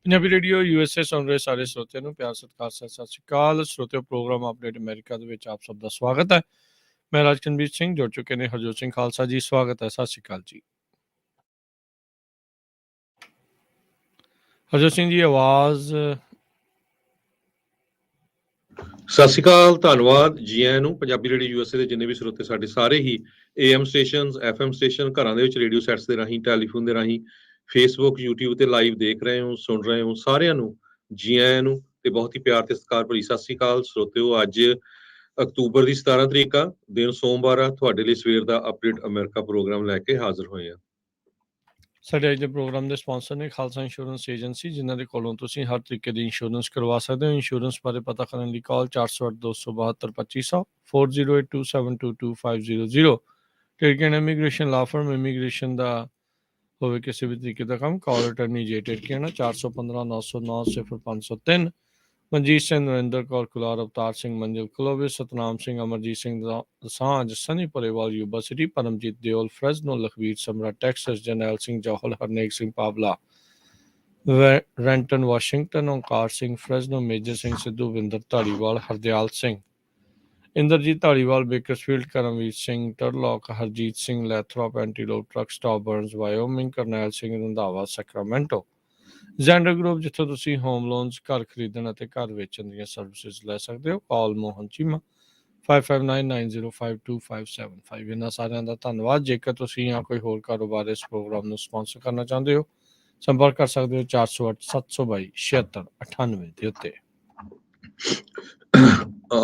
Punjabi radio USA ਸੁਣ ਰਹੇ ਸਾਰੇ ਸਰੋਤਿਆਂ ਨੂੰ ਪਿਆਰ ਸਤਿਕਾਰ ਸਤਿ ਸ਼੍ਰੀ ਅਕਾਲ। ਸਰੋਤਿਓ, ਪ੍ਰੋਗਰਾਮ ਅਪਡੇਟ ਅਮਰੀਕਾ ਦੇ ਵਿੱਚ ਆਪ ਸਭ ਦਾ ਸਵਾਗਤ ਹੈ। ਮੈਂ ਰਾਜਕਨਵੀਰ ਸਿੰਘ ਜੁੜ ਚੁੱਕੇ ਨੇ ਹਰਜੋਤ ਸਿੰਘ ਖਾਲਸਾ ਜੀ, ਸਵਾਗਤ ਹੈ। ਸਤਿ ਸ਼੍ਰੀ ਅਕਾਲ ਜੀ। ਹਰਜੋਤ ਸਿੰਘ ਜੀ, ਆਵਾਜ਼। ਸਤਿ ਸ਼੍ਰੀ ਅਕਾਲ, ਧੰਨਵਾਦ ਜੀ ਆਇਆਂ ਨੂੰ। ਪੰਜਾਬੀ ਰੇਡੀਓ USA ਦੇ ਜਿੰਨੇ ਵੀ ਸਰੋਤੇ ਸਾਡੇ ਸਾਰੇ ਹੀ AM ਸਟੇਸ਼ਨ, FM ਸਟੇਸ਼ਨ, ਘਰਾਂ ਦੇ ਵਿੱਚ ਰੇਡੀਓ ਸੈਟਸ ਦੇ ਰਾਹੀਂ, ਟੈਲੀਫੋਨ ਦੇ ਰਾਹੀਂ, ਫੇਸਬੁੱਕ, YouTube ਤੇ ਲਾਈਵ ਦੇਖ ਰਹੇ ਹੋ, ਸੁਣ ਰਹੇ ਹੋ, ਸਾਰਿਆਂ ਨੂੰ ਜੀ ਆਇਆਂ ਨੂੰ ਤੇ ਬਹੁਤ ਹੀ ਪਿਆਰ ਤੇ ਸਤਿਕਾਰ ਭਰੀ ਸਤਿ ਸ਼੍ਰੀ ਅਕਾਲ। ਸਰੋਤਿਓ, ਅੱਜ ਅਕਤੂਬਰ ਦੀ 17 ਤਰੀਕ ਆ, ਦਿਨ ਸੋਮਵਾਰ ਆ। ਤੁਹਾਡੇ ਲਈ ਸਵੇਰ ਦਾ ਅਪਡੇਟ ਅਮਰੀਕਾ ਪ੍ਰੋਗਰਾਮ ਲੈ ਕੇ ਹਾਜ਼ਰ ਹੋਏ ਆ। ਸਾਡੇ ਅੱਜ ਦੇ ਪ੍ਰੋਗਰਾਮ ਦੇ ਸਪਾਂਸਰ ਨੇ ਖਾਲਸਾ ਇੰਸ਼ੋਰੈਂਸ ਏਜੰਸੀ, ਜਿਨ੍ਹਾਂ ਦੇ ਕੋਲੋਂ ਤੁਸੀਂ ਹਰ ਤਰੀਕੇ ਦੀ ਇੰਸ਼ੋਰੈਂਸ ਕਰਵਾ ਸਕਦੇ ਹੋ। ਇੰਸ਼ੋਰੈਂਸ ਬਾਰੇ ਪਤਾ ਕਰਨ ਲਈ call 408-272-2500 4082722500। Tirkian immigration law firm, immigration ਦਾ ਹੋਵੇ ਕਿਸੇ ਵੀ ਤਰੀਕੇ ਦਾ ਕੰਮ, call attorney J Tirkian 415-909-0503। Manjit Singh, Narinder Kaur Kular, Avtar Singh, Manjal Clovis, Satnam Singh, Amarjit Singh Dosanjh, Sunny Parewal, Yuba City, Paramjit Deol, Fresno, Lakhvir Samra, Texas, Jarnail Singh Johal, Harnek Singh Pawla, Renton Washington, Onkar Singh, Fresno, Major Singh Sidhu, Vinder Dhaliwal, Hardial Singh, Inderjit Dhaliwal, Bakersfield, Karamvir Singh, Turlock, Harjit Singh, Lathrop, Antelope, truck stop, Burns, Wyoming, Karnail Singh, Randhawa, Sacramento. Zander group, ਜਿੱਥੋਂ ਤੁਸੀਂ ਹੋਮ ਲੋਨਸ, ਘਰ ਖਰੀਦਣ ਅਤੇ ਘਰ ਵੇਚਣ ਦੀਆਂ ਸਰਵਿਸਿਜ਼ ਲੈ ਸਕਦੇ ਹੋ। ਕਾਲ ਮੋਹਨ ਚੀਮਾ 5599052575। ਇਹਨਾਂ ਸਾਰਿਆਂ ਦਾ ਧੰਨਵਾਦ। ਜੇਕਰ ਤੁਸੀਂ ਜਾਂ ਕੋਈ ਹੋਰ ਕਾਰੋਬਾਰ ਇਸ ਪ੍ਰੋਗਰਾਮ ਨੂੰ ਸਪਾਂਸਰ ਕਰਨਾ ਚਾਹੁੰਦੇ ਹੋ, ਸੰਪਰਕ ਕਰ ਸਕਦੇ ਹੋ 408-722-7698 ਦੇ ਉੱਤੇ।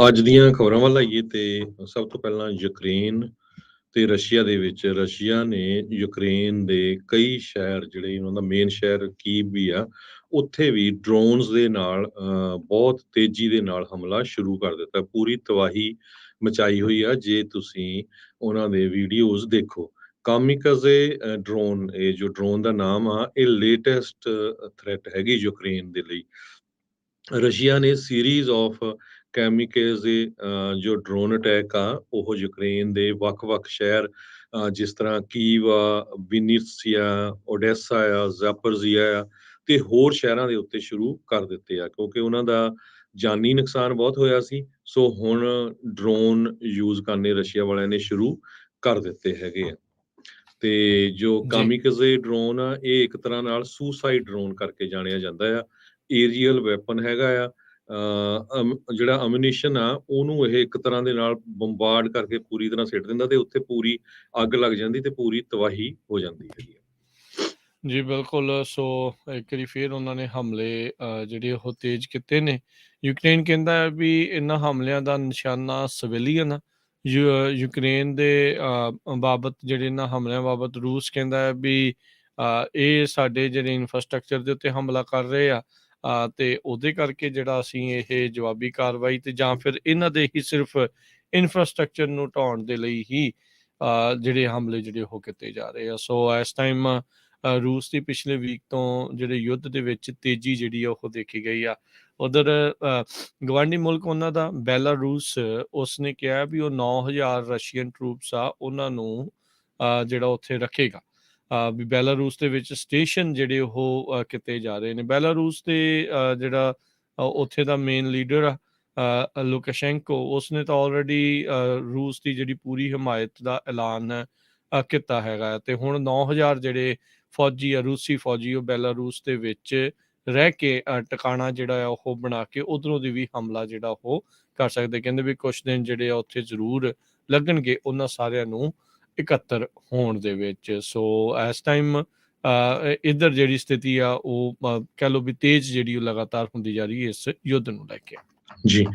ਅੱਜ ਦੀਆਂ ਖਬਰਾਂ ਵੱਲ ਆਈਏ ਤੇ ਸਭ ਤੋਂ ਪਹਿਲਾਂ ਯੂਕਰੇਨ ਤੇ ਰਸ਼ੀਆ ਦੇ ਵਿੱਚ, ਰਸ਼ੀਆ ਨੇ ਯੂਕਰੇਨ ਦੇ ਕਈ ਸ਼ਹਿਰ, ਜਿਹੜੇ ਉਹਨਾਂ ਦਾ ਮੇਨ ਸ਼ਹਿਰ ਕੀਵ ਵੀ ਆ, ਉੱਥੇ ਵੀ ਡਰੋਨਸ ਦੇ ਨਾਲ ਬਹੁਤ ਤੇਜ਼ੀ ਦੇ ਨਾਲ ਹਮਲਾ ਸ਼ੁਰੂ ਕਰ ਦਿੱਤਾ। ਪੂਰੀ ਤਬਾਹੀ ਮਚਾਈ ਹੋਈ ਆ। ਜੇ ਤੁਸੀਂ ਉਹਨਾਂ ਦੇ ਵੀਡੀਓਜ਼ ਦੇਖੋ, ਕਾਮਿਕਾਜ਼ੇ ਡਰੋਨ, ਇਹ ਜੋ ਡਰੋਨ ਦਾ ਨਾਮ ਆ, ਇਹ ਲੇਟੈਸਟ ਥ੍ਰੈਟ ਹੈਗੀ ਯੂਕਰੇਨ ਦੇ ਲਈ। ਰਸ਼ੀਆ ਨੇ ਸੀਰੀਜ਼ ਆਫ ਕੈਮਿਕਾਜ਼ੇ ਜੋ ਡਰੋਨ ਅਟੈਕ ਆ, ਉਹ ਯੂਕਰੇਨ ਦੇ ਵੱਖ-ਵੱਖ ਸ਼ਹਿਰ, ਜਿਸ ਤਰ੍ਹਾਂ ਕੀਵ ਆ, ਵਿਨੀਤਸੀਆ, ਓਡੈਸਾ ਆ, ਜ਼ਾਪਰਜ਼ੀਆ ਆ, ਤੇ ਹੋਰ ਸ਼ਹਿਰਾਂ ਦੇ ਉੱਤੇ ਸ਼ੁਰੂ ਕਰ ਦਿੱਤੇ ਆ, ਕਿਉਂਕਿ ਉਹਨਾਂ ਦਾ ਜਾਨੀ ਨੁਕਸਾਨ ਬਹੁਤ ਹੋਇਆ ਸੀ। ਸੋ ਹੁਣ ਡਰੋਨ ਯੂਜ਼ ਕਰਨੇ ਰਸ਼ੀਆ ਵਾਲਿਆਂ ਨੇ ਸ਼ੁਰੂ ਕਰ ਦਿੱਤੇ ਹੈਗੇ ਆ। ਤੇ ਜੋ ਕਾਮਿਕਾਜ਼ੇ ਡਰੋਨ ਆ, ਇਹ ਇੱਕ ਤਰ੍ਹਾਂ ਨਾਲ ਸੁਸਾਈਡ ਡਰੋਨ ਕਰਕੇ ਜਾਣਿਆ ਜਾਂਦਾ ਆ। ਏਰੀਅਲ ਵੈਪਨ ਹੈਗਾ ਆ। ਜਿਹੜਾ ਅਮਿਨੀਸ਼ਨ ਆ, ਉਹਨੂੰ ਇਹ ਇੱਕ ਤਰ੍ਹਾਂ ਦੇ ਨਾਲ ਬੰਬਾਰਡ ਕਰਕੇ ਪੂਰੀ ਤਰ੍ਹਾਂ ਸਿੱਟ ਦਿੰਦਾ ਤੇ ਉੱਥੇ ਪੂਰੀ ਅੱਗ ਲੱਗ ਜਾਂਦੀ ਤੇ ਪੂਰੀ ਤਬਾਹੀ ਹੋ ਜਾਂਦੀ ਹੈਗੀ ਆ। ਜੀ ਬਿਲਕੁਲ। ਸੋ ਇੱਕ ਵਾਰੀ ਫਿਰ ਉਹਨਾਂ ਨੇ ਹਮਲੇ ਜਿਹੜੇ ਉਹ ਤੇਜ਼ ਕੀਤੇ ਨੇ। ਯੂਕਰੇਨ ਕਹਿੰਦਾ ਹੈ ਵੀ ਇਹਨਾਂ ਹਮਲਿਆਂ ਦਾ ਨਿਸ਼ਾਨਾ ਸਿਵਿਲੀਅਨ ਆ। ਯੂਕਰੇਨ ਦੇ ਬਾਬਤ, ਜਿਹੜੇ ਇਹਨਾਂ ਹਮਲਿਆਂ ਬਾਬਤ ਰੂਸ ਕਹਿੰਦਾ ਹੈ ਵੀ ਇਹ ਸਾਡੇ ਜਿਹੜੇ ਇਨਫਰਾਸਟਰਕਚਰ ਦੇ ਉੱਤੇ ਹਮਲਾ ਕਰ ਰਹੇ ਆ, ਤੇ ਉਹਦੇ ਕਰਕੇ ਜਿਹੜਾ ਅਸੀਂ ਇਹ ਜਵਾਬੀ ਕਾਰਵਾਈ, ਤੇ ਜਾਂ ਫਿਰ ਇਹਨਾਂ ਦੇ ਹੀ ਸਿਰਫ ਇਨਫਰਾਸਟਰਕਚਰ ਨੂੰ ਢਾਉਣ ਦੇ ਲਈ ਹੀ ਜਿਹੜੇ ਹਮਲੇ ਜਿਹੜੇ ਉਹ ਕੀਤੇ ਜਾ ਰਹੇ ਆ। ਸੋ ਇਸ ਟਾਈਮ ਰੂਸ ਦੀ ਪਿਛਲੇ ਵੀਕ ਤੋਂ ਜਿਹੜੇ ਯੁੱਧ ਦੇ ਵਿੱਚ ਤੇਜ਼ੀ ਜਿਹੜੀ ਆ ਉਹ ਦੇਖੀ ਗਈ ਆ। ਉਧਰ ਗਵਾਂਢੀ ਮੁਲਕ ਉਹਨਾਂ ਦਾ ਬੈਲਾਰੂਸ, ਉਸਨੇ ਕਿਹਾ ਵੀ ਉਹ 9000 ਰਸ਼ੀਅਨ ਟਰੂਪਸ ਆ ਉਹਨਾਂ ਨੂੰ ਜਿਹੜਾ ਉੱਥੇ ਰੱਖੇਗਾ। ਵੀ ਬੈਲਾਰੂਸ ਦੇ ਵਿੱਚ ਸਟੇਸ਼ਨ ਜਿਹੜੇ ਉਹ ਕੀਤੇ ਜਾ ਰਹੇ ਨੇ। ਬੈਲਾਰੂਸ ਦੇ ਜਿਹੜਾ ਉੱਥੇ ਦਾ ਮੇਨ ਲੀਡਰ ਆ ਲੁਕਾਸ਼ੈਂਕੋ, ਉਸਨੇ ਤਾਂ ਆਲਰੇਡੀ ਰੂਸ ਦੀ ਜਿਹੜੀ ਪੂਰੀ ਹਮਾਇਤ ਦਾ ਐਲਾਨ ਕੀਤਾ ਹੈਗਾ। ਤੇ ਹੁਣ 9000 ਜਿਹੜੇ ਫੌਜੀ ਆ, ਰੂਸੀ ਫੌਜੀ, ਉਹ ਬੈਲਾਰੂਸ ਦੇ ਵਿੱਚ ਰਹਿ ਕੇ ਟਿਕਾਣਾ ਜਿਹੜਾ ਆ ਉਹ ਬਣਾ ਕੇ ਉਧਰੋਂ ਦੀ ਵੀ ਹਮਲਾ ਜਿਹੜਾ ਉਹ ਕਰ ਸਕਦੇ। ਕਹਿੰਦੇ ਵੀ ਕੁਛ ਦਿਨ ਜਿਹੜੇ ਆ ਉੱਥੇ ਜ਼ਰੂਰ ਲੱਗਣਗੇ ਉਹਨਾਂ ਸਾਰਿਆਂ ਨੂੰ ਇਕੱਤਰ ਹੋਣ ਦੇ ਵਿੱਚ। ਸੋ ਇਸ ਟਾਈਮ ਇੱਧਰ ਜਿਹੜੀ ਸਥਿਤੀ ਆ ਉਹ ਕਹਿ ਲਓ ਵੀ ਤੇਜ਼ ਜਿਹੜੀ ਉਹ ਲਗਾਤਾਰ ਹੁੰਦੀ ਜਾ ਰਹੀ ਹੈ ਇਸ ਯੁੱਧ ਨੂੰ ਲੈ ਕੇ। ਜੀ,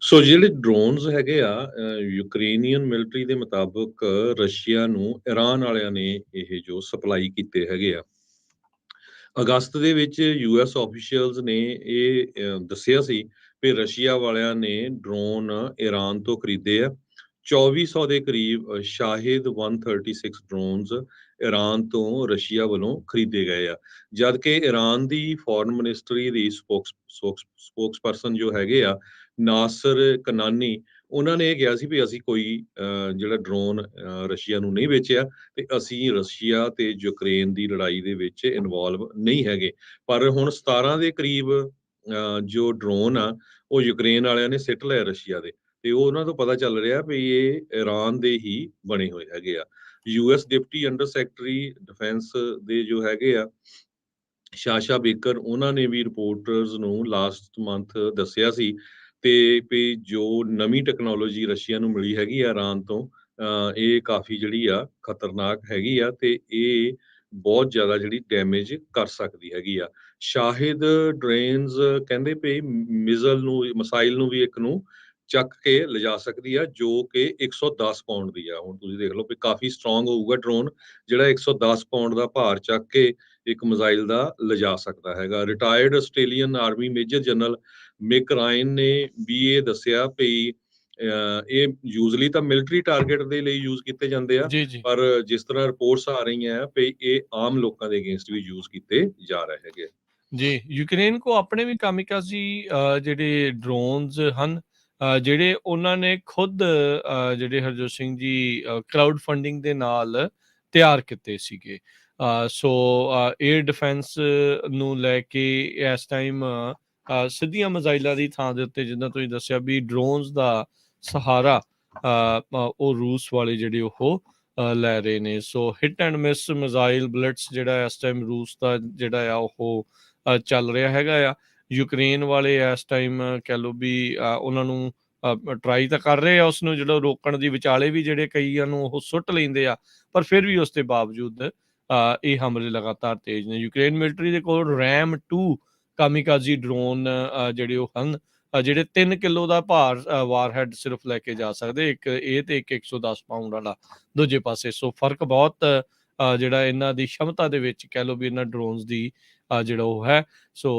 ਸੋ ਜਿਹੜੇ ਡਰੋਨਸ ਹੈਗੇ ਆ, ਯੂਕਰੇਨੀਅਨ ਮਿਲਟਰੀ ਦੇ ਮੁਤਾਬਕ ਰਸ਼ੀਆ ਨੂੰ ਈਰਾਨ ਵਾਲਿਆਂ ਨੇ ਇਹ ਜੋ ਸਪਲਾਈ ਕੀਤੇ ਹੈਗੇ ਆ। ਅਗਸਤ ਦੇ ਵਿੱਚ ਯੂਐਸ ਆਫੀਸ਼ੀਅਲਸ ਨੇ ਇਹ ਦੱਸਿਆ ਸੀ ਵੀ ਰਸ਼ੀਆ ਵਾਲਿਆਂ ਨੇ ਡਰੋਨ ਈਰਾਨ ਤੋਂ ਖਰੀਦੇ ਆ। 2400 ਦੇ ਕਰੀਬ ਸ਼ਾਹਿਦ 136 ਡਰੋਨਸ ਈਰਾਨ ਤੋਂ ਰਸ਼ੀਆ ਵੱਲੋਂ ਖਰੀਦੇ ਗਏ ਆ। ਜਦ ਕਿ ਈਰਾਨ ਦੀ ਫੋਰਨ ਮਿਨਿਸਟਰੀ ਦੀ ਸਪੋਕਸਪਰਸਨ ਜੋ ਹੈਗੇ ਆ ਨਾਸਰ ਕਨਾਨੀ, ਉਹਨਾਂ ਨੇ ਇਹ ਕਿਹਾ ਸੀ ਵੀ ਅਸੀਂ ਕੋਈ ਜਿਹੜਾ ਡਰੋਨ ਰਸ਼ੀਆ ਨੂੰ ਨਹੀਂ ਵੇਚਿਆ ਤੇ ਅਸੀਂ ਰਸ਼ੀਆ ਤੇ ਯੂਕਰੇਨ ਦੀ ਲੜਾਈ ਦੇ ਵਿੱਚ ਇਨਵੋਲਵ ਨਹੀਂ ਹੈਗੇ। ਪਰ ਹੁਣ 17 ਦੇ ਕਰੀਬ ਜੋ ਡਰੋਨ ਆ ਉਹ ਯੂਕਰੇਨ ਵਾਲਿਆਂ ਨੇ ਸਿੱਟ ਲਏ ਰਸ਼ੀਆ ਦੇ, ਤੇ ਉਹ ਉਹਨਾਂ ਤੋਂ ਪਤਾ ਚੱਲ ਰਿਹਾ ਵੀ ਇਹ ਈਰਾਨ ਦੇ ਹੀ ਬਣੇ ਹੋਏ ਹੈਗੇ ਆ। US deputy under secretary defence ਦੇ ਜੋ ਹੈਗੇ ਆ ਸ਼ਾਸ਼ਾ ਬੇਕਰ, ਉਹਨਾਂ ਨੇ ਵੀ ਰਿਪੋਰਟਰਸ ਨੂੰ ਲਾਸਟ ਮੰਥ ਦੱਸਿਆ ਸੀ ਤੇ ਵੀ ਜੋ ਨਵੀਂ ਟੈਕਨੋਲੋਜੀ ਰਸ਼ੀਆ ਨੂੰ ਮਿਲੀ ਹੈਗੀ ਆ ਈਰਾਨ ਤੋਂ, ਇਹ ਕਾਫੀ ਜਿਹੜੀ ਆ ਖਤਰਨਾਕ ਹੈਗੀ ਆ ਤੇ ਇਹ ਬਹੁਤ ਜ਼ਿਆਦਾ ਜਿਹੜੀ ਡੈਮੇਜ ਕਰ ਸਕਦੀ ਹੈਗੀ ਆ। ਸ਼ਾਹਿਦ ਡਰੇਨਸ ਕਹਿੰਦੇ ਵੀ ਮਿਸਾਈਲ ਨੂੰ ਵੀ ਇੱਕ ਨੂੰ ਚੱਕ ਕੇ ਲਿਜਾ ਸਕਦੀ ਆ, ਜੋ ਕਿ 110 ਪਾਉਂਡ ਦੀ ਆ। ਹੁਣ ਤੁਸੀਂ ਦੇਖ ਲਓ ਵੀ ਕਾਫੀ ਸਟਰੋਂਗ ਹੋਊਗਾ ਡਰੋਨ, ਜਿਹੜਾ 110 ਪਾਉਂਡ ਦਾ ਭਾਰ ਚੱਕ ਕੇ ਇੱਕ ਮਿਜ਼ਾਈਲ ਦਾ ਲਿਜਾ ਸਕਦਾ ਹੈਗਾ। Retired Australian army major general Mick Ryan ਨੇ ਵੀ ਇਹ ਦੱਸਿਆ ਵੀ ਇਹ ਯੂਜ਼ਲੀ ਤਾਂ ਮਿਲਟਰੀ ਟਾਰਗੇਟ ਦੇ ਲਈ ਯੂਜ਼ ਕੀਤੇ ਜਾਂਦੇ ਆ, ਜੀ, ਜੀ। ਪਰ ਜਿਸ ਤਰ੍ਹਾਂ ਰਿਪੋਰਟਸ ਆ ਰਹੀਆਂ ਵੀ ਇਹ ਆਮ ਲੋਕਾਂ ਦੇ ਅਗੇਂਸਟ ਵੀ ਯੂਜ਼ ਕੀਤੇ ਜਾ ਰਹੇ ਹੈਗੇ। ਜੀ, ਯੂਕਰੇਨ ਕੋ ਆਪਣੇ ਵੀ ਕਾਮਿਕਾਜ਼ੀ ਜਿਹੜੇ ਡਰੋਨਸ ਹਨ, ਜਿਹੜੇ ਉਹਨਾਂ ਨੇ ਖੁਦ ਜਿਹੜੇ ਹਰਜੋਤ ਸਿੰਘ ਜੀ ਕਰਾਊਡ ਫੰਡਿੰਗ ਦੇ ਨਾਲ ਤਿਆਰ ਕੀਤੇ ਸੀਗੇ। ਸੋ 에ਅਰ ਡਿਫੈਂਸ ਨੂੰ ਲੈ ਕੇ ਇਸ ਟਾਈਮ ਸਿੱਧੀਆਂ ਮਿਜ਼ਾਈਲਾਂ ਦੀ ਥਾਂ ਦੇ ਉੱਤੇ, ਜਿੱਦਾਂ ਤੁਸੀਂ ਦੱਸਿਆ ਵੀ ਡਰੋਨਸ ਦਾ ਸਹਾਰਾ ਉਹ ਰੂਸ ਵਾਲੇ ਜਿਹੜੇ ਉਹ ਲੈ ਰਹੇ ਨੇ। So hit and miss missile bullets ਜਿਹੜਾ ਇਸ ਟਾਈਮ ਰੂਸ ਦਾ ਜਿਹੜਾ ਆ ਉਹ ਚੱਲ ਰਿਹਾ ਹੈਗਾ ਆ। ਯੂਕਰੇਨ ਵਾਲੇ ਇਸ ਟਾਈਮ ਕਹਿ ਲਓ ਵੀ ਉਹਨਾਂ ਨੂੰ ਟਰਾਈ ਤਾਂ ਕਰ ਰਹੇ ਆ ਉਸਨੂੰ ਜਿਹੜਾ ਰੋਕਣ ਦੀ, ਵਿਚਾਲੇ ਵੀ ਜਿਹੜੇ ਕਈਆਂ ਨੂੰ ਉਹ ਸੁੱਟ ਲੈਂਦੇ ਆ, ਪਰ ਫਿਰ ਵੀ ਉਸ ਦੇ ਬਾਵਜੂਦ ਇਹ ਹਮਲੇ ਲਗਾਤਾਰ ਤੇਜ਼ ਨੇ। ਯੂਕਰੇਨ ਮਿਲਟਰੀ ਦੇ ਕੋਲ ਰੈਮ 2 ਕਾਮਿਕਾਜ਼ੀ ਡਰੋਨ ਜਿਹੜੇ ਉਹ ਹਨ, ਜਿਹੜੇ 3 ਕਿਲੋ ਦਾ ਭਾਰ ਵਾਰਹੈਡ ਸਿਰਫ ਲੈ ਕੇ ਜਾ ਸਕਦੇ, ਇੱਕ ਇਹ ਤੇ ਇੱਕ 110 ਪਾਉਂਡ ਵਾਲਾ ਦੂਜੇ ਪਾਸੇ। ਸੋ ਫਰਕ ਬਹੁਤ ਜਿਹੜਾ ਇਹਨਾਂ ਦੀ ਸ਼ਮਤਾ ਦੇ ਵਿੱਚ ਕਹਿ ਲਓ ਵੀ ਇਹਨਾਂ ਡਰੋਨਸ ਦੀ ਜਿਹੜਾ ਉਹ ਹੈ। ਸੋ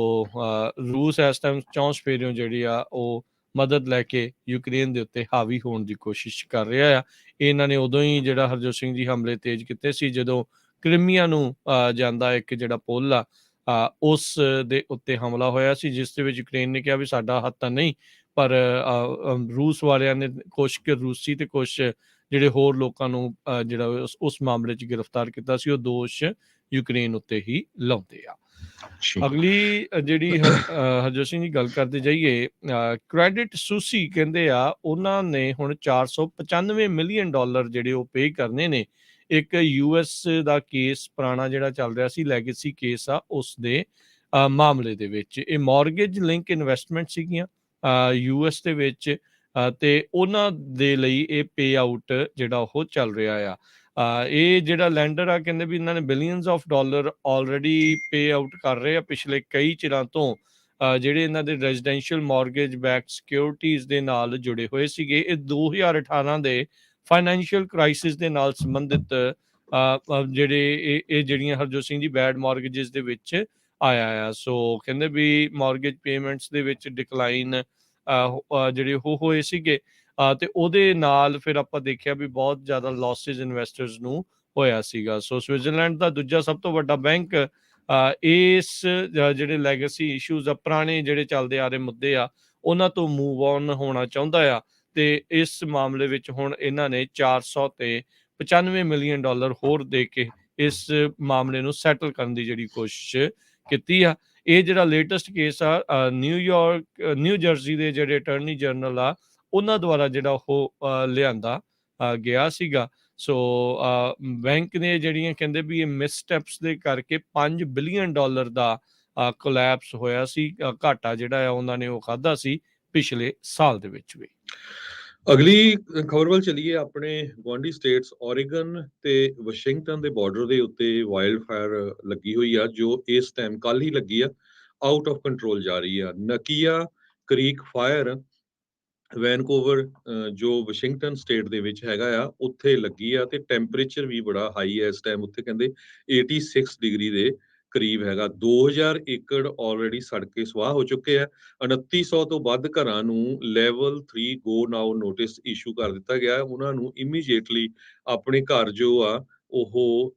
ਰੂਸ ਇਸ ਟਾਈਮ ਚੌਂਸਫੇਰਿਓਂ ਜਿਹੜੀ ਆ ਉਹ ਮਦਦ ਲੈ ਕੇ ਯੂਕਰੇਨ ਦੇ ਉੱਤੇ ਹਾਵੀ ਹੋਣ ਦੀ ਕੋਸ਼ਿਸ਼ ਕਰ ਰਿਹਾ ਆ। ਇਹਨਾਂ ਨੇ ਉਦੋਂ ਹੀ ਜਿਹੜਾ ਹਰਜੋਤ ਸਿੰਘ ਜੀ ਹਮਲੇ ਤੇਜ਼ ਕੀਤੇ ਸੀ, ਜਦੋਂ ਕ੍ਰਿਮੀਆ ਨੂੰ ਜਾਂਦਾ ਇੱਕ ਜਿਹੜਾ ਪੁੱਲ ਆ ਉਸ ਦੇ ਉੱਤੇ ਹਮਲਾ ਹੋਇਆ ਸੀ, ਜਿਸ ਦੇ ਵਿੱਚ ਯੂਕਰੇਨ ਨੇ ਕਿਹਾ ਵੀ ਸਾਡਾ ਹੱਥ ਤਾਂ ਨਹੀਂ, ਪਰ ਰੂਸ ਵਾਲਿਆਂ ਨੇ ਕੁਛ ਕੁ ਰੂਸੀ ਤੇ ਕੁਛ ਜਿਹੜੇ ਹੋਰ ਲੋਕਾਂ ਨੂੰ ਜਿਹੜਾ ਉਸ ਮਾਮਲੇ 'ਚ ਗ੍ਰਿਫਤਾਰ ਕੀਤਾ ਸੀ, ਉਹ ਦੋਸ਼ ਯੂਕਰੇਨ ਉੱਤੇ ਹੀ ਲਾਉਂਦੇ ਆ। ਅਗਲੀ ਜਿਹੜੀ ਹਰਜੋਤ ਸਿੰਘ ਜੀ ਗੱਲ ਕਰਦੇ ਜਾਈਏ, ਕ੍ਰੈਡਿਟ ਸੂਸੀ ਕਹਿੰਦੇ ਆ ਉਹਨਾਂ ਨੇ ਹੁਣ $495 ਮਿਲੀਅਨ ਜਿਹੜੇ ਉਹ ਪੇ ਕਰਨੇ ਨੇ। ਇੱਕ ਯੂਐਸ ਦਾ ਕੇਸ ਪੁਰਾਣਾ ਜਿਹੜਾ ਚੱਲ ਰਿਹਾ ਸੀ, ਲੈਗੇਸੀ ਕੇਸ ਆ, ਉਸ ਦੇ ਮਾਮਲੇ ਦੇ ਵਿੱਚ ਇਹ ਮੌਰਗੇਜ ਲਿੰਕ ਇਨਵੈਸਟਮੈਂਟ ਸੀਗੀਆਂ ਯੂਐਸ ਦੇ ਵਿੱਚ, ਤੇ ਉਹਨਾਂ ਦੇ ਲਈ ਇਹ ਪੇ ਆਊਟ ਜਿਹੜਾ ਉਹ ਚੱਲ ਰਿਹਾ ਆ। ਇਹ ਜਿਹੜਾ ਲੈਂਡਰ ਆ ਕਹਿੰਦੇ ਵੀ ਇਹਨਾਂ ਨੇ billions of dollar already pay out ਕਰ ਰਹੇ ਆ ਪਿਛਲੇ ਕਈ ਚਿਰਾਂ ਤੋਂ, ਜਿਹੜੇ ਇਹਨਾਂ ਦੇ ਰੈਜ਼ੀਡੈਂਸ਼ੀਅਲ ਮੌਰਗੇਜ ਬੈਕ ਸਿਕਿਉਰਿਟੀਜ਼ ਦੇ ਨਾਲ ਜੁੜੇ ਹੋਏ ਸੀਗੇ। ਇਹ 2018 ਦੇ ਫਾਈਨੈਂਸ਼ੀਅਲ ਕ੍ਰਾਈਸਿਸ ਦੇ ਨਾਲ ਸੰਬੰਧਿਤ ਜਿਹੜੇ ਇਹ ਜਿਹੜੀਆਂ ਹਰਜੋਤ ਸਿੰਘ ਜੀ ਬੈਡ ਮੌਰਗੇਜਸ ਦੇ ਵਿੱਚ ਆਇਆ ਆ। ਸੋ ਕਹਿੰਦੇ ਵੀ ਮੌਰਗੇਜ ਪੇਮੈਂਟਸ ਦੇ ਵਿੱਚ ਡਿਕਲਾਈਨ ਜਿਹੜੇ ਉਹ ਹੋਏ ਸੀਗੇ, ਤੇ ਉਹਦੇ ਨਾਲ ਫਿਰ ਆਪਾਂ ਦੇਖਿਆ ਵੀ ਬਹੁਤ ਜ਼ਿਆਦਾ ਲਾਸਿਸ ਇਨਵੈਸਟਰਸ ਨੂੰ ਹੋਇਆ ਸੀਗਾ। ਸੋ ਸਵਿਟਜ਼ਰਲੈਂਡ ਦਾ ਦੂਜਾ ਸਭ ਤੋਂ ਵੱਡਾ ਬੈਂਕ ਇਸ ਜਿਹੜੇ ਲੈਗੇਸੀ ਇਸ਼ੂਜ਼ ਆ, ਪੁਰਾਣੇ ਜਿਹੜੇ ਚੱਲਦੇ ਆ ਰਹੇ ਮੁੱਦੇ ਆ, ਉਹਨਾਂ ਤੋਂ ਮੂਵ ਔਨ ਹੋਣਾ ਚਾਹੁੰਦਾ ਆ, ਤੇ ਇਸ ਮਾਮਲੇ ਵਿੱਚ ਹੁਣ ਇਹਨਾਂ ਨੇ $495 ਮਿਲੀਅਨ ਹੋਰ ਦੇ ਕੇ ਇਸ ਮਾਮਲੇ ਨੂੰ ਸੈਟਲ ਕਰਨ ਦੀ ਜਿਹੜੀ ਕੋਸ਼ਿਸ਼ ਕੀਤੀ ਆ। ਇਹ ਜਿਹੜਾ ਲੇਟੈਸਟ ਕੇਸ ਆ ਨਿਊ ਜਰਸੀ ਦੇ ਜਿਹੜੇ ਅਟਾਰਨੀ ਜਨਰਲ ਆ ਉਹਨਾਂ ਦੁਆਰਾ ਜਿਹੜਾ ਉਹ ਲਿਆਂਦਾ ਗਿਆ ਸੀਗਾ। ਸੋ ਬੈਂਕ ਨੇ ਜਿਹੜੀਆਂ ਕਹਿੰਦੇ ਵੀ ਇਹ ਮਿਸਸਟੈਪਸ ਦੇ ਕਰਕੇ $5 ਬਿਲੀਅਨ ਦਾ ਕੋਲੈਪਸ ਹੋਇਆ ਸੀ, ਘਾਟਾ ਜਿਹੜਾ ਆ ਉਹਨਾਂ ਨੇ ਉਹ ਖਾਧਾ ਸੀ ਪਿਛਲੇ ਸਾਲ ਦੇ ਵਿੱਚ ਵੀ। ਅਗਲੀ ਖਬਰ ਵੱਲ ਚਲੀਏ। ਆਪਣੇ ਗੁਆਂਢੀ ਸਟੇਟਸ ਓਰੇਗਨ ਤੇ ਵਾਸ਼ਿੰਗਟਨ ਦੇ ਬਾਰਡਰ ਦੇ ਉੱਤੇ ਵਾਈਲਡ ਫਾਇਰ ਲੱਗੀ ਹੋਈ ਆ, ਜੋ ਇਸ ਟਾਈਮ ਕੱਲ ਹੀ ਲੱਗੀ ਆ, ਆਊਟ ਆਫ ਕੰਟਰੋਲ ਜਾ ਰਹੀ ਆ। ਨਕੀਆ ਕ੍ਰੀਕ ਫਾਇਰ ਵੈਨਕੂਵਰ ਜੋ ਵਾਸ਼ਿੰਗਟਨ ਸਟੇਟ ਦੇ ਵਿੱਚ ਹੈਗਾ ਆ, ਉੱਥੇ ਲੱਗੀ ਆ ਤੇ ਟੈਂਪਰੇਚਰ ਵੀ ਬੜਾ ਹਾਈ ਹੈ ਇਸ ਟਾਈਮ ਉੱਥੇ, ਕਹਿੰਦੇ 86 ਡਿਗਰੀ ਦੇ ਕਰੀਬ ਹੈਗਾ। 2000 ਏਕੜ ਆਲਰੇਡੀ ਸੜ ਕੇ ਸੁਆਹ ਹੋ ਚੁੱਕੇ ਆ। 2900 ਤੋਂ ਵੱਧ ਘਰਾਂ ਨੂੰ ਲੈਵਲ 3 ਗੋ ਨਾਓ ਨੋਟਿਸ ਇਸ਼ੂ ਕਰ ਦਿੱਤਾ ਗਿਆ ਹੈ। ਉਹਨਾਂ ਨੂੰ ਇਮੀਡੀਏਟਲੀ ਆਪਣੇ ਘਰ ਜੋ ਆ ਉਹ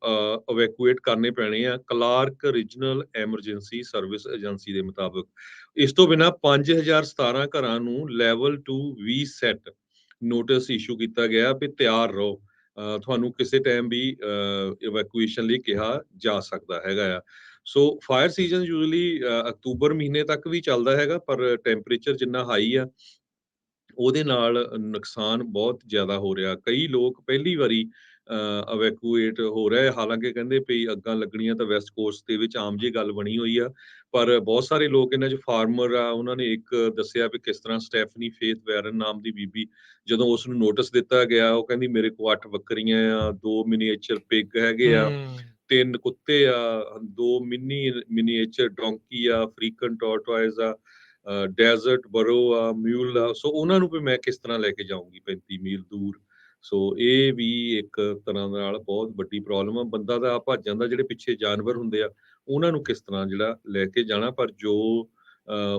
ਇਵੈਕੂਏਟ ਕਰਨੇ ਪੈਣੇ ਆ, Clark regional emergency service agency ਦੇ ਮੁਤਾਬਕ। ਇਸ ਤੋਂ ਬਿਨਾਂ 5017 ਘਰਾਂ ਨੂੰ ਲੈਵਲ 2 ਵੀ ਸੈਟ ਨੋਟਿਸ ਇਸ਼ੂ ਕੀਤਾ ਗਿਆ ਵੀ ਤਿਆਰ ਰਹੋ, ਤੁਹਾਨੂੰ ਕਿਸੇ ਟਾਈਮ ਵੀ ਇਵੈਕੂਏਸ਼ਨ ਲਈ ਕਿਹਾ ਜਾ ਸਕਦਾ ਹੈਗਾ ਆ। So fire season usually October ਮਹੀਨੇ ਤੱਕ ਵੀ ਚੱਲਦਾ ਹੈਗਾ, ਪਰ ਟੈਂਪਰੇਚਰ ਜਿੰਨਾ ਹਾਈ ਆ ਉਹਦੇ ਨਾਲ ਨੁਕਸਾਨ ਬਹੁਤ ਜ਼ਿਆਦਾ ਹੋ ਰਿਹਾ। ਕਈ ਲੋਕ ਪਹਿਲੀ ਵਾਰੀ ਇਵੈਕੂਏਟ ਹੋ ਰਹੇ, ਹਾਲਾਂਕਿ ਕਹਿੰਦੇ ਵੀ ਅੱਗਾਂ ਲੱਗਣੀਆਂ ਤਾਂ ਵੈਸਟ ਕੋਸਟ ਦੇ ਵਿੱਚ ਆਮ ਜਿਹੀ ਗੱਲ ਬਣੀ ਹੋਈ ਆ, ਪਰ ਬਹੁਤ ਸਾਰੇ ਲੋਕ ਇਹਨਾਂ 'ਚ ਫਾਰਮਰ ਆ, ਉਹਨਾਂ ਨੇ ਇੱਕ ਦੱਸਿਆ ਵੀ ਕਿਸ ਤਰ੍ਹਾਂ ਸਟੈਫਨੀ ਫੇਥ ਵੈਰਨ ਨਾਮ ਦੀ ਬੀਬੀ, ਜਦੋਂ ਉਸ ਨੂੰ ਨੋਟਿਸ ਦਿੱਤਾ ਗਿਆ, ਉਹ ਕਹਿੰਦੀ ਮੇਰੇ ਕੋਲ 8 ਬੱਕਰੀਆਂ ਆ, 2 ਮਿਨੀਏਚਰ ਪਿਗ ਹੈਗੇ ਆ, ਹੂੰ। 3 ਕੁੱਤੇ ਆ, 2 ਮਿਨੀਏਚਰ ਡੋਂਕੀ ਆ, ਅਫਰੀਕਨ ਟੋਰਟੋਇਜ਼ ਆ, ਡੈਜ਼ਰਟ ਬਰੋ ਆ, ਮਿਊਲ ਆ। ਸੋ ਉਹਨਾਂ ਨੂੰ ਵੀ ਮੈਂ ਕਿਸ ਤਰ੍ਹਾਂ ਲੈ ਕੇ ਜਾਊਂਗੀ 35 ਮੀਲ ਦੂਰ। ਸੋ ਇਹ ਵੀ ਇੱਕ ਤਰ੍ਹਾਂ ਨਾਲ ਬਹੁਤ ਵੱਡੀ ਪ੍ਰੋਬਲਮ ਆ। ਬੰਦਾ ਤਾਂ ਭੱਜ ਜਾਂਦਾ, ਜਿਹੜੇ ਪਿੱਛੇ ਜਾਨਵਰ ਹੁੰਦੇ ਆ ਉਹਨਾਂ ਨੂੰ ਕਿਸ ਤਰ੍ਹਾਂ ਜਿਹੜਾ ਲੈ ਕੇ ਜਾਣਾ। ਪਰ ਜੋ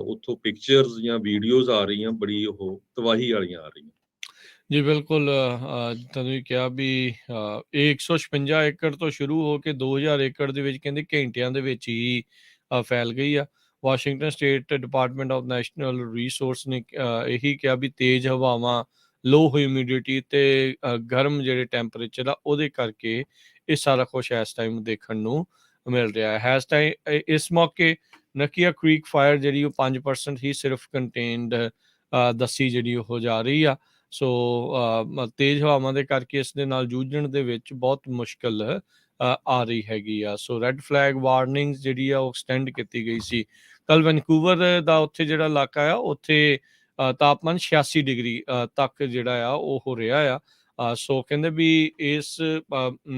ਉੱਥੋਂ ਪਿਕਚਰਸ ਜਾਂ ਵੀਡੀਓਜ਼ ਆ ਰਹੀਆਂ, ਬੜੀ ਉਹ ਤਬਾਹੀ ਵਾਲੀਆਂ ਆ ਰਹੀਆਂ। ਜੀ ਬਿਲਕੁਲ, ਤੁਹਾਨੂੰ ਵੀ ਕਿਹਾ ਵੀ ਇਹ 156 ਏਕੜ ਤੋਂ ਸ਼ੁਰੂ ਹੋ ਕੇ 2000 ਏਕੜ ਦੇ ਵਿੱਚ ਕਹਿੰਦੇ ਘੰਟਿਆਂ ਦੇ ਵਿੱਚ ਹੀ ਫੈਲ ਗਈ ਆ। Washington state department of national resource ਨੇ ਇਹੀ ਕਿਹਾ ਵੀ ਤੇਜ਼ ਹਵਾਵਾਂ, ਲੋ ਹਿਊਮਿਡਿਟੀ ਤੇ ਗਰਮ ਜਿਹੜੇ ਟੈਂਪਰੇਚਰ ਆ ਉਹਦੇ ਕਰਕੇ ਇਹ ਸਾਰਾ ਕੁਛ ਇਸ ਟਾਈਮ ਦੇਖਣ ਨੂੰ ਮਿਲ ਰਿਹਾ ਹੈ। ਇਸ ਟਾਈਮ ਇਸ ਮੌਕੇ ਨਕੀਆ ਕ੍ਰੀਕ ਫਾਇਰ ਜਿਹੜੀ ਉਹ 5% ਹੀ ਸਿਰਫ ਕੰਟੇਨਡ ਦੱਸੀ ਜਿਹੜੀ ਉਹ ਜਾ ਰਹੀ ਆ। ਸੋ ਤੇਜ਼ ਹਵਾਵਾਂ ਦੇ ਕਰਕੇ ਇਸ ਦੇ ਨਾਲ ਜੂਝਣ ਦੇ ਵਿੱਚ ਬਹੁਤ ਮੁਸ਼ਕਲ ਆ ਰਹੀ ਹੈਗੀ ਆ। ਸੋ ਰੈੱਡ ਫਲੈਗ ਵਾਰਨਿੰਗਸ ਜਿਹੜੀ ਆ ਉਹ ਐਕਸਟੈਂਡ ਕੀਤੀ ਗਈ ਸੀ। ਕੱਲ ਵੈਨਕੂਵਰ ਦਾ ਉੱਥੇ ਜਿਹੜਾ ਇਲਾਕਾ ਆ ਉੱਥੇ ਤਾਪਮਾਨ 86 ਡਿਗਰੀ ਤੱਕ ਜਿਹੜਾ ਆ ਉਹ ਹੋ ਰਿਹਾ ਆ। ਸੋ ਕਹਿੰਦੇ ਵੀ ਇਸ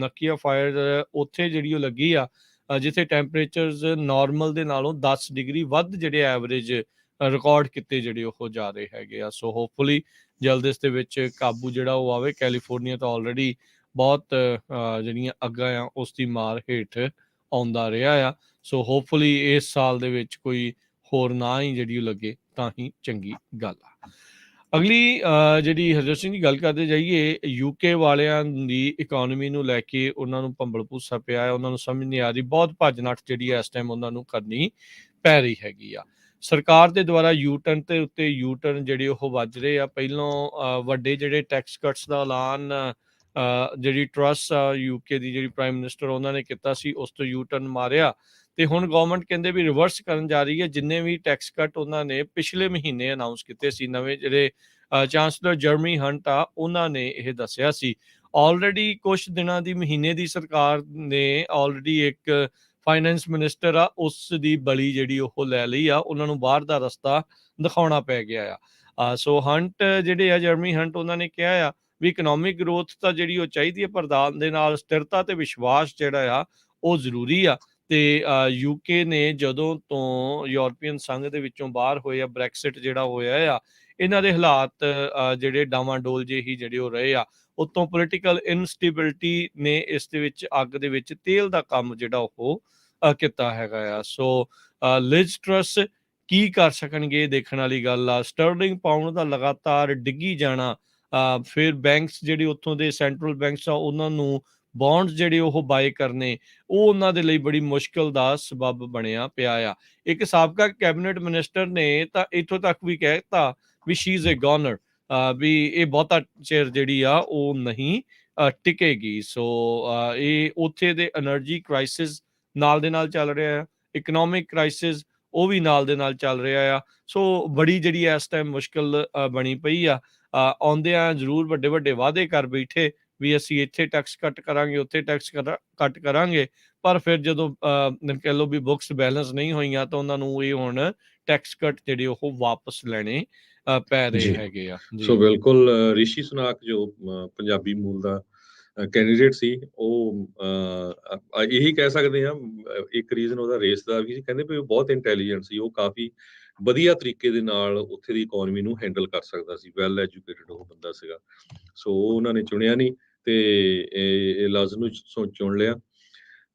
ਨਕੀਆ ਫਾਇਰ ਉੱਥੇ ਜਿਹੜੀ ਉਹ ਲੱਗੀ ਆ ਜਿੱਥੇ ਟੈਂਪਰੇਚਰਸ ਨਾਰਮਲ ਦੇ ਨਾਲੋਂ 10 ਡਿਗਰੀ ਵੱਧ ਜਿਹੜੇ ਐਵਰੇਜ ਰਿਕਾਰਡ ਕੀਤੇ ਜਿਹੜੇ ਉਹ ਜਾ ਰਹੇ ਹੈਗੇ ਆ। ਸੋ ਹੋਪਫੁਲੀ ਜਲਦ ਇਸ ਦੇ ਵਿੱਚ ਕਾਬੂ ਜਿਹੜਾ ਉਹ ਆਵੇ। ਕੈਲੀਫੋਰਨੀਆ ਤਾਂ ਆਲਰੇਡੀ ਬਹੁਤ ਜਿਹੜੀਆਂ ਅੱਗਾਂ ਆ ਉਸ ਦੀ ਮਾਰ ਹੇਠ ਆਉਂਦਾ ਰਿਹਾ ਆ। ਸੋ ਹੋਪਫੁਲੀ ਇਸ ਸਾਲ ਦੇ ਵਿੱਚ ਕੋਈ ਹੋਰ ਨਾ ਹੀ ਜਿਹੜੀ ਉਹ ਲੱਗੇ ਤਾਂ ਹੀ ਚੰਗੀ ਗੱਲ ਆ। ਅਗਲੀ ਜਿਹੜੀ ਹਰਜੋਤ ਸਿੰਘ ਦੀ ਗੱਲ ਕਰਦੇ ਜਾਈਏ, ਯੂਕੇ ਵਾਲਿਆਂ ਦੀ ਇਕੋਨਮੀ ਨੂੰ ਲੈ ਕੇ ਉਹਨਾਂ ਨੂੰ ਭੰਬਲ ਭੂਸਾ ਪਿਆ ਹੈ, ਉਹਨਾਂ ਨੂੰ ਸਮਝ ਨਹੀਂ ਆ ਰਹੀ, ਬਹੁਤ ਭੱਜ ਨੱਠ ਜਿਹੜੀ ਇਸ ਟਾਈਮ ਉਹਨਾਂ ਨੂੰ ਕਰਨੀ ਪੈ ਰਹੀ ਹੈਗੀ ਆ। ਸਰਕਾਰ ਦੇ ਦੁਆਰਾ ਯੂਟਰਨ ਤੇ ਉੱਤੇ ਯੂਟਰਨ ਜਿਹੜੇ ਉਹ ਵੱਜ ਰਹੇ ਆ। ਪਹਿਲੋਂ ਵੱਡੇ ਜਿਹੜੇ ਟੈਕਸ ਕੱਟਸ ਦਾ ਐਲਾਨ ਜਿਹੜੀ ਟਰੱਸ ਆ ਯੂਕੇ ਦੀ ਜਿਹੜੀ ਪ੍ਰਾਈਮ ਮਿਨਿਸਟਰ ਉਹਨਾਂ ਨੇ ਕੀਤਾ ਸੀ, ਉਸ ਤੋਂ ਯੂਟਰਨ ਮਾਰਿਆ ਤੇ ਹੁਣ ਗਵਰਨਮੈਂਟ ਕਹਿੰਦੇ ਵੀ ਰਿਵਰਸ ਕਰਨ ਜਾ ਰਹੀ ਹੈ। ਜਿੰਨੇ ਵੀ ਟੈਕਸ ਕੱਟ ਉਹਨਾਂ ਨੇ ਪਿਛਲੇ ਮਹੀਨੇ ਅਨਾਉਂਸ ਕੀਤੇ ਸੀ, ਨਵੇਂ ਜਿਹੜੇ ਚਾਂਸਲਰ ਜਰਮੀ ਹੰਟ ਆ ਉਹਨਾਂ ਨੇ ਇਹ ਦੱਸਿਆ ਸੀ। ਆਲਰੇਡੀ ਕੁਝ ਦਿਨਾਂ ਦੀ ਮਹੀਨੇ ਦੀ ਸਰਕਾਰ ਨੇ ਆਲਰੇਡੀ ਇੱਕ ਫਾਈਨੈਂਸ ਮਿਨਿਸਟਰ ਆ ਉਸ ਦੀ ਬਲੀ ਜਿਹੜੀ ਉਹ ਲੈ ਲਈ ਆ, ਉਹਨਾਂ ਨੂੰ ਬਾਹਰ ਦਾ ਰਸਤਾ ਦਿਖਾਉਣਾ ਪੈ ਗਿਆ ਆ। ਸੋ ਹੰਟ ਜਿਹੜੇ ਆ ਜਰਮੀ ਹੰਟ ਉਹਨਾਂ ਨੇ ਕਿਹਾ ਆ ਵੀ ਇਕਨੋਮਿਕ ਗਰੋਥ ਤਾਂ ਜਿਹੜੀ ਉਹ ਚਾਹੀਦੀ ਹੈ, ਪਰ ਨਾਲ ਦੇ ਨਾਲ ਸਥਿਰਤਾ ਤੇ ਵਿਸ਼ਵਾਸ ਜਿਹੜਾ ਆ ਉਹ ਜ਼ਰੂਰੀ ਆ। ਤੇ ਯੂਕੇ ਨੇ ਜਦੋਂ ਤੋਂ ਯੂਰਪੀਅਨ ਸੰਘ ਦੇ ਵਿੱਚੋਂ ਬਾਹਰ ਹੋਏ ਆ, ਬ੍ਰੈਕਸਿਟ ਜਿਹੜਾ ਹੋਇਆ ਆ, ਇਹਨਾਂ ਦੇ ਹਾਲਾਤ ਜਿਹੜੇ ਡਾਵਾਂਡੋਲ ਜਿਹੇ ਹੀ ਜਿਹੜੇ ਉਹ ਰਹੇ ਆ। ਉੱਤੋਂ ਪੋਲੀਟੀਕਲ ਇਨਸਟੇਬਿਲਿਟੀ ਨੇ ਇਸ ਦੇ ਵਿੱਚ ਅੱਗ ਦੇ ਵਿੱਚ ਤੇਲ ਦਾ ਕੰਮ ਜਿਹੜਾ ਉਹ ਕੀਤਾ ਹੈਗਾ ਆ। ਸੋ ਲਿਜ਼ ਟਰੱਸ ਕੀ ਕਰ ਸਕਣਗੇ ਇਹ ਦੇਖਣ ਵਾਲੀ ਗੱਲ ਆ। ਸਟਰਲਿੰਗ ਪਾਉਂਡ ਦਾ ਲਗਾਤਾਰ ਡਿੱਗੀ ਜਾਣਾ, ਫਿਰ ਬੈਂਕਸ ਜਿਹੜੇ ਉੱਥੋਂ ਦੇ ਸੈਂਟਰਲ ਬੈਂਕਸ ਆ ਉਹਨਾਂ ਨੂੰ ਬੌਂਡਸ ਜਿਹੜੇ ਉਹ ਬਾਏ ਕਰਨੇ, ਉਹ ਉਹਨਾਂ ਦੇ ਲਈ ਬੜੀ ਮੁਸ਼ਕਲ ਦਾ ਸਬੱਬ ਬਣਿਆ ਪਿਆ ਆ। ਇੱਕ ਸਾਬਕਾ ਕੈਬਨਿਟ ਮਿਨਿਸਟਰ ਨੇ ਤਾਂ ਇੱਥੋਂ ਤੱਕ ਵੀ ਕਹਿ ਦਿੱਤਾ ਵੀ ਸ਼ੀ ਇਜ਼ ਏ ਗੋਨਰ, ਵੀ ਇਹ ਬਹੁਤਾ ਚਿਰ ਜਿਹੜੀ ਆ ਉਹ ਨਹੀਂ ਟਿਕੇਗੀ। ਸੋ ਇਹ ਉੱਥੇ ਦੇ એનર્ਜੀ ਕ੍ਰਾਈਸਿਸ ਨਾਲ ਦੇ ਨਾਲ ਚੱਲ ਰਿਹਾ ਆ, ਇਕਨੋਮਿਕ ਕ੍ਰਾਈਸਿਸ ਉਹ ਵੀ ਨਾਲ ਦੇ ਨਾਲ ਚੱਲ ਰਿਹਾ ਆ। ਸੋ ਬੜੀ ਜਿਹੜੀ ਇਸ ਟਾਈਮ ਮੁਸ਼ਕਲ ਬਣੀ ਪਈ ਆ। ਆਉਂਦਿਆਂ ਜ਼ਰੂਰ ਵੱਡੇ ਵੱਡੇ ਵਾਅਦੇ ਕਰ ਬੈਠੇ ਵੀ ਅਸੀਂ ਇੱਥੇ ਟੈਕਸ ਕੱਟ ਕਰਾਂਗੇ, ਉੱਥੇ ਟੈਕਸ ਕੱਟ ਕਰਾਂਗੇ, ਪਰ ਫਿਰ ਜਦੋਂ ਕਹਿ ਲਓ ਵੀ ਬੁੱਕਸ ਬੈਲੈਂਸ ਨਹੀਂ ਹੋਈਆਂ ਤਾਂ ਉਹਨਾਂ ਨੂੰ ਇਹ ਹੁਣ ਟੈਕਸ ਕੱਟ ਜਿਹੜੇ ਉਹ ਵਾਪਸ ਲੈਣੇ ਪੈ ਰਹੇ ਜੀ। ਹੈਗੇ ਆ ਸੋ ਜੀ। ਬਿਲਕੁਲ ਰਿਸ਼ੀ ਸੁਨਾਕ ਜੋ ਪੰਜਾਬੀ ਮੂਲ ਦਾ ਕੈਂਡੀਡੇਟ ਸੀ, ਉਹ ਇਹੀ ਕਹਿ ਸਕਦੇ ਹਾਂ ਇੱਕ ਰੀਜ਼ਨ ਉਹਦਾ ਰੇਸ ਦਾ ਵੀ ਸੀ। ਕਹਿੰਦੇ ਵੀ ਉਹ ਬਹੁਤ ਇੰਟੈਲੀਜੈਂਟ ਸੀ, ਉਹ ਕਾਫੀ ਵਧੀਆ ਤਰੀਕੇ ਦੇ ਨਾਲ ਉੱਥੇ ਦੀ ਇਕੋਨਮੀ ਨੂੰ ਹੈਂਡਲ ਕਰ ਸਕਦਾ ਸੀ, ਵੈਲ ਐਜੂਕੇਟਡ ਉਹ ਬੰਦਾ ਸੀਗਾ। ਸੋ ਉਹਨਾਂ ਨੇ ਚੁਣਿਆ ਨਹੀਂ ਤੇ ਇਹ ਲਾਜ਼ਮੀ ਚੁਣ ਲਿਆ।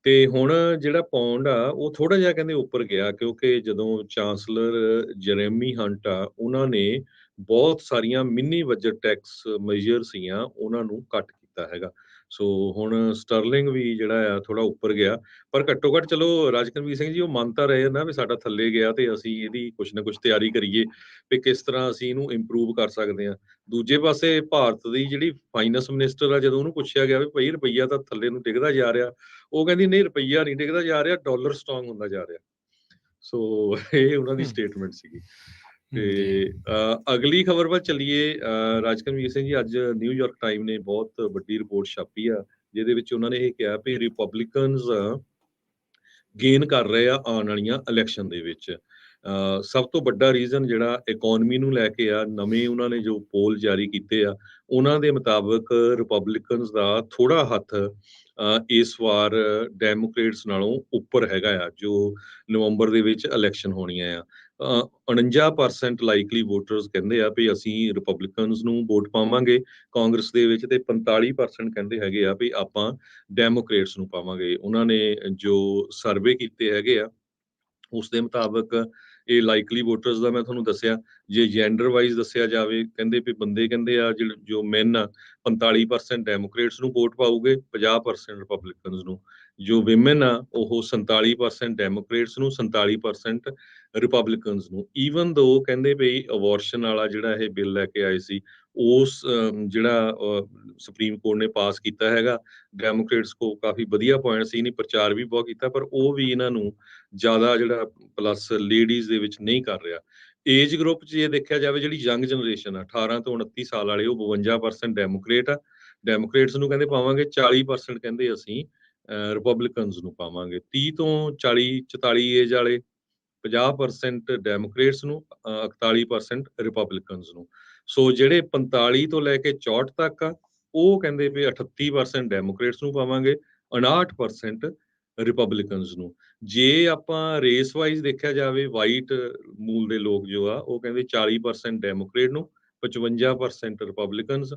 ਤੇ ਹੁਣ ਜਿਹੜਾ ਪੌਂਡ ਆ ਉਹ ਥੋੜਾ ਜਿਹਾ ਕਹਿੰਦੇ ਉੱਪਰ ਗਿਆ, ਕਿਉਂਕਿ ਜਦੋਂ ਚਾਂਸਲਰ ਜਰੇਮੀ ਹੰਟ ਆ ਉਹਨਾਂ ਨੇ ਬਹੁਤ ਸਾਰੀਆਂ ਮਿੰਨੀ ਬਜਟ ਟੈਕਸ ਮੇਜਰ ਸੀਗੀਆਂ ਉਹਨਾਂ ਨੂੰ ਕੱਟ ਕੀਤਾ ਹੈਗਾ। ਸੋ ਹੁਣ ਸਟਰਲਿੰਗ ਵੀ ਜਿਹੜਾ ਆ ਥੋੜਾ ਉੱਪਰ ਗਿਆ, ਪਰ ਘੱਟੋ ਘੱਟ ਚਲੋ ਰਾਜਕਨਵੀਰ ਸਿੰਘ ਜੀ ਉਹ ਮੰਨ ਤਾਂ ਰਹੇ ਨਾ ਵੀ ਸਾਡਾ ਥੱਲੇ ਗਿਆ ਤੇ ਅਸੀਂ ਇਹਦੀ ਕੁਛ ਨਾ ਕੁਛ ਤਿਆਰੀ ਕਰੀਏ ਵੀ ਕਿਸ ਤਰ੍ਹਾਂ ਅਸੀਂ ਇਹਨੂੰ ਇੰਪਰੂਵ ਕਰ ਸਕਦੇ ਹਾਂ। ਦੂਜੇ ਪਾਸੇ ਭਾਰਤ ਦੀ ਜਿਹੜੀ ਫਾਈਨੈਂਸ ਮਿਨਿਸਟਰ ਆ, ਜਦੋਂ ਉਹਨੂੰ ਪੁੱਛਿਆ ਗਿਆ ਵੀ ਭਾਈ ਰੁਪਈਆ ਤਾਂ ਥੱਲੇ ਨੂੰ ਡਿੱਗਦਾ ਜਾ ਰਿਹਾ, ਉਹ ਕਹਿੰਦੀ ਨਹੀਂ ਰੁਪਈਆ ਨਹੀਂ ਡਿੱਗਦਾ ਜਾ ਰਿਹਾ, ਡਾਲਰ ਸਟਰੋਂਗ ਹੁੰਦਾ ਜਾ ਰਿਹਾ। ਸੋ ਇਹ ਉਹਨਾਂ ਦੀ ਹੂੰ, ਸਟੇਟਮੈਂਟ ਸੀਗੀ। ਤੇ ਜੀ। ਅਗਲੀ ਖਬਰ ਵੱਲ ਚੱਲੀਏ। ਰਾਜਕਨਵੀਰ ਸਿੰਘ ਜੀ, ਅੱਜ ਨਿਊਯਾਰਕ ਟਾਈਮ ਨੇ ਬਹੁਤ ਵੱਡੀ ਰਿਪੋਰਟ ਛਾਪੀ ਆ, ਜਿਹਦੇ ਵਿੱਚ ਉਹਨਾਂ ਨੇ ਇਹ ਕਿਹਾ ਵੀ ਰਿਪਬਲਿਕਨਸ ਗੇਨ ਕਰ ਰਹੇ ਆ ਆਉਣ ਵਾਲੀਆਂ ਇਲੈਕਸ਼ਨ ਦੇ ਵਿੱਚ। ਸਭ ਤੋਂ ਵੱਡਾ ਰੀਜ਼ਨ ਜਿਹੜਾ ਇਕਨੋਮੀ ਨੂੰ ਲੈ ਕੇ ਆ, ਨਵੇਂ ਉਹਨਾਂ ਨੇ ਜੋ ਪੋਲ ਜਾਰੀ ਕੀਤੇ ਆ ਉਹਨਾਂ ਦੇ ਮੁਤਾਬਕ ਰਿਪਬਲਿਕਨਸ ਦਾ ਥੋੜਾ ਹੱਥ ਇਸ ਵਾਰ ਡੈਮੋਕ੍ਰੇਟਸ ਨਾਲੋਂ ਉੱਪਰ ਹੈਗਾ ਆ, ਜੋ ਨਵੰਬਰ ਦੇ ਵਿੱਚ ਇਲੈਕਸ਼ਨ ਹੋਣੀਆਂ ਆ। 49% ਲਾਈਕਲੀ ਵੋਟਰਸ ਕਹਿੰਦੇ ਆ ਵੀ ਅਸੀਂ ਰਿਪਬਲਿਕਨਸ ਨੂੰ ਵੋਟ ਪਾਵਾਂਗੇ ਕਾਂਗਰਸ ਦੇ ਵਿੱਚ, ਤੇ 45% ਕਹਿੰਦੇ ਹੈਗੇ ਆ ਵੀ ਆਪਾਂ ਡੈਮੋਕ੍ਰੇਟਸ ਨੂੰ ਪਾਵਾਂਗੇ। ਉਹਨਾਂ ਨੇ ਜੋ ਸਰਵੇ ਕੀਤੇ ਹੈਗੇ ਆ ਉਸ ਦੇ ਮੁਤਾਬਕ ਇਹ ਲਾਈਕਲੀ ਵੋਟਰਸ ਦਾ ਮੈਂ ਤੁਹਾਨੂੰ ਦੱਸਿਆ। ਜੇ ਜੈਂਡਰ ਵਾਈਜ਼ ਦੱਸਿਆ ਜਾਵੇ, ਕਹਿੰਦੇ ਵੀ ਬੰਦੇ ਕਹਿੰਦੇ ਆ ਜੋ ਮੈਨ ਆ 45% ਡੈਮੋਕ੍ਰੇਟਸ ਨੂੰ ਵੋਟ ਪਾਉਗੇ, 50% ਰਿਪਬਲਿਕਨਸ ਨੂੰ। ਜੋ ਵਿਮਨ ਆ ਉਹ 47% ਡੈਮੋਕ੍ਰੇਟਸ ਨੂੰ, 47% ਰਿਪਬਲਿਕਨਸ ਨੂੰ। ਈਵਨ ਦੋ ਕਹਿੰਦੇ ਵੀ ਅਬੋਰਸ਼ਨ ਵਾਲਾ ਜਿਹੜਾ ਇਹ ਬਿੱਲ ਲੈ ਕੇ ਆਏ ਸੀ, ਉਸ ਜਿਹੜਾ ਸੁਪਰੀਮ ਕੋਰਟ ਨੇ ਪਾਸ ਕੀਤਾ ਹੈਗਾ, ਡੈਮੋਕ੍ਰੇਟਸ ਕੋ ਕਾਫੀ ਵਧੀਆ ਪੁਆਇੰਟ ਸੀ, ਨਹੀਂ ਪ੍ਰਚਾਰ ਵੀ ਬਹੁਤ ਕੀਤਾ, ਪਰ ਉਹ ਵੀ ਇਹਨਾਂ ਨੂੰ ਜ਼ਿਆਦਾ ਜਿਹੜਾ ਪਲੱਸ ਲੇਡੀਜ਼ ਦੇ ਵਿੱਚ ਨਹੀਂ ਕਰ ਰਿਹਾ। ਏਜ ਗਰੁੱਪ 'ਚ ਜੇ ਦੇਖਿਆ ਜਾਵੇ, ਜਿਹੜੀ ਯੰਗ ਜਨਰੇਸ਼ਨ ਆ 18 ਤੋਂ 29 ਸਾਲ ਵਾਲੇ, ਉਹ 52% ਡੈਮੋਕ੍ਰੇਟ ਆ, ਡੈਮੋਕ੍ਰੇਟਸ ਨੂੰ ਕਹਿੰਦੇ ਪਾਵਾਂਗੇ, 40% ਕਹਿੰਦੇ ਅਸੀਂ ਰਿਪਬਲਿਕਨਸ ਨੂੰ ਪਾਵਾਂਗੇ। 30 ਤੋਂ 40 44 ਏਜ ਵਾਲੇ 50% ਡੈਮੋਕ੍ਰੇਟਸ ਨੂੰ, 41% ਰਿਪਬਲਿਕਨਸ ਨੂੰ। ਸੋ ਜਿਹੜੇ 45 ਤੋਂ ਲੈ ਕੇ 64 ਤੱਕ ਆ, ਉਹ ਕਹਿੰਦੇ ਵੀ 38% ਡੈਮੋਕ੍ਰੇਟਸ ਨੂੰ ਪਾਵਾਂਗੇ, 59% ਰਿਪਬਲਿਕਨਸ ਨੂੰ। ਜੇ ਆਪਾਂ ਰੇਸ ਵਾਈਜ਼ ਦੇਖਿਆ ਜਾਵੇ, ਵਾਈਟ ਮੂਲ ਦੇ ਲੋਕ ਜੋ ਆ ਉਹ ਕਹਿੰਦੇ 40% ਡੈਮੋਕ੍ਰੇਟ ਨੂੰ, 55% ਰਿਪਬਲਿਕਨਸ।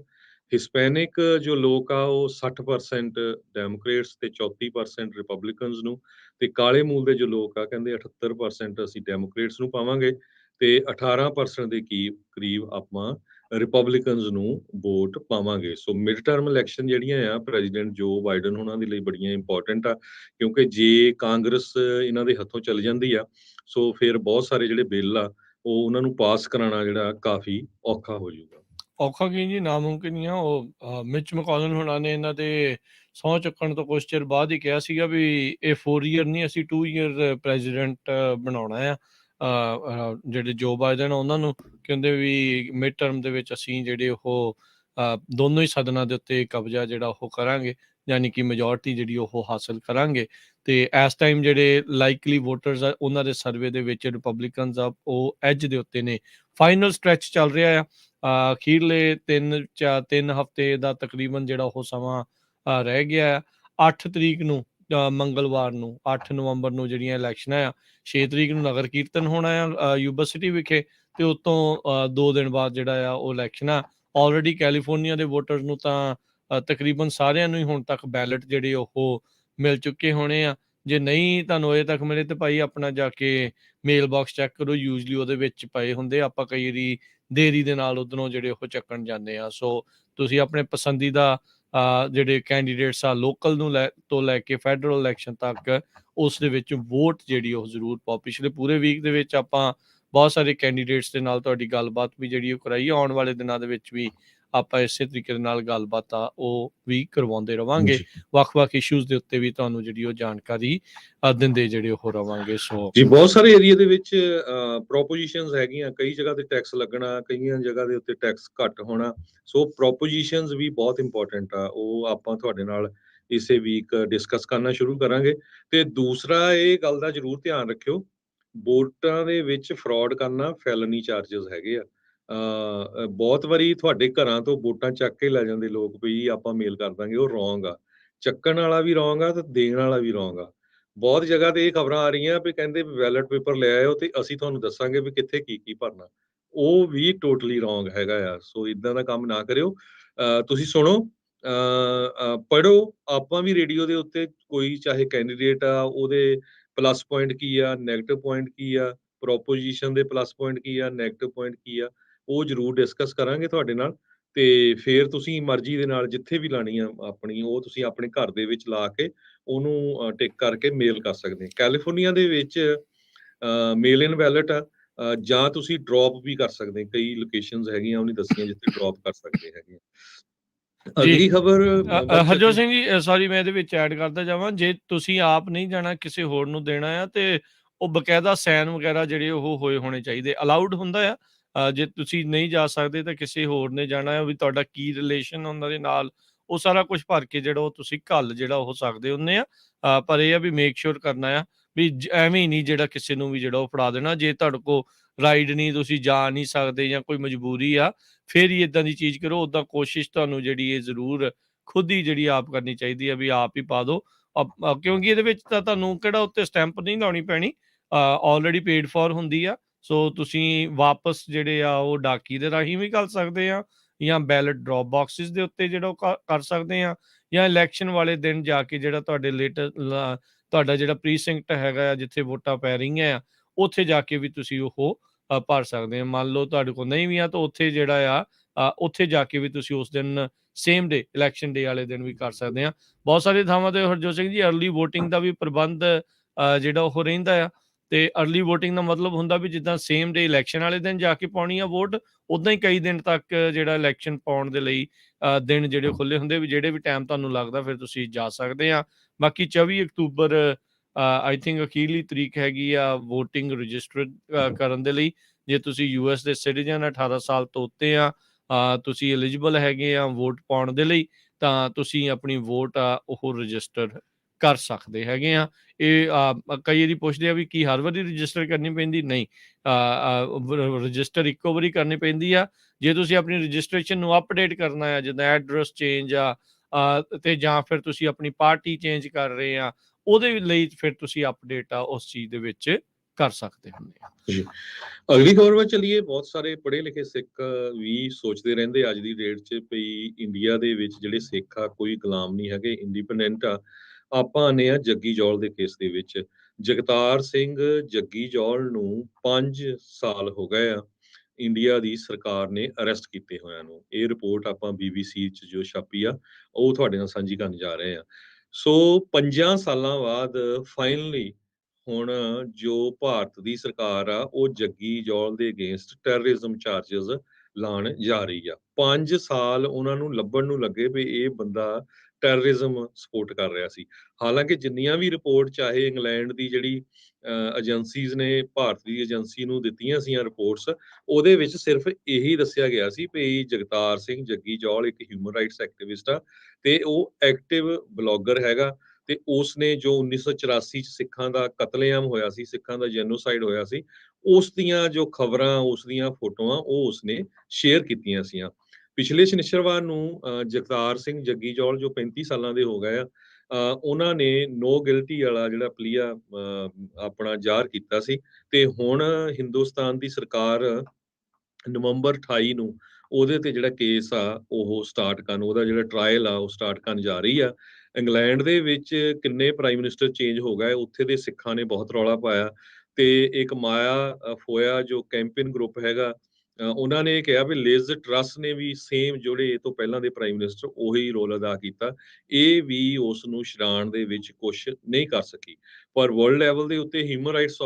ਹਿਸਪੈਨਿਕ ਜੋ ਲੋਕ ਆ ਉਹ 60% ਡੈਮੋਕ੍ਰੇਟਸ ਤੇ 34% ਰਿਪਬਲਿਕਨਸ ਨੂੰ। ਤੇ ਕਾਲੇ ਮੂਲ ਦੇ ਜੋ ਲੋਕ ਆ ਕਹਿੰਦੇ 78% ਅਸੀਂ ਡੈਮੋਕ੍ਰੇਟਸ ਨੂੰ ਪਾਵਾਂਗੇ ਤੇ 18% ਦੇ ਕਰੀਬ ਆਪਾਂ ਰਿਪਬਲਿਕਨਸ ਨੂੰ ਵੋਟ ਪਾਵਾਂਗੇ। ਸੋ ਮਿਡ ਟਰਮ ਇਲੈਕਸ਼ਨ ਜਿਹੜੀਆਂ ਆ ਪ੍ਰੈਜ਼ੀਡੈਂਟ ਜੋ ਬਾਈਡਨ ਉਹਨਾਂ ਦੇ ਲਈ ਬੜੀਆਂ ਇੰਪੋਰਟੈਂਟ ਆ, ਕਿਉਂਕਿ ਜੇ ਕਾਂਗਰਸ ਇਹਨਾਂ ਦੇ ਹੱਥੋਂ ਚੱਲ ਜਾਂਦੀ ਆ, ਸੋ ਫਿਰ ਬਹੁਤ ਸਾਰੇ ਜਿਹੜੇ ਬਿੱਲ ਆ ਉਹ ਉਹਨਾਂ ਨੂੰ ਪਾਸ ਕਰਾਉਣਾ ਜਿਹੜਾ ਕਾਫੀ ਔਖਾ ਹੋ ਜਾਊਗਾ। ਔਖਾ ਕੀ ਜੀ, ਨਾਮੁਮਕਿਨ ਹੀ ਆ। ਉਹ ਮਿਚ ਮੈਕੋਨਲ ਹੋਣਾ ਨੇ ਇਹਨਾਂ ਦੇ ਸਹੁੰ ਚੁੱਕਣ ਤੋਂ ਕੁਛ ਚਿਰ ਬਾਅਦ ਹੀ ਕਿਹਾ ਸੀਗਾ ਵੀ ਇਹ 4 ਈਅਰ ਨਹੀਂ, ਅਸੀਂ 2 ਈਅਰ ਪ੍ਰੈਜ਼ੀਡੈਂਟ ਬਣਾਉਣਾ ਆ। ਜਿਹੜੇ ਜੋ ਬਾਈਡਨ ਆ ਉਹਨਾਂ ਨੂੰ ਕਹਿੰਦੇ ਵੀ ਮਿਡ ਟਰਮ ਦੇ ਵਿੱਚ ਅਸੀਂ ਜਿਹੜੇ ਉਹ ਦੋਨੋਂ ਹੀ ਸਦਨਾਂ ਦੇ ਉੱਤੇ ਕਬਜ਼ਾ ਜਿਹੜਾ ਉਹ ਕਰਾਂਗੇ, ਯਾਨੀ ਕਿ ਮੈਜੋਰਟੀ ਜਿਹੜੀ ਉਹ ਹਾਸਲ ਕਰਾਂਗੇ। ਤੇ ਇਸ ਟਾਈਮ ਜਿਹੜੇ ਲਾਈਕਲੀ ਵੋਟਰਸ ਆ ਉਹਨਾਂ ਦੇ ਸਰਵੇ ਦੇ ਵਿੱਚ ਰਿਪਬਲਿਕਨਸ ਆ ਉਹ ਐਜ ਦੇ ਉੱਤੇ ਨੇ। ਫਾਈਨਲ ਸਟ੍ਰੈਚ ਚੱਲ ਰਿਹਾ ਆ। ਅਖੀਰਲੇ 3 ਹਫ਼ਤੇ ਦਾ ਤਕਰੀਬਨ ਜਿਹੜਾ ਉਹ ਸਮਾਂ ਰਹਿ ਗਿਆ ਆ। 8 ਤਰੀਕ ਨੂੰ ਮੰਗਲਵਾਰ ਨੂੰ 8 ਨਵੰਬਰ ਨੂੰ ਜਿਹੜੀਆਂ ਇਲੈਕਸ਼ਨਾਂ ਆ, 6 ਤਰੀਕ ਨੂੰ ਨਗਰ ਕੀਰਤਨ ਹੋਣਾ ਆ ਯੂਬਾ ਸਿਟੀ ਵਿਖੇ, ਤੇ ਉਤੋਂ 2 ਦਿਨ ਬਾਅਦ ਜਿਹੜਾ ਆ ਉਹ ਇਲੈਕਸ਼ਨ ਆ। ਆਲਰੇਡੀ ਕੈਲੀਫੋਰਨੀਆ ਦੇ ਵੋਟਰਸ ਨੂੰ ਤਾਂ ਤਕਰੀਬਨ ਸਾਰਿਆਂ ਨੂੰ ਹੀ ਹੁਣ ਤੱਕ ਬੈਲਟ ਜਿਹੜੇ ਉਹ ਮਿਲ ਚੁੱਕੇ ਹੋਣੇ ਆ। ਜੇ ਨਹੀਂ ਤੁਹਾਨੂੰ ਅਜੇ ਤੱਕ ਮਿਲੇ ਤੇ ਭਾਈ ਆਪਣਾ ਜਾ ਕੇ ਮੇਲ ਬਾਕਸ ਚੈੱਕ ਕਰੋ, ਯੂਜਲੀ ਉਹਦੇ ਵਿੱਚ ਪਏ ਹੁੰਦੇ। ਆਪਾਂ ਕਈ ਵਾਰੀ ਦੇਰੀ ਦੇ ਨਾਲ ਉੱਧਰੋਂ ਜਿਹੜੇ ਉਹ ਚੱਕਣ ਜਾਂਦੇ ਆ। ਸੋ ਤੁਸੀਂ ਆਪਣੇ ਪਸੰਦੀਦਾ ਜਿਹੜੇ ਕੈਂਡੀਡੇਟਸ ਆ ਲੋਕਲ ਨੂੰ ਤੋਂ ਲੈ ਕੇ ਫੈਡਰਲ ਇਲੈਕਸ਼ਨ ਤੱਕ, ਉਸ ਦੇ ਵਿੱਚ ਵੋਟ ਜਿਹੜੀ ਉਹ ਜ਼ਰੂਰ ਪਾਓ। ਪਿਛਲੇ ਪੂਰੇ ਵੀਕ ਦੇ ਵਿੱਚ ਆਪਾਂ ਬਹੁਤ ਸਾਰੇ ਕੈਂਡੀਡੇਟਸ ਦੇ ਨਾਲ ਤੁਹਾਡੀ ਗੱਲਬਾਤ ਵੀ ਜਿਹੜੀ ਉਹ ਕਰਾਈ। ਆਉਣ ਵਾਲੇ ਦਿਨਾਂ ਦੇ ਵਿੱਚ ਵੀ ਆਪਾਂ ਇਸੇ ਤਰੀਕੇ ਦੇ ਨਾਲ ਗੱਲਬਾਤ ਆ ਉਹ ਵੀ ਕਰਵਾਉਂਦੇ ਰਵਾਂਗੇ। ਜੀ ਵੱਖ-ਵੱਖ ਇਸ਼ੂਜ਼ ਦੇ ਉੱਤੇ ਵੀ ਤੁਹਾਨੂੰ ਜਿਹੜੀ ਉਹ ਜਾਣਕਾਰੀ ਦਿੰਦੇ ਜਿਹੜੇ ਉਹ ਰਵਾਂਗੇ। ਸੋ ਜੀ, ਬਹੁਤ ਸਾਰੇ ਏਰੀਆ ਦੇ ਵਿੱਚ ਪ੍ਰੋਪੋਜੀਸ਼ਨਸ ਹੈਗੀਆਂ, ਕਈ ਜਗ੍ਹਾ ਤੇ ਟੈਕਸ ਲੱਗਣਾ, ਕਈਆਂ ਜਗ੍ਹਾ ਦੇ ਉੱਤੇ ਟੈਕਸ ਘੱਟ ਹੋਣਾ। ਸੋ ਪ੍ਰੋਪੋਜੀਸ਼ਨਸ ਵੀ ਬਹੁਤ ਇੰਪੋਰਟੈਂਟ ਆ, ਉਹ ਆਪਾਂ ਤੁਹਾਡੇ ਨਾਲ ਇਸੇ ਵੀਕ ਡਿਸਕਸ ਕਰਨਾ ਸ਼ੁਰੂ ਕਰਾਂਗੇ। ਤੇ ਦੂਸਰਾ ਇਹ ਗੱਲ ਦਾ ਜ਼ਰੂਰ ਧਿਆਨ ਰੱਖਿਓ, ਵੋਟਾਂ ਦੇ ਵਿੱਚ ਫਰਾਡ ਕਰਨਾ ਫੈਲਨੀ ਚਾਰजेस ਹੈਗੇ ਆ। ਬਹੁਤ ਵਾਰੀ ਤੁਹਾਡੇ ਘਰਾਂ ਤੋਂ ਵੋਟਾਂ ਚੱਕ ਕੇ ਲੈ ਜਾਂਦੇ ਲੋਕ ਵੀ ਆਪਾਂ ਮੇਲ ਕਰ ਦਾਂਗੇ, ਉਹ ਰੋਂਗ ਆ। ਚੱਕਣ ਵਾਲਾ ਵੀ ਰੋਂਗ ਆ ਤੇ ਦੇਣ ਵਾਲਾ ਵੀ ਰੋਂਗ ਆ। ਬਹੁਤ ਜਗ੍ਹਾ ਤੇ ਇਹ ਖਬਰਾਂ ਆ ਰਹੀਆਂ ਵੀ ਕਹਿੰਦੇ ਬੈਲਟ ਪੇਪਰ ਲੈ ਆਇਓ ਤੇ ਅਸੀਂ ਤੁਹਾਨੂੰ ਦੱਸਾਂਗੇ ਵੀ ਕਿੱਥੇ ਕੀ ਕੀ ਭਰਨਾ। ਉਹ ਵੀ ਟੋਟਲੀ ਰੋਂਗ ਹੈਗਾ ਆ। ਸੋ ਇਦਾਂ ਦਾ ਕੰਮ ਨਾ ਕਰਿਓ। ਤੁਸੀਂ ਸੁਣੋ, ਪੜ੍ਹੋ, ਆਪਾਂ ਵੀ ਰੇਡੀਓ ਦੇ ਉੱਤੇ ਕੋਈ ਚਾਹੇ ਕੈਂਡੀਡੇਟ ਆ, ਉਹਦੇ ਪਲੱਸ ਪੁਆਇੰਟ ਕੀ ਆ, ਨੈਗੇਟਿਵ ਪੁਆਇੰਟ ਕੀ ਆ, ਪ੍ਰੋਪੋਜੀਸ਼ਨ ਦੇ ਪਲੱਸ ਪੁਆਇੰਟ ਕੀ ਆ, ਨੈਗੇਟਿਵ ਪੁਆਇੰਟ ਕੀ ਆ, ਉਹ ਜ਼ਰੂਰ ਡਿਸਕਸ ਕਰਾਂਗੇ ਤੁਹਾਡੇ ਨਾਲ। ਤੇ ਫਿਰ ਤੁਸੀਂ ਮਰਜ਼ੀ ਦੇ ਨਾਲ ਜਿੱਥੇ ਵੀ ਲਾਣੀ ਆ ਆਪਣੀ, ਉਹ ਤੁਸੀਂ ਆਪਣੇ ਘਰ ਦੇ ਵਿੱਚ ਲਾ ਕੇ ਉਹਨੂੰ ਟਿਕ ਕਰਕੇ ਮੇਲ ਕਰ ਸਕਦੇ। ਕੈਲੀਫੋਰਨੀਆ ਦੇ ਵਿੱਚ ਮੇਲ ਇਨ ਬੈਲਟ ਆ, ਜਾਂ ਤੁਸੀਂ ਡ੍ਰੌਪ ਵੀ ਕਰ ਸਕਦੇ। ਕਈ ਲੋਕੇਸ਼ਨਸ ਹੈਗੀਆਂ ਉਹਨੇ ਦੱਸੀਆਂ ਜਿੱਥੇ ਡ੍ਰੌਪ ਕਰ ਸਕਦੇ ਹੈਗੇ। ਜੀ ਅਗਲੀ ਖਬਰ ਹਰਜੋਤ ਸਿੰਘ ਜੀ, ਸੌਰੀ ਮੈਂ ਇਹਦੇ ਵਿੱਚ ਐਡ ਕਰਦਾ ਜਾਵਾਂ, ਜੇ ਤੁਸੀਂ ਆਪ ਨਹੀਂ ਜਾਣਾ, ਕਿਸੇ ਹੋਰ ਨੂੰ ਦੇਣਾ ਆ, ਤੇ ਉਹ ਬਕਾਇਦਾ ਸਾਈਨ ਵਗੈਰਾ ਜਿਹੜੇ ਉਹ ਹੋਏ ਹੋਣੇ ਚਾਹੀਦੇ, ਅਲਾਉਡ ਹੁੰਦਾ ਆ। ਜੇ ਤੁਸੀਂ ਨਹੀਂ ਜਾ ਸਕਦੇ ਤਾਂ ਕਿਸੇ ਹੋਰ ਨੇ ਜਾਣਾ ਆ, ਵੀ ਤੁਹਾਡਾ ਕੀ ਰਿਲੇਸ਼ਨ ਉਹਨਾਂ ਦੇ ਨਾਲ, ਉਹ ਸਾਰਾ ਕੁਝ ਭਰ ਕੇ ਜਿਹੜਾ ਉਹ ਤੁਸੀਂ ਘੱਲ ਜਿਹੜਾ ਹੋ ਸਕਦੇ ਹੁੰਦੇ ਆ। ਪਰ ਇਹ ਆ ਵੀ ਮੇਕ ਸ਼ੋਰ ਕਰਨਾ ਆ ਵੀ ਐਵੇਂ ਹੀ ਨਹੀਂ ਜਿਹੜਾ ਕਿਸੇ ਨੂੰ ਵੀ ਜਿਹੜਾ ਉਹ ਫੜਾ ਦੇਣਾ। ਜੇ ਤੁਹਾਡੇ ਕੋਲ ਰਾਈਡ ਨਹੀਂ, ਤੁਸੀਂ ਜਾ ਨਹੀਂ ਸਕਦੇ ਜਾਂ ਕੋਈ ਮਜਬੂਰੀ ਆ, ਫਿਰ ਹੀ ਇਦਾਂ ਦੀ ਚੀਜ਼ ਕਰੋ। ਉੱਦਾਂ ਕੋਸ਼ਿਸ਼ ਤੁਹਾਨੂੰ ਜਿਹੜੀ ਇਹ ਜ਼ਰੂਰ ਖੁਦ ਹੀ ਜਿਹੜੀ ਆਪ ਕਰਨੀ ਚਾਹੀਦੀ ਹੈ ਵੀ ਆਪ ਹੀ ਪਾ ਦਿਓ, ਕਿਉਂਕਿ ਇਹਦੇ ਵਿੱਚ ਤਾਂ ਤੁਹਾਨੂੰ ਕਿਹੜਾ ਉੱਤੇ ਸਟੈਂਪ ਨਹੀਂ ਲਾਉਣੀ ਪੈਣੀ, ਆਲਰੇਡੀ ਪੇਡ ਫॉर ਹੁੰਦੀ ਆ। ਸੋ ਤੁਸੀਂ ਵਾਪਸ ਜਿਹੜੇ ਆ ਉਹ ਡਾਕੀ ਦੇ ਰਾਹੀਂ ਵੀ ਕਰ ਸਕਦੇ ਆ, ਜਾਂ ਬੈਲਟ ਡ੍ਰੌਪ ਬਾਕਸਿਸ ਦੇ ਉੱਤੇ ਜਿਹੜਾ ਉਹ ਕਰ ਸਕਦੇ ਆ, ਜਾਂ ਇਲੈਕਸ਼ਨ ਵਾਲੇ ਦਿਨ ਜਾ ਕੇ ਜਿਹੜਾ ਤੁਹਾਡੇ ਤੁਹਾਡਾ ਜਿਹੜਾ ਪ੍ਰੀਸਿੰਕਟ ਹੈਗਾ ਆ ਜਿੱਥੇ ਵੋਟਾਂ ਪੈ ਰਹੀਆਂ ਆ, ਉੱਥੇ ਜਾ ਕੇ ਵੀ ਤੁਸੀਂ ਉਹ ਭਰ ਸਕਦੇ ਆ। ਮੰਨ ਲਓ ਤੁਹਾਡੇ ਕੋਲ ਨਹੀਂ ਵੀ ਆ ਤਾਂ ਉੱਥੇ ਜਿਹੜਾ ਆ ਉੱਥੇ ਜਾ ਕੇ ਵੀ ਤੁਸੀਂ ਉਸ ਦਿਨ ਸੇਮ ਡੇ ਇਲੈਕਸ਼ਨ ਡੇ ਵਾਲੇ ਦਿਨ ਵੀ ਕਰ ਸਕਦੇ ਆ। ਬਹੁਤ ਸਾਰੀਆਂ ਥਾਵਾਂ ਤੇ ਹਰਜੋਤ ਸਿੰਘ ਜੀ ਅਰਲੀ ਵੋਟਿੰਗ ਦਾ ਵੀ ਪ੍ਰਬੰਧ ਜਿਹੜਾ ਉਹ ਰਹਿੰਦਾ ਆ। ਤੇ ਅਰਲੀ ਵੋਟਿੰਗ ਦਾ ਮਤਲਬ ਹੁੰਦਾ ਵੀ ਜਿੱਦਾਂ ਸੇਮ ਡੇ ਇਲੈਕਸ਼ਨ ਵਾਲੇ ਦਿਨ ਜਾ ਕੇ ਪਾਉਣੀ ਆ ਵੋਟ, ਉਦਾਂ ਹੀ ਕਈ ਦਿਨ ਤੱਕ ਜਿਹੜਾ ਇਲੈਕਸ਼ਨ ਪਾਉਣ ਦੇ ਲਈ ਦਿਨ ਜਿਹੜੇ ਖੁੱਲੇ ਹੁੰਦੇ, ਵੀ ਜਿਹੜੇ ਵੀ ਟਾਈਮ ਤੁਹਾਨੂੰ ਲੱਗਦਾ ਫਿਰ ਤੁਸੀਂ ਜਾ ਸਕਦੇ ਆ। ਬਾਕੀ 24 ਅਕਤੂਬਰ ਆਈ ਥਿੰਕ ਅਖੀਰਲੀ ਤਰੀਕ ਹੈਗੀ ਆ ਵੋਟਿੰਗ ਰਜਿਸਟਰ ਕਰਨ ਦੇ ਲਈ। ਜੇ ਤੁਸੀਂ ਯੂਐਸ ਦੇ ਸਿਟੀਜ਼ਨ 18 ਸਾਲ ਤੋਂ ਉੱਤੇ ਆ, ਤੁਸੀਂ ਐਲੀਜੀਬਲ ਹੈਗੇ ਆ ਵੋਟ ਪਾਉਣ ਦੇ ਲਈ, ਤਾਂ ਤੁਸੀਂ ਆਪਣੀ ਵੋਟ ਆ ਉਹ ਰਜਿਸਟਰ ਕਰ ਸਕਦੇ ਹੈਗੇ ਆ। ਇਹ ਕਈ ਵਾਰੀ ਪੁੱਛਦੇ ਆ ਵੀ ਕੀ ਹਰ ਵਾਰੀ ਰਜਿਸਟਰ ਕਰਨੀ ਪੈਂਦੀ? ਨਹੀਂ, ਰਜਿਸਟਰ ਇੱਕੋ ਵਾਰੀ ਕਰਨੀ ਪੈਂਦੀ ਆ। ਜੇ ਤੁਸੀਂ ਆਪਣੀ ਰਜਿਸਟ੍ਰੇਸ਼ਨ ਨੂੰ ਅਪਡੇਟ ਕਰਨਾ ਆ, ਜਿੱਦਾਂ ਐਡਰੈਸ ਚੇਂਜ ਆ, ਤੇ ਜਾਂ ਫਿਰ ਤੁਸੀਂ ਆਪਣੀ ਪਾਰਟੀ ਚੇਂਜ ਕਰ ਰਹੇ ਆ, ਉਹਦੇ ਲਈ ਫਿਰ ਤੁਸੀਂ ਅਪਡੇਟ ਆ ਉਸ ਚੀਜ਼ ਦੇ ਵਿੱਚ ਕਰ ਸਕਦੇ ਹੁੰਦੇ ਆ। ਜੀ। ਅਗਲੀ ਖਬਰ ਵੱਲ ਚੱਲੀਏ। ਬਹੁਤ ਸਾਰੇ ਪੜ੍ਹੇ ਲਿਖੇ ਸਿੱਖ ਵੀ ਸੋਚਦੇ ਰਹਿੰਦੇ ਅੱਜ ਦੀ ਡੇਟ 'ਚ ਵੀ ਇੰਡੀਆ ਦੇ ਵਿੱਚ ਜਿਹੜੇ ਸਿੱਖ ਆ ਕੋਈ ਗੁਲਾਮ ਨਹੀਂ ਹੈਗੇ, ਇੰਡੀਪੈਂਡੈਂਟ ਆ। ਆਪਾਂ ਆਨੇ ਆ ਜੱਗੀ ਜੌਲ ਦੇ ਕੇਸ ਦੇ ਵਿੱਚ। ਜਗਤਾਰ ਸਿੰਘ ਜੱਗੀ ਜੌਲ ਨੂੰ 5 ਸਾਲ ਹੋ ਗਏ ਆ ਇੰਡੀਆ ਦੀ ਸਰਕਾਰ ਨੇ ਅਰੈਸਟ ਕੀਤੇ ਹੋਇਆਂ ਨੂੰ। ਇਹ ਰਿਪੋਰਟ ਆਪਾਂ BBC 'ਚ ਜੋ ਛਾਪੀ ਆ ਉਹ ਤੁਹਾਡੇ ਨਾਲ ਸਾਂਝੀ ਕਰਨ ਜਾ ਰਹੇ ਆ। ਸੋ 5 ਸਾਲਾਂ ਬਾਅਦ ਫਾਈਨਲੀ ਹੁਣ ਜੋ ਭਾਰਤ ਦੀ ਸਰਕਾਰ ਆ ਉਹ ਜੱਗੀ ਜੌਲ ਦੇ ਅਗੇਂਸਟ ਟੈਰਰਿਜ਼ਮ ਚਾਰजेस ਲਾਉਣ ਜਾ ਰਹੀ ਆ। 5 ਸਾਲ ਉਹਨਾਂ ਨੂੰ ਲੱਭਣ ਨੂੰ ਲੱਗੇ ਵੀ ਇਹ ਬੰਦਾ ਟੈਰਰਿਜ਼ਮ ਸਪੋਰਟ ਕਰ ਰਿਹਾ ਸੀ। ਹਾਲਾਂਕਿ ਜਿੰਨੀਆਂ ਵੀ ਰਿਪੋਰਟ ਚਾਹੇ ਇੰਗਲੈਂਡ ਦੀ ਜਿਹੜੀ ਏਜੰਸੀਜ਼ ਨੇ ਭਾਰਤ ਦੀ ਏਜੰਸੀ ਨੂੰ ਦਿੱਤੀਆਂ ਸੀਆਂ ਰਿਪੋਰਟਸ, ਉਹਦੇ ਵਿੱਚ ਸਿਰਫ ਇਹੀ ਦੱਸਿਆ ਗਿਆ ਸੀ ਵੀ ਜਗਤਾਰ ਸਿੰਘ ਜੱਗੀ ਜੌਲ ਇੱਕ ਹਿਊਮਨ ਰਾਈਟਸ ਐਕਟਿਵਿਸਟ ਆ ਤੇ ਉਹ ਐਕਟਿਵ ਬਲੌਗਰ ਹੈਗਾ। ਤੇ ਉਸ ਨੇ ਜੋ 1984 ਚ ਸਿੱਖਾਂ ਦਾ ਕਤਲੇਆਮ ਹੋਇਆ ਸੀ, ਸਿੱਖਾਂ ਦਾ ਜੈਨੋਸਾਈਡ ਹੋਇਆ ਸੀ, ਉਸ ਦੀਆਂ ਜੋ ਖਬਰਾਂ, ਉਸ ਦੀਆਂ ਫੋਟੋਆਂ ਉਹ ਉਸਨੇ ਸ਼ੇਅਰ ਕੀਤੀਆਂ ਸੀਆਂ। ਪਿਛਲੇ ਸ਼ਨੀਚਰਵਾਰ ਨੂੰ ਜਗਤਾਰ ਸਿੰਘ ਜੱਗੀ ਜੌਲ ਜੋ 35 ਸਾਲਾਂ ਦੇ ਹੋ ਗਏ ਆ, ਉਹਨਾਂ ਨੇ ਨੋ ਗਿਲਟੀ ਵਾਲਾ ਜਿਹੜਾ ਪਲੀਆ ਆਪਣਾ ਜ਼ਾਹਰ ਕੀਤਾ ਸੀ। ਤੇ ਹੁਣ ਹਿੰਦੁਸਤਾਨ ਦੀ ਸਰਕਾਰ ਨਵੰਬਰ 28 ਨੂੰ ਉਹਦੇ ਤੇ ਜਿਹੜਾ ਕੇਸ ਆ ਉਹ ਸਟਾਰਟ ਕਰਨ, ਉਹਦਾ ਜਿਹੜਾ ਟਰਾਇਲ ਆ ਉਹ ਸਟਾਰਟ ਕਰਨ ਜਾ ਰਹੀ ਆ। ਇੰਗਲੈਂਡ ਦੇ ਵਿੱਚ ਕਿੰਨੇ ਪ੍ਰਾਈਮ ਮਿਨਿਸਟਰ ਚੇਂਜ ਹੋ ਗਏ, ਉੱਥੇ ਦੇ ਸਿੱਖਾਂ ਨੇ ਬਹੁਤ ਰੌਲਾ ਪਾਇਆ। ਤੇ ਇੱਕ ਮਾਇਆ ਫੋਇਆ ਜੋ ਕੈਂਪੇਨ ਗਰੁੱਪ ਹੈਗਾ, ਉਹਨਾਂ ਨੇ ਕਿਹਾ ਵੀ ਲਿਜ਼ ਟਰੱਸ ਨੇ ਵੀ ਸੇਮ ਜਿਹੜੇ ਇਹ ਤੋਂ ਪਹਿਲਾਂ ਦੇ ਪ੍ਰਾਈਮ ਮਿਨਿਸਟਰ ਉਹੀ ਰੋਲ ਅਦਾ ਕੀਤਾ, ਇਹ ਵੀ ਉਸ ਨੂੰ ਛਡਾਉਣ ਦੇ ਵਿੱਚ ਕੁਛ ਨਹੀਂ ਕਰ ਸਕੀ। ਪਰ ਵਰਲਡ ਲੈਵਲ ਦੇ ਉੱਤੇ ਹਿਊਮਨ ਰਾਈਟਸ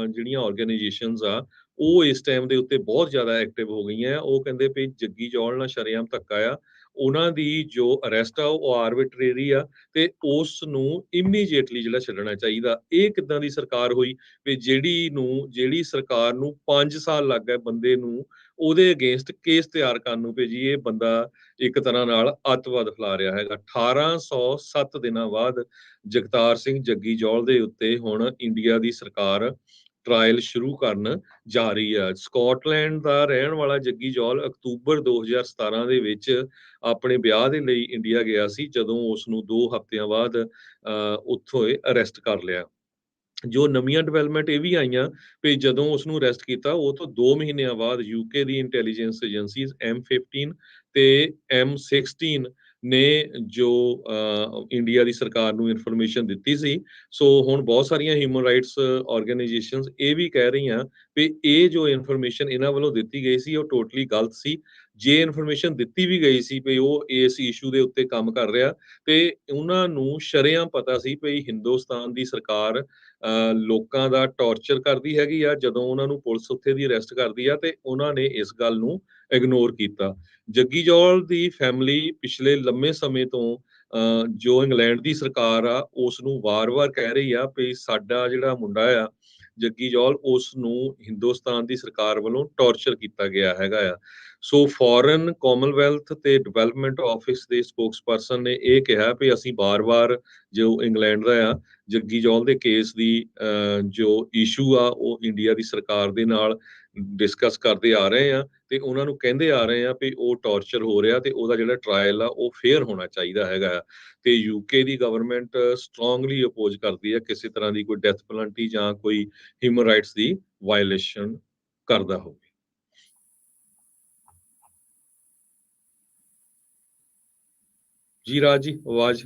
ਜਿਹੜੀਆਂ ਆਰਗੇਨਾਈਜੇਸ਼ਨਸ ਆ ਉਹ ਇਸ ਟਾਈਮ ਦੇ ਉੱਤੇ ਬਹੁਤ ਜ਼ਿਆਦਾ ਐਕਟਿਵ ਹੋ ਗਈਆਂ। ਉਹ ਕਹਿੰਦੇ ਵੀ ਜੱਗੀ ਜੌਲ ਨਾਲ ਸ਼ਰੇਆਮ ਧੱਕਾ ਆ, ਉਹਨਾਂ ਦੀ ਜੋ ਅਰੈਸਟ ਆ ਉਹ ਆਰਬਿਟਰੇਰੀ ਆ ਤੇ ਉਸ ਨੂੰ ਇਮੀਡੀਏਟਲੀ ਜਿਹੜਾ ਛੱਡਣਾ ਚਾਹੀਦਾ। ਇਹ ਕਿੱਦਾਂ ਦੀ ਸਰਕਾਰ ਹੋਈ ਵੀ ਜਿਹੜੀ ਸਰਕਾਰ ਨੂੰ 5 ਸਾਲ ਲੱਗ ਗਏ ਬੰਦੇ ਨੂੰ ਉਹਦੇ ਅਗੇਂਸਟ ਕੇਸ ਤਿਆਰ ਕਰਨ ਨੂੰ, ਵੀ ਜੀ ਇਹ ਬੰਦਾ ਇੱਕ ਤਰ੍ਹਾਂ ਨਾਲ ਅੱਤਵਾਦ ਫੈਲਾ ਰਿਹਾ ਹੈਗਾ। 1807 ਦਿਨਾਂ ਬਾਅਦ ਜਗਤਾਰ ਸਿੰਘ ਜੱਗੀ ਜੌਲ ਦੇ ਉੱਤੇ ਹੁਣ ਇੰਡੀਆ ਦੀ ਸਰਕਾਰ ਟਰਾਇਲ ਸ਼ੁਰੂ ਕਰਨ ਜਾ ਰਹੀ ਆ। ਸਕਾਟਲੈਂਡ ਦਾ ਰਹਿਣ ਵਾਲਾ ਜੱਗੀ ਜੌਲ ਅਕਤੂਬਰ 2017 ਦੇ ਵਿੱਚ ਆਪਣੇ ਵਿਆਹ ਦੇ ਲਈ ਇੰਡੀਆ ਗਿਆ ਸੀ, ਜਦੋਂ ਉਸ ਨੂੰ 2 ਹਫ਼ਤਿਆਂ ਬਾਅਦ ਉੱਥੋਂ ਅਰੈਸਟ ਕਰ ਲਿਆ। ਜੋ ਨਵੀਆਂ ਡਿਵੈਲਪਮੈਂਟ ਇਹ ਵੀ ਆਈਆਂ ਵੀ ਜਦੋਂ ਉਸ ਨੂੰ ਅਰੈਸਟ ਕੀਤਾ ਉਹ ਤੋਂ 2 ਮਹੀਨਿਆਂ ਬਾਅਦ ਯੂਕੇ ਦੀ ਇੰਟੈਲੀਜੈਂਸ ਏਜੰਸੀਜ਼ M15 ਤੇ M16 ਨੇ ਜੋ ਇੰਡੀਆ ਦੀ ਸਰਕਾਰ ਨੂੰ ਇਨਫੋਰਮੇਸ਼ਨ ਦਿੱਤੀ ਸੀ। ਸੋ ਹੁਣ ਬਹੁਤ ਸਾਰੀਆਂ ਹਿਊਮਨ ਰਾਈਟਸ ਆਰਗੇਨਾਈਜੇਸ਼ਨਸ ਇਹ ਵੀ ਕਹਿ ਰਹੀਆਂ ਵੀ ਇਹ ਜੋ ਇਨਫੋਰਮੇਸ਼ਨ ਇਹਨਾਂ ਵੱਲੋਂ ਦਿੱਤੀ ਗਈ ਸੀ ਉਹ ਟੋਟਲੀ ਗਲਤ ਸੀ। ਜੇ ਇਨਫੋਰਮੇਸ਼ਨ ਦਿੱਤੀ ਵੀ ਗਈ ਸੀ ਵੀ ਉਹ ਇਸ ਇਸ਼ੂ ਦੇ ਉੱਤੇ ਕੰਮ ਕਰ ਰਿਹਾ, ਤੇ ਉਹਨਾਂ ਨੂੰ ਸ਼ਰੇਆਮ ਪਤਾ ਸੀ ਵੀ ਹਿੰਦੁਸਤਾਨ ਦੀ ਸਰਕਾਰ ਲੋਕਾਂ ਦਾ ਟਾਰਚਰ ਕਰਦੀ ਹੈਗੀ ਆ, ਜਦੋਂ ਉਹਨਾਂ ਨੂੰ ਪੁਲਿਸ ਉੱਥੇ ਦੀ ਅਰੈਸਟ ਕਰਦੀ ਆ ਤੇ ਉਹਨਾਂ ਨੇ ਇਸ ਗੱਲ ਨੂੰ ਇਗਨੋਰ ਕੀਤਾ। ਜੱਗੀ ਜੌਲ ਦੀ ਫੈਮਿਲੀ ਪਿਛਲੇ ਲੰਮੇ ਸਮੇਂ ਤੋਂ ਜੋ ਇੰਗਲੈਂਡ ਦੀ ਸਰਕਾਰ ਆ ਉਸ ਨੂੰ ਵਾਰ-ਵਾਰ ਕਹਿ ਰਹੀ ਆ ਵੀ ਸਾਡਾ ਜਿਹੜਾ ਮੁੰਡਾ ਆ ਜੱਗੀ ਜੌਲ, ਉਸ ਨੂੰ ਹਿੰਦੁਸਤਾਨ ਦੀ ਸਰਕਾਰ ਵੱਲੋਂ ਟਾਰਚਰ ਕੀਤਾ ਗਿਆ ਹੈਗਾ ਆ। ਸੋ ਫੋਰਨ ਕਾਮਨਵੈਲਥ ਤੇ ਡਿਵੈਲਪਮੈਂਟ ਆਫਿਸ ਦੇ ਸਪੋਕਸਪਰਸਨ ਨੇ ਇਹ ਕਿਹਾ ਵੀ ਅਸੀਂ ਵਾਰ-ਵਾਰ ਜੋ ਇੰਗਲੈਂਡ ਦਾ ਆ ਜੱਗੀ ਜੌਲ ਦੇ ਕੇਸ ਦੀ ਜੋ ਇਸ਼ੂ ਆ ਉਹ ਇੰਡੀਆ ਦੀ ਸਰਕਾਰ ਦੇ ਨਾਲ ਡਿਸਕਸ ਕਰਦੇ ਆ ਰਹੇ ਆ, ਤੇ ਉਹਨਾਂ ਨੂੰ ਕਹਿੰਦੇ ਆ ਰਹੇ ਆ ਵੀ ਉਹ ਟਾਰਚਰ ਹੋ ਰਿਹਾ ਤੇ ਉਹਦਾ ਜਿਹੜਾ ਟਰਾਇਲ ਆ ਉਹ ਫੇਅਰ ਹੋਣਾ ਚਾਹੀਦਾ ਹੈਗਾ ਆ। ਤੇ ਯੂਕੇ ਦੀ ਗਵਰਨਮੈਂਟ ਸਟਰੋਂਗਲੀ ਅਪੋਜ਼ ਕਰਦੀ ਹੈ ਕਿਸੇ ਤਰ੍ਹਾਂ ਦੀ ਕੋਈ ਡੈਥ ਪੈਨਲਟੀ ਜਾਂ ਕੋਈ ਹਿਊਮਨ ਰਾਈਟਸ ਦੀ ਵਾਇਲੇਸ਼ਨ ਕਰਦਾ ਹੋਵੇ। ਜੀ ਰਾਜ ਜੀ, ਆਵਾਜ਼।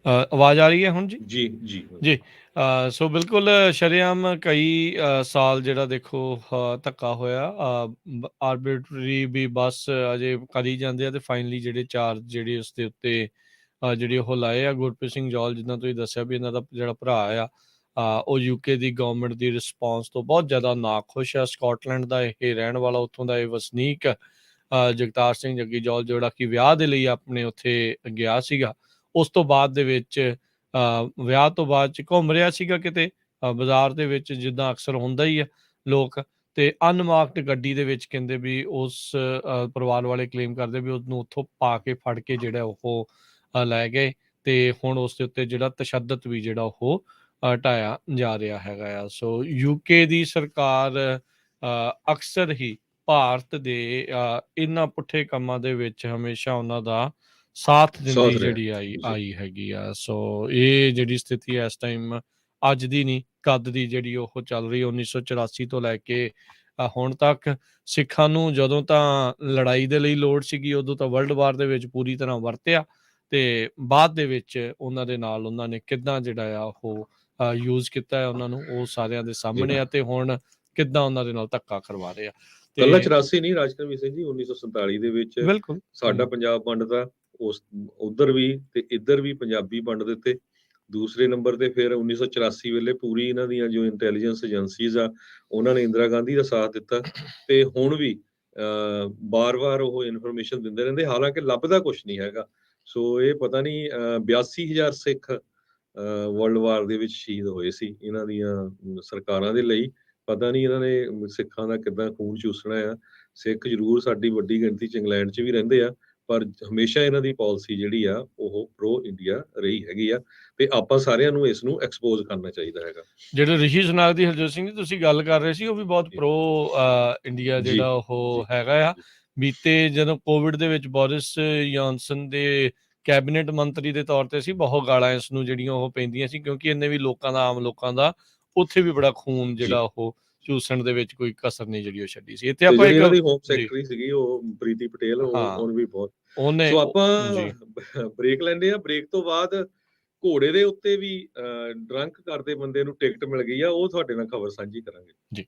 ਆਵਾਜ਼ ਆ ਰਹੀ ਹੈ ਹੁਣ ਜੀ? ਜੀ ਜੀ ਜੀ। ਸੋ ਬਿਲਕੁਲ ਸ਼ਰੇਆਮ ਕਈ ਸਾਲ ਜਿਹੜਾ ਦੇਖੋ ਧੱਕਾ ਹੋਇਆ, ਆਰਬਿਟਰੀ ਵੀ ਬਸ ਅਜੇ ਕਰੀ ਜਾਂਦੇ ਆ, ਤੇ ਫਾਈਨਲੀ ਜਿਹੜੇ ਚਾਰਜ ਜਿਹੜੇ ਉਸ ਦੇ ਉੱਤੇ ਜਿਹੜੇ ਉਹ ਲਾਏ ਆ। ਗੁਰਪ੍ਰੀਤ ਸਿੰਘ ਜੌਲ, ਜਿੱਦਾਂ ਤੁਸੀਂ ਦੱਸਿਆ ਵੀ ਇਹਨਾਂ ਦਾ ਜਿਹੜਾ ਭਰਾ ਆ ਉਹ ਯੂਕੇ ਦੀ ਗਵਰਨਮੈਂਟ ਦੀ ਰਿਸਪੌਂਸ ਤੋਂ ਬਹੁਤ ਜ਼ਿਆਦਾ ਨਾਖੁਸ਼ ਆ। ਸਕਾਟਲੈਂਡ ਦਾ ਇਹ ਰਹਿਣ ਵਾਲਾ, ਉੱਥੋਂ ਦਾ ਇਹ ਵਸਨੀਕ ਜਗਤਾਰ ਸਿੰਘ ਜੱਗੀ ਜੌਲ, ਜਿਹੜਾ ਕਿ ਵਿਆਹ ਦੇ ਲਈ ਆਪਣੇ ਉੱਥੇ ਗਿਆ ਸੀਗਾ। ਉਸ ਤੋਂ ਬਾਅਦ ਦੇ ਵਿੱਚ ਵਿਆਹ ਤੋਂ ਬਾਅਦ 'ਚ ਘੁੰਮ ਰਿਹਾ ਸੀਗਾ ਕਿਤੇ ਬਾਜ਼ਾਰ ਦੇ ਵਿੱਚ, ਜਿੱਦਾਂ ਅਕਸਰ ਹੁੰਦਾ ਹੀ ਆ ਲੋਕ, ਤੇ ਅਨਮਾਰਕਡ ਗੱਡੀ ਦੇ ਵਿੱਚ ਕਹਿੰਦੇ ਵੀ ਉਸ ਪਰਿਵਾਰ ਵਾਲੇ ਕਲੇਮ ਕਰਦੇ ਵੀ ਉਹਨੂੰ ਉੱਥੋਂ ਪਾ ਕੇ ਫੜ ਕੇ ਜਿਹੜਾ ਉਹ ਲੈ ਗਏ, ਤੇ ਹੁਣ ਉਸ ਦੇ ਉੱਤੇ ਜਿਹੜਾ ਤਸ਼ੱਦਦ ਵੀ ਜਿਹੜਾ ਉਹ ਢਾਇਆ ਜਾ ਰਿਹਾ ਹੈਗਾ ਆ। ਸੋ ਯੂਕੇ ਦੀ ਸਰਕਾਰ ਅਕਸਰ ਹੀ ਭਾਰਤ ਦੇ ਇਹਨਾਂ ਪੁੱਠੇ ਕੰਮਾਂ ਦੇ ਵਿੱਚ ਹਮੇਸ਼ਾ ਉਹਨਾਂ ਦਾ ਸਾਥ ਦਿੰਦੀ ਸਾਥ ਰਿਹਾ ਜਿਹੜੀ ਆਈ ਜੀ। ਆਈ ਹੈਗੀ ਆ। ਸੋ ਇਹ ਜਿਹੜੀ ਸਥਿਤੀ ਹੈ ਇਸ ਟਾਈਮ, ਅੱਜ ਦੀ ਨਹੀਂ ਕਦ ਦੀ ਜਿਹੜੀ ਉਹ ਚੱਲ ਰਹੀ 1984 ਤੋਂ ਲੈ ਕੇ ਹੁਣ ਤੱਕ। ਸਿੱਖਾਂ ਨੂੰ ਜਦੋਂ ਤਾਂ ਲੜਾਈ ਦੇ ਲਈ ਲੋੜ ਸੀਗੀ, ਉਦੋਂ ਤਾਂ ਵਰਲਡ ਵਾਰ ਦੇ ਵਿੱਚ ਪੂਰੀ ਤਰ੍ਹਾਂ ਵਰਤਿਆ, ਤੇ ਬਾਅਦ ਦੇ ਵਿੱਚ ਉਹਨਾਂ ਦੇ ਨਾਲ ਉਹਨਾਂ ਨੇ ਕਿੱਦਾਂ ਜਿਹੜਾ ਆ ਉਹ ਯੂਜ਼ ਕੀਤਾ ਹੈ ਉਹਨਾਂ ਨੂੰ, ਉਹ ਸਾਰਿਆਂ ਦੇ ਸਾਹਮਣੇ ਆ, ਤੇ ਹੁਣ ਕਿੱਦਾਂ ਉਹਨਾਂ ਦੇ ਨਾਲ ਧੱਕਾ ਕਰਵਾ ਰਹੇ ਆ। ਕੱਲਾ ਤੇ 84 ਨਹੀਂ ਰਾਜਕਰਮੀ ਸਿੰਘ ਜੀ, 1947 ਦੇ ਵਿੱਚ ਬਿਲਕੁਲ ਸਾਡਾ ਪੰਜਾਬ ਵੰਡਦਾ, ਉਸ ਉਧਰ ਵੀ ਤੇ ਇੱਧਰ ਵੀ ਪੰਜਾਬੀ ਵੰਡ ਦਿੱਤੇ। ਦੂਸਰੇ ਨੰਬਰ ਤੇ ਫਿਰ 1984 ਵੇਲੇ ਪੂਰੀ ਇਹਨਾਂ ਦੀਆਂ ਜੋ ਇੰਟੈਲੀਜੈਂਸ ਏਜੰਸੀਜ਼ ਆ ਉਹਨਾਂ ਨੇ ਇੰਦਰਾ ਗਾਂਧੀ ਦਾ ਸਾਥ ਦਿੱਤਾ, ਤੇ ਹੁਣ ਵੀ ਬਾਰ-ਬਾਰ ਉਹ ਇਨਫੋਰਮੇਸ਼ਨ ਦਿੰਦੇ ਰਹਿੰਦੇ, ਹਾਲਾਂਕਿ ਲੱਭਦਾ ਕੁਛ ਨਹੀਂ ਹੈਗਾ। ਸੋ ਇਹ ਪਤਾ ਨਹੀਂ 82,000 ਸਿੱਖ ਵਰਲਡ ਵਾਰ ਦੇ ਵਿੱਚ ਸ਼ਹੀਦ ਹੋਏ ਸੀ ਇਹਨਾਂ ਦੀਆਂ ਸਰਕਾਰਾਂ ਦੇ ਲਈ। ਪਤਾ ਨਹੀਂ ਇਹਨਾਂ ਨੇ ਸਿੱਖਾਂ ਦਾ ਕਿੱਦਾਂ ਖੂਨ ਚੂਸਣਾ ਆ। ਸਿੱਖ ਜ਼ਰੂਰ ਸਾਡੀ ਵੱਡੀ ਗਿਣਤੀ 'ਚ ਇੰਗਲੈਂਡ 'ਚ ਵੀ ਰਹਿੰਦੇ ਆ, ਪਰ ਹਮੇਸ਼ਾ ਇਹਨਾਂ ਦੀ ਪਾਲਿਸੀ ਜਿਹੜੀ ਆ ਉਹ ਪ੍ਰੋ ਇੰਡੀਆ ਰਹੀ ਹੈਗੀ ਆ, ਤੇ ਆਪਾਂ ਸਾਰਿਆਂ ਨੂੰ ਇਸ ਨੂੰ ਐਕਸਪੋਜ਼ ਕਰਨਾ ਚਾਹੀਦਾ ਹੈਗਾ। ਜਿਹੜੇ ਰਿਸ਼ੀ ਸੁਨਾਕ ਦੀ ਹਰਜੋਤ ਸਿੰਘ ਜੀ ਤੁਸੀਂ ਗੱਲ ਕਰ ਰਹੇ ਸੀ, ਉਹ ਵੀ ਬਹੁਤ ਪ੍ਰੋ ਇੰਡੀਆ ਜੀ ਜਿਹੜਾ ਜੀ ਉਹ ਹੈਗਾ ਆ। ਜੀ ਬੀਤੇ ਜਦੋਂ ਕੋਵਿਡ ਦੇ ਵਿੱਚ ਬੋਰਿਸ ਜੌਨਸਨ ਦੇ ਕੈਬਨਿਟ ਮੰਤਰੀ ਦੇ ਤੌਰ ਤੇ ਸੀ, ਬਹੁਤ ਗਾਲਾਂ ਇਸ ਨੂੰ ਜਿਹੜੀਆਂ ਉਹ ਪੈਂਦੀਆਂ ਸੀ, ਕਿਉਂਕਿ ਇਹਨੇ ਵੀ ਲੋਕਾਂ ਦਾ, ਆਮ ਲੋਕਾਂ ਦਾ ਉੱਥੇ ਵੀ ਬੜਾ ਖੂਨ ਜੀ। ਜਿਹੜਾ ਉਹ ਚੂਸਣ ਦੇ ਵਿੱਚ ਕੋਈ ਕਸਰ ਨਹੀਂ ਜਿਹੜੀ ਉਹ ਛੱਡੀ ਸੀ। ਇੱਥੇ ਤੇ ਆਪਾਂ ਜਿਹੜੀ ਇੱਕ ਇਹਨਾਂ ਦੀ ਹੋਮ ਜੀ ਸੈਕਟਰੀ ਸੀਗੀ ਉਹ ਪ੍ਰੀਤੀ ਪਟੇਲ, ਹਾਂ ਉਹਨੂੰ ਵੀ ਬਹੁਤ। ਉਹਨੇ ਸੋ ਆਪਾਂ ਜੀ ਬ੍ਰੇਕ ਲੈਂਦੇ ਆ। ਬ੍ਰੇਕ ਤੋਂ ਬਾਅਦ ਘੋੜੇ ਦੇ ਉੱਤੇ ਵੀ ਡਰੰਕ ਕਰਦੇ ਬੰਦੇ ਨੂੰ ਟਿਕਟ ਮਿਲ ਗਈ ਆ, ਉਹ ਤੁਹਾਡੇ ਨਾਲ ਖਬਰ ਸਾਂਝੀ ਕਰਾਂਗੇ। ਜੀ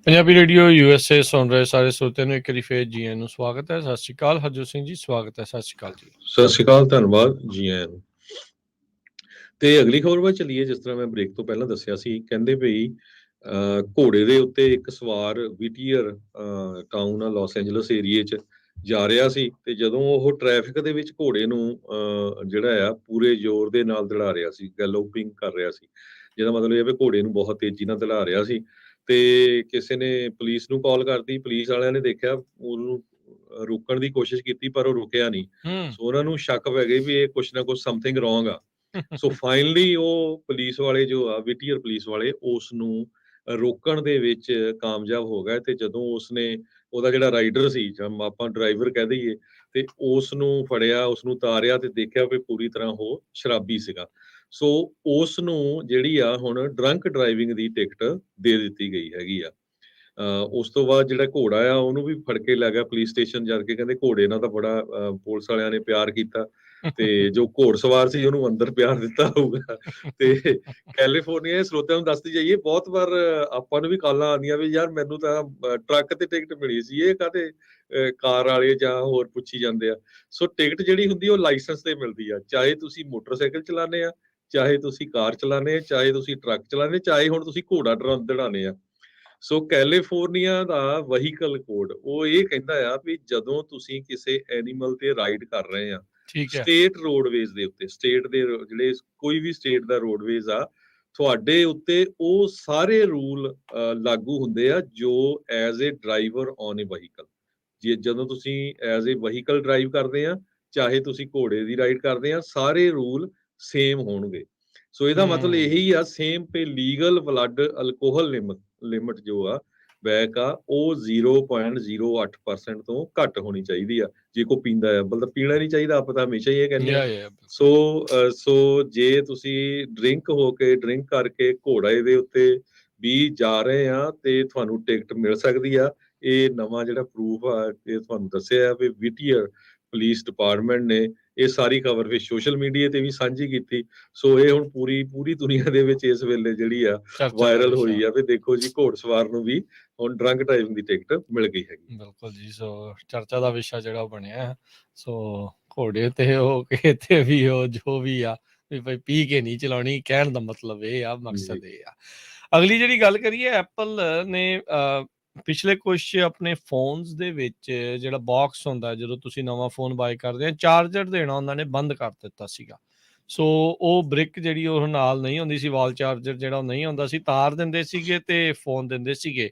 ਪੰਜਾਬੀ ਰੇਡੀਓ USA ਸੁਣ ਰਹੇ ਸਾਰੇ ਸਰੋਤਿਆਂ ਨੂੰ ਇੱਕ ਵਾਰੀ ਫੇਰ ਜੀ ਆਇਆਂ ਨੂੰ ਸਵਾਗਤ ਹੈ। ਸਤਿ ਸ਼੍ਰੀ ਅਕਾਲ ਹਰਜੋਤ ਸਿੰਘ ਜੀ, ਸਵਾਗਤ ਹੈ। ਸਤਿ ਸ਼੍ਰੀ ਅਕਾਲ ਜੀ। ਸਤਿ ਸ਼੍ਰੀ ਅਕਾਲ, ਧੰਨਵਾਦ ਜੀ ਆਇਆਂ ਨੂੰ। ਤੇ ਅਗਲੀ ਖਬਰ ਵੱਲ ਚੱਲੀਏ। ਜਿਸ ਤਰ੍ਹਾਂ ਮੈਂ ਬ੍ਰੇਕ ਤੋਂ ਪਹਿਲਾਂ ਦੱਸਿਆ ਸੀ, ਕਹਿੰਦੇ ਵੀ ਘੋੜੇ ਦੇ ਉੱਤੇ ਇੱਕ ਸਵਾਰ ਵਿਟੀਅਰ ਟਾਊਨ ਆ ਲਾਸ ਐਂਜਲਸ ਏਰੀਏ 'ਚ ਜਾ ਰਿਹਾ ਸੀ, ਤੇ ਜਦੋਂ ਉਹ ਟ੍ਰੈਫਿਕ ਦੇ ਵਿੱਚ ਘੋੜੇ ਨੂੰ ਜਿਹੜਾ ਆ ਪੂਰੇ ਜ਼ੋਰ ਦੇ ਨਾਲ ਦੌੜਾ ਰਿਹਾ ਸੀ, ਗੈਲੋਪਿੰਗ ਕਰ ਰਿਹਾ ਸੀ, ਜਿਹਦਾ ਮਤਲਬ ਇਹ ਵੀ ਘੋੜੇ ਨੂੰ ਬਹੁਤ ਤੇਜ਼ੀ ਨਾਲ ਦੌੜਾ ਰਿਹਾ ਸੀ। ਤੇ ਕਿਸੇ ਨੇ ਪੁਲਿਸ ਨੂੰ ਕਾਲ ਕਰਤੀ, ਪੁਲਿਸ ਵਾਲਿਆਂ ਨੇ ਦੇਖਿਆ, ਉਹਨੂੰ ਰੋਕਣ ਦੀ ਕੋਸ਼ਿਸ਼ ਕੀਤੀ, ਪਰ ਉਹ ਰੁਕਿਆ ਨਹੀਂ। ਸੋ ਉਹਨਾਂ ਨੂੰ ਸ਼ੱਕ ਪੈ ਗਈ ਵੀ ਇਹ ਕੁਛ ਨਾ ਕੁਛ ਸਮਥਿੰਗ ਰੋਂਗ ਆ। ਸੋ ਫਾਈਨਲੀ ਉਹ ਪੁਲਿਸ ਵਾਲੇ ਜੋ ਆ ਵਿਟੀਅਰ ਪੁਲਿਸ ਵਾਲੇ ਉਸ ਨੂੰ ਰੋਕਣ ਦੇ ਵਿੱਚ ਕਾਮਯਾਬ ਹੋ ਗਏ, ਤੇ ਜਦੋਂ ਉਸਨੇ ਉਹਦਾ ਜਿਹੜਾ ਰਾਈਡਰ ਸੀ, ਜਾਂ ਆਪਾਂ ਡਰਾਈਵਰ ਕਹਿ ਦਈਏ, ਤੇ ਉਸ ਨੂੰ ਫੜਿਆ, ਉਸ ਨੂੰ ਉਤਾਰਿਆ, ਤੇ ਦੇਖਿਆ ਵੀ ਪੂਰੀ ਤਰ੍ਹਾਂ ਉਹ ਸ਼ਰਾਬੀ ਸੀਗਾ। ਸੋ ਉਸ ਨੂੰ ਜਿਹੜੀ ਆ ਹੁਣ ਡਰੰਕ ਡਰਾਈਵਿੰਗ ਦੀ ਟਿਕਟ ਦੇ ਦਿੱਤੀ ਗਈ ਹੈਗੀ ਆ। ਉਸ ਤੋਂ ਬਾਅਦ ਜਿਹੜਾ ਘੋੜਾ ਆ ਉਹਨੂੰ ਵੀ ਫੜ ਕੇ ਲੈ ਗਿਆ ਪੁਲਿਸ ਸਟੇਸ਼ਨ, ਜਾ ਕੇ ਕਹਿੰਦੇ ਘੋੜੇ ਨਾਲ ਤਾਂ ਬੜਾ ਪੁਲਿਸ ਵਾਲਿਆਂ ਨੇ ਪਿਆਰ ਕੀਤਾ, ਤੇ ਜੋ ਘੋੜਸਵਾਰ ਸੀ ਉਹਨੂੰ ਅੰਦਰ ਪਿਆਰ ਦਿੱਤਾ ਹੋਊਗਾ। ਤੇ ਕੈਲੀਫੋਰਨੀਆ ਦੇ ਸਰੋਤਿਆਂ ਨੂੰ ਦੱਸਦੀ ਜਾਈਏ, ਬਹੁਤ ਵਾਰ ਆਪਾਂ ਨੂੰ ਵੀ ਕਾਲਾਂ ਆਉਂਦੀਆਂ ਵੀ ਯਾਰ ਮੈਨੂੰ ਤਾਂ ਟਰੱਕ ਤੇ ਟਿਕਟ ਮਿਲੀ ਸੀ, ਇਹ ਕਾਹਤੇ ਕਾਰ ਵਾਲੇ ਜਾਂ ਹੋਰ ਪੁੱਛੀ ਜਾਂਦੇ ਆ। ਸੋ ਟਿਕਟ ਜਿਹੜੀ ਹੁੰਦੀ ਉਹ ਲਾਇਸੈਂਸ ਤੇ ਮਿਲਦੀ ਆ, ਚਾਹੇ ਤੁਸੀਂ ਮੋਟਰਸਾਈਕਲ ਚਲਾਉਂਦੇ ਆ, ਚਾਹੇ ਤੁਸੀਂ ਕਾਰ ਚਲਾਉਂਦੇ ਆ, ਚਾਹੇ ਤੁਸੀਂ ਟਰੱਕ ਚਲਾਉਂਦੇ, ਚਾਹੇ ਹੁਣ ਤੁਸੀਂ ਘੋੜਾ ਦੜਾਉਂਦੇ ਆ। ਸੋ ਕੈਲੀਫੋਰਨੀਆ ਦਾ ਵਹੀਕਲ ਕੋਡ ਉਹ ਇਹ ਕਹਿੰਦਾ ਆ ਵੀ ਜਦੋਂ ਤੁਸੀਂ ਕਿਸੇ ਐਨੀਮਲ ਤੇ ਰਾਈਡ ਕਰ ਰਹੇ ਆ ਠੀਕ ਹੈ। ਸਟੇਟ ਰੋਡਵੇਜ਼ ਦੇ ਉੱਤੇ, ਸਟੇਟ ਦੇ ਜਿਹੜੇ ਕੋਈ ਵੀ ਸਟੇਟ ਦਾ ਰੋਡਵੇਜ਼ ਆ, ਤੁਹਾਡੇ ਉੱਤੇ ਉਹ ਸਾਰੇ ਰੂਲ ਲਾਗੂ ਹੁੰਦੇ ਆ ਜੋ as a driver on a vehicle. ਜੇ ਜਦੋਂ ਤੁਸੀਂ ਐਜ਼ ਅ ਵਹੀਕਲ ਡਰਾਈਵ ਕਰਦੇ ਆ, ਚਾਹੇ ਤੁਸੀਂ ਘੋੜੇ ਦੀ ਰਾਈਡ ਕਰਦੇ ਆ, ਸਾਰੇ ਰੂਲ ਸੇਮ ਹੋਣਗੇ। ਸੋ ਇਹਦਾ ਮਤਲਬ ਇਹੀ ਆ, ਸੇਮ ਤੇ ਲੀਗਲ ਬਲੱਡ ਅਲਕੋਹਲ ਲਿਮਟ ਜੋ ਆ ਬੈਕ ਆ ਉਹ 0.08% ਤੋਂ ਘੱਟ ਹੋਣੀ ਚਾਹੀਦੀ ਆ। ਜੇ ਕੋਈ ਪੀਂਦਾ ਆ, ਮਤਲਬ ਪੀਣਾ ਨਹੀਂ ਚਾਹੀਦਾ, ਆਪਾਂ ਤਾਂ ਹਮੇਸ਼ਾ ਹੀ ਇਹ ਕਹਿੰਦੇ ਆ। ਸੋ ਜੇ ਤੁਸੀਂ ਡਰਿੰਕ ਕਰਕੇ ਘੋੜੇ ਦੇ ਉੱਤੇ ਵੀ ਜਾ ਰਹੇ ਆ, ਤੇ ਤੁਹਾਨੂੰ ਟਿਕਟ ਮਿਲ ਸਕਦੀ ਆ। ਇਹ ਨਵਾਂ ਜਿਹੜਾ ਪ੍ਰੂਫ ਆ, ਇਹ ਤੁਹਾਨੂੰ ਦੱਸਿਆ ਵੀ ਵਿਟੀਅਰ ਪੁਲਿਸ ਡਿਪਾਰਟਮੈਂਟ ਨੇ ਇਹ ਸਾਰੀ ਖਬਰ ਵੀ ਸੋਸ਼ਲ ਮੀਡੀਆ ਤੇ ਵੀ ਸਾਂਝੀ ਕੀਤੀ। ਸੋ ਇਹ ਹੁਣ ਪੂਰੀ ਦੁਨੀਆ ਦੇ ਵਿੱਚ ਇਸ ਵੇਲੇ ਜਿਹੜੀ ਆ ਵਾਇਰਲ ਹੋਈ ਆ ਵੀ ਦੇਖੋ ਜੀ, ਘੋੜਸਵਾਰ ਨੂੰ ਵੀ ਹੁਣ ਡਰੰਕ ਡਰਾਈਵਿੰਗ ਦੀ ਟਿਕਟ ਮਿਲ ਗਈ ਹੈਗੀ। ਬਿਲਕੁਲ ਜੀ। ਸੋ ਚਰਚਾ ਦਾ ਵਿਸ਼ਾ ਜਿਹੜਾ ਬਣਿਆ, ਸੋ ਘੋੜੇ ਤੇ ਉਹ ਕਿਤੇ ਵੀ ਉਹ ਜੋ ਵੀ ਆ ਵੀ ਭਾਈ ਪੀ ਕੇ ਨਹੀਂ ਚਲਾਉਣੀ, ਕਹਿਣ ਦਾ ਮਤਲਬ ਇਹ ਆ, ਮਕਸਦ ਇਹ ਆ। ਅਗਲੀ ਜਿਹੜੀ ਗੱਲ ਕਰੀਏ, ਐਪਲ ਨੇ ਪਿਛਲੇ ਕੁਛ ਆਪਣੇ ਫੋਨਸ ਦੇ ਵਿੱਚ ਜਿਹੜਾ ਬਾਕਸ ਹੁੰਦਾ, ਜਦੋਂ ਤੁਸੀਂ ਨਵਾਂ ਫੋਨ ਬਾਏ ਕਰਦੇ ਆ, ਚਾਰਜਰ ਦੇਣਾ ਉਹਨਾਂ ਨੇ ਬੰਦ ਕਰ ਦਿੱਤਾ ਸੀਗਾ। ਸੋ ਉਹ ਬ੍ਰਿਕ ਜਿਹੜੀ ਉਹ ਨਾਲ ਨਹੀਂ ਹੁੰਦੀ ਸੀ, ਵਾਲ ਚਾਰਜਰ ਜਿਹੜਾ ਉਹ ਨਹੀਂ ਹੁੰਦਾ ਸੀ, ਤਾਰ ਦਿੰਦੇ ਸੀਗੇ ਤੇ ਫੋਨ ਦਿੰਦੇ ਸੀਗੇ।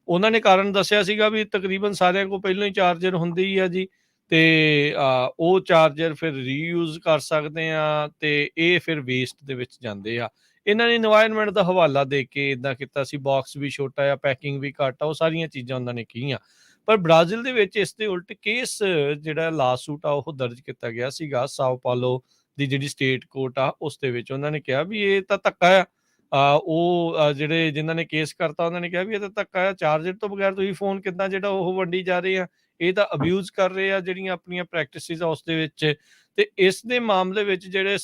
ਉਹਨਾਂ ਨੇ ਕਾਰਨ ਦੱਸਿਆ ਸੀਗਾ ਵੀ ਤਕਰੀਬਨ ਸਾਰਿਆਂ ਕੋਲ ਪਹਿਲਾਂ ਹੀ ਚਾਰਜਰ ਹੁੰਦੀ ਹੀ ਆ ਜੀ, ਤੇ ਉਹ ਚਾਰਜਰ ਫਿਰ ਰੀਯੂਜ਼ ਕਰ ਸਕਦੇ ਆ, ਤੇ ਇਹ ਫਿਰ ਵੇਸਟ ਦੇ ਵਿੱਚ ਜਾਂਦੇ ਆ। ਇਹਨਾਂ ਨੇ ਇਨਵਾਇਰਨਮੈਂਟ ਦਾ ਹਵਾਲਾ ਦੇ ਕੇ ਇਦਾਂ ਕੀਤਾ ਸੀ, ਬਾਕਸ ਵੀ ਛੋਟਾ ਆ, ਪੈਕਿੰਗ ਵੀ ਘੱਟ ਆ, ਉਹ ਸਾਰੀਆਂ ਚੀਜ਼ਾਂ ਉਹਨਾਂ ਨੇ ਕਹੀਆਂ। ਪਰ ਬ੍ਰਾਜ਼ੀਲ ਦੇ ਵਿੱਚ ਇਸ ਦੇ ਉਲਟ ਕੇਸ ਜਿਹੜਾ ਲਾਸੂਟ ਆ ਉਹ ਦਰਜ ਕੀਤਾ ਗਿਆ ਸੀਗਾ। ਸਾਓ ਪਾਲੋ ਦੀ ਜਿਹੜੀ ਸਟੇਟ ਕੋਰਟ ਆ ਉਸ ਦੇ ਵਿੱਚ ਉਹਨਾਂ ਨੇ ਕਿਹਾ ਵੀ ਇਹ ਤਾਂ ਧੱਕਾ ਆ। ਉਹ ਜਿਹੜੇ ਜਿਨ੍ਹਾਂ ਨੇ ਕੇਸ ਕਰਤਾ ਉਹਨਾਂ ਨੇ ਕਿਹਾ ਵੀ ਇਹ ਤਾਂ ਧੱਕਾ ਆ, ਚਾਰਜਰ ਤੋਂ ਬਗੈਰ ਤੁਸੀਂ ਫੋਨ ਕਿੱਦਾਂ ਜਿਹੜਾ ਉਹ ਵੰਡੀ ਜਾ ਰਹੇ ਆ, ਇਹ ਤਾਂ ਅਬਿਊਜ਼ ਕਰ ਰਹੇ ਆ ਜਿਹੜੀਆਂ ਆਪਣੀਆਂ ਪ੍ਰੈਕਟਿਸਿਸ ਆ ਉਸ ਦੇ ਵਿੱਚ। ਤੇ ਇਸ ਦੇ ਮਾਮਲੇ ਵਿੱਚ ਜਿਹੜੇ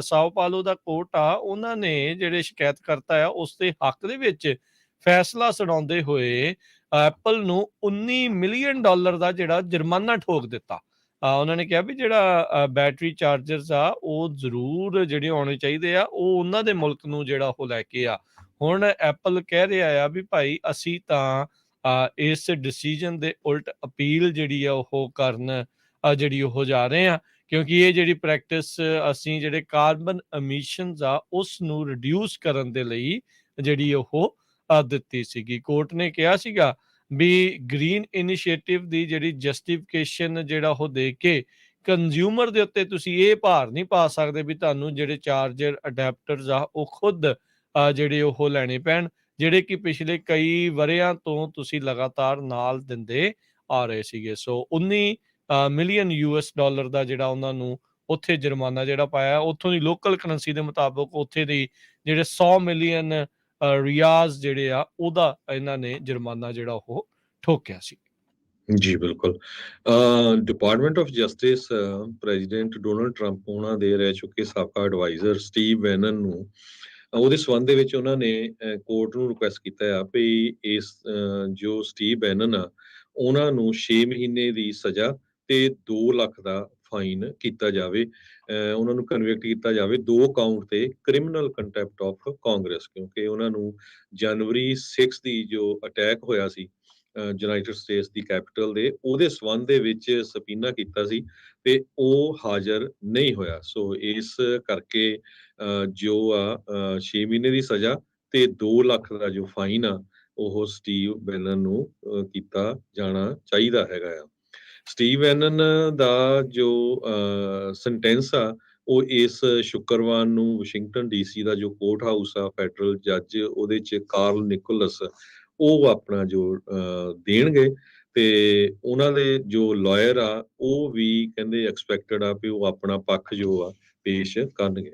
ਸਾਓ ਪਾਲੋ ਦਾ ਕੋਰਟ ਆ, ਉਹਨਾਂ ਨੇ ਜਿਹੜੇ ਸ਼ਿਕਾਇਤਕਰਤਾ ਆ ਉਸ ਦੇ ਹੱਕ ਦੇ ਵਿੱਚ ਫੈਸਲਾ ਸੁਣਾਉਂਦੇ ਹੋਏ ਐਪਲ ਨੂੰ $19 ਮਿਲੀਅਨ ਦਾ ਜਿਹੜਾ ਜੁਰਮਾਨਾ ਠੋਕ ਦਿੱਤਾ। ਉਹਨਾਂ ਨੇ ਕਿਹਾ ਵੀ ਜਿਹੜਾ ਬੈਟਰੀ ਚਾਰਜਰਸ ਆ ਉਹ ਜ਼ਰੂਰ ਜਿਹੜੇ ਆਉਣੇ ਚਾਹੀਦੇ ਆ, ਉਹ ਉਹਨਾਂ ਦੇ ਮੁਲਕ ਨੂੰ ਜਿਹੜਾ ਉਹ ਲੈ ਕੇ ਆ ਹੁਣ ਐਪਲ ਕਹਿ ਰਿਹਾ ਆ ਵੀ ਭਾਈ ਅਸੀਂ ਤਾਂ ਇਸ ਡਿਸੀਜਨ ਦੇ ਉਲਟ ਅਪੀਲ ਜਿਹੜੀ ਆ ਉਹ ਕਰਨ ਜਿਹੜੀ ਉਹ ਜਾ ਰਹੇ ਆ, ਕਿਉਂਕਿ ਇਹ ਜਿਹੜੀ ਪ੍ਰੈਕਟਿਸ ਅਸੀਂ ਜਿਹੜੇ ਕਾਰਬਨ ਐਮਿਸ਼ਨਸ ਆ ਉਸ ਨੂੰ ਰਿਡਿਊਸ ਕਰਨ ਦੇ ਲਈ ਜਿਹੜੀ ਉਹ ਦਿੱਤੀ ਸੀਗੀ। ਕੋਰਟ ਨੇ ਕਿਹਾ ਸੀਗਾ ਵੀ ਗ੍ਰੀਨ ਇਨੀਸ਼ੀਏਟਿਵ ਦੀ ਜਿਹੜੀ ਜਸਟੀਫਿਕੇਸ਼ਨ ਜਿਹੜਾ ਉਹ ਦੇ ਕੇ ਕੰਜ਼ਿਊਮਰ ਦੇ ਉੱਤੇ ਤੁਸੀਂ ਇਹ ਭਾਰ ਨਹੀਂ ਪਾ ਸਕਦੇ ਵੀ ਤੁਹਾਨੂੰ ਜਿਹੜੇ ਚਾਰਜਰ ਅਡੈਪਟਰਸ ਆ ਉਹ ਖੁਦ ਜਿਹੜੇ ਉਹ ਲੈਣੇ ਪੈਣ, ਜਿਹੜੇ ਕਿ ਪਿਛਲੇ ਕਈ ਵਰ੍ਹਿਆਂ ਤੋਂ ਤੁਸੀਂ ਲਗਾਤਾਰ ਨਾਲ ਦਿੰਦੇ ਆ ਰਹੇ ਸੀਗੇ। ਸੋ 19 ਮਿਲੀਅਨ ਯੂਐਸ ਡਾਲਰ ਦਾ ਜਿਹੜਾ ਉਹਨਾਂ ਨੂੰ ਉੱਥੇ ਜੁਰਮਾਨਾ ਜਿਹੜਾ ਪਾਇਆ, ਉੱਥੋਂ ਦੀ ਲੋਕਲ ਕਰੰਸੀ ਦੇ ਮੁਤਾਬਕ ਉੱਥੇ ਦੀ ਜਿਹੜੇ 100 ਮਿਲੀਅਨ ਰਿਆਜ਼ ਜਿਹੜੇ ਆ ਉਹਦਾ ਇਹਨਾਂ ਨੇ ਜੁਰਮਾਨਾ ਜਿਹੜਾ ਉਹ ਠੋਕਿਆ ਸੀ। ਜੀ ਬਿਲਕੁਲ। Department of justice president Donald Trump ਉਹਨਾਂ ਦੇ ਰਹਿ ਚੁੱਕੇ ਸਾਬਕਾ ਐਡਵਾਈਜ਼ਰ ਸਟੀਵ ਬੈਨਨ ਨੂੰ ਉਹਦੇ ਸੰਬੰਧ ਦੇ ਵਿੱਚ ਉਹਨਾਂ ਨੇ ਕੋਰਟ ਨੂੰ ਰਿਕੁਐਸਟ ਕੀਤਾ ਆ ਵੀ ਇਸ ਜੋ ਸਟੀਵ ਬੈਨਨ ਆ ਉਹਨਾਂ ਨੂੰ 6 ਮਹੀਨੇ ਦੀ ਸਜ਼ਾ ਤੇ 2 ਲੱਖ ਦਾ ਫਾਈਨ ਕੀਤਾ ਜਾਵੇ। ਉਹਨਾਂ ਨੂੰ ਕਨਵਿਕਟ ਕੀਤਾ ਜਾਵੇ 2 ਕਾਊਂਟ ਤੇ ਕ੍ਰਿਮੀਨਲ ਕੰਟੈਂਪਟ ਆਫ ਕਾਂਗਰਸ, ਕਿਉਂਕਿ ਉਹਨਾਂ ਨੂੰ ਜਨਵਰੀ 6 ਦੀ ਜੋ ਅਟੈਕ ਹੋਇਆ ਸੀ ਯੂਨਾਈਟਿਡ ਸਟੇਟਸ ਦੀ ਕੈਪੀਟਲ ਦੇ, ਉਹਦੇ ਸੰਬੰਧ ਦੇ ਵਿੱਚ ਸਬੀਨਾ ਕੀਤਾ ਸੀ ਤੇ ਉਹ ਹਾਜ਼ਰ ਨਹੀਂ ਹੋਇਆ। ਸੋ ਇਸ ਕਰਕੇ ਜੋ ਆ 6 ਮਹੀਨੇ ਦੀ ਸਜ਼ਾ ਤੇ 2 ਲੱਖ ਦਾ ਜੋ ਫਾਈਨ ਆ ਉਹ ਸਟੀਵ ਬੈਨਨ ਨੂੰ ਕੀਤਾ ਜਾਣਾ ਚਾਹੀਦਾ ਹੈਗਾ ਆ। ਸਟੀਵ ਬੈਨਨ ਦਾ ਜੋ ਸੈਂਟੈਂਸ ਆ ਉਹ ਇਸ ਸ਼ੁੱਕਰਵਾਰ ਨੂੰ ਵਾਸ਼ਿੰਗਟਨ ਡੀਸੀ ਦਾ ਜੋ ਕੋਰਟ ਹਾਊਸ ਆ ਫੈਡਰਲ ਜੱਜ ਉਹਦੇ ਚ ਕਾਰਲ ਨਿਕੋਲਸ ਉਹ ਆਪਣਾ ਜੋ ਦੇਣਗੇ ਤੇ ਉਹਨਾਂ ਦੇ ਜੋ ਲਾਇਰ ਆ ਉਹ ਵੀ ਕਹਿੰਦੇ ਐਕਸਪੈਕਟਡ ਆ ਵੀ ਉਹ ਆਪਣਾ ਪੱਖ ਜੋ ਆ ਪੇਸ਼ ਕਰਨਗੇ।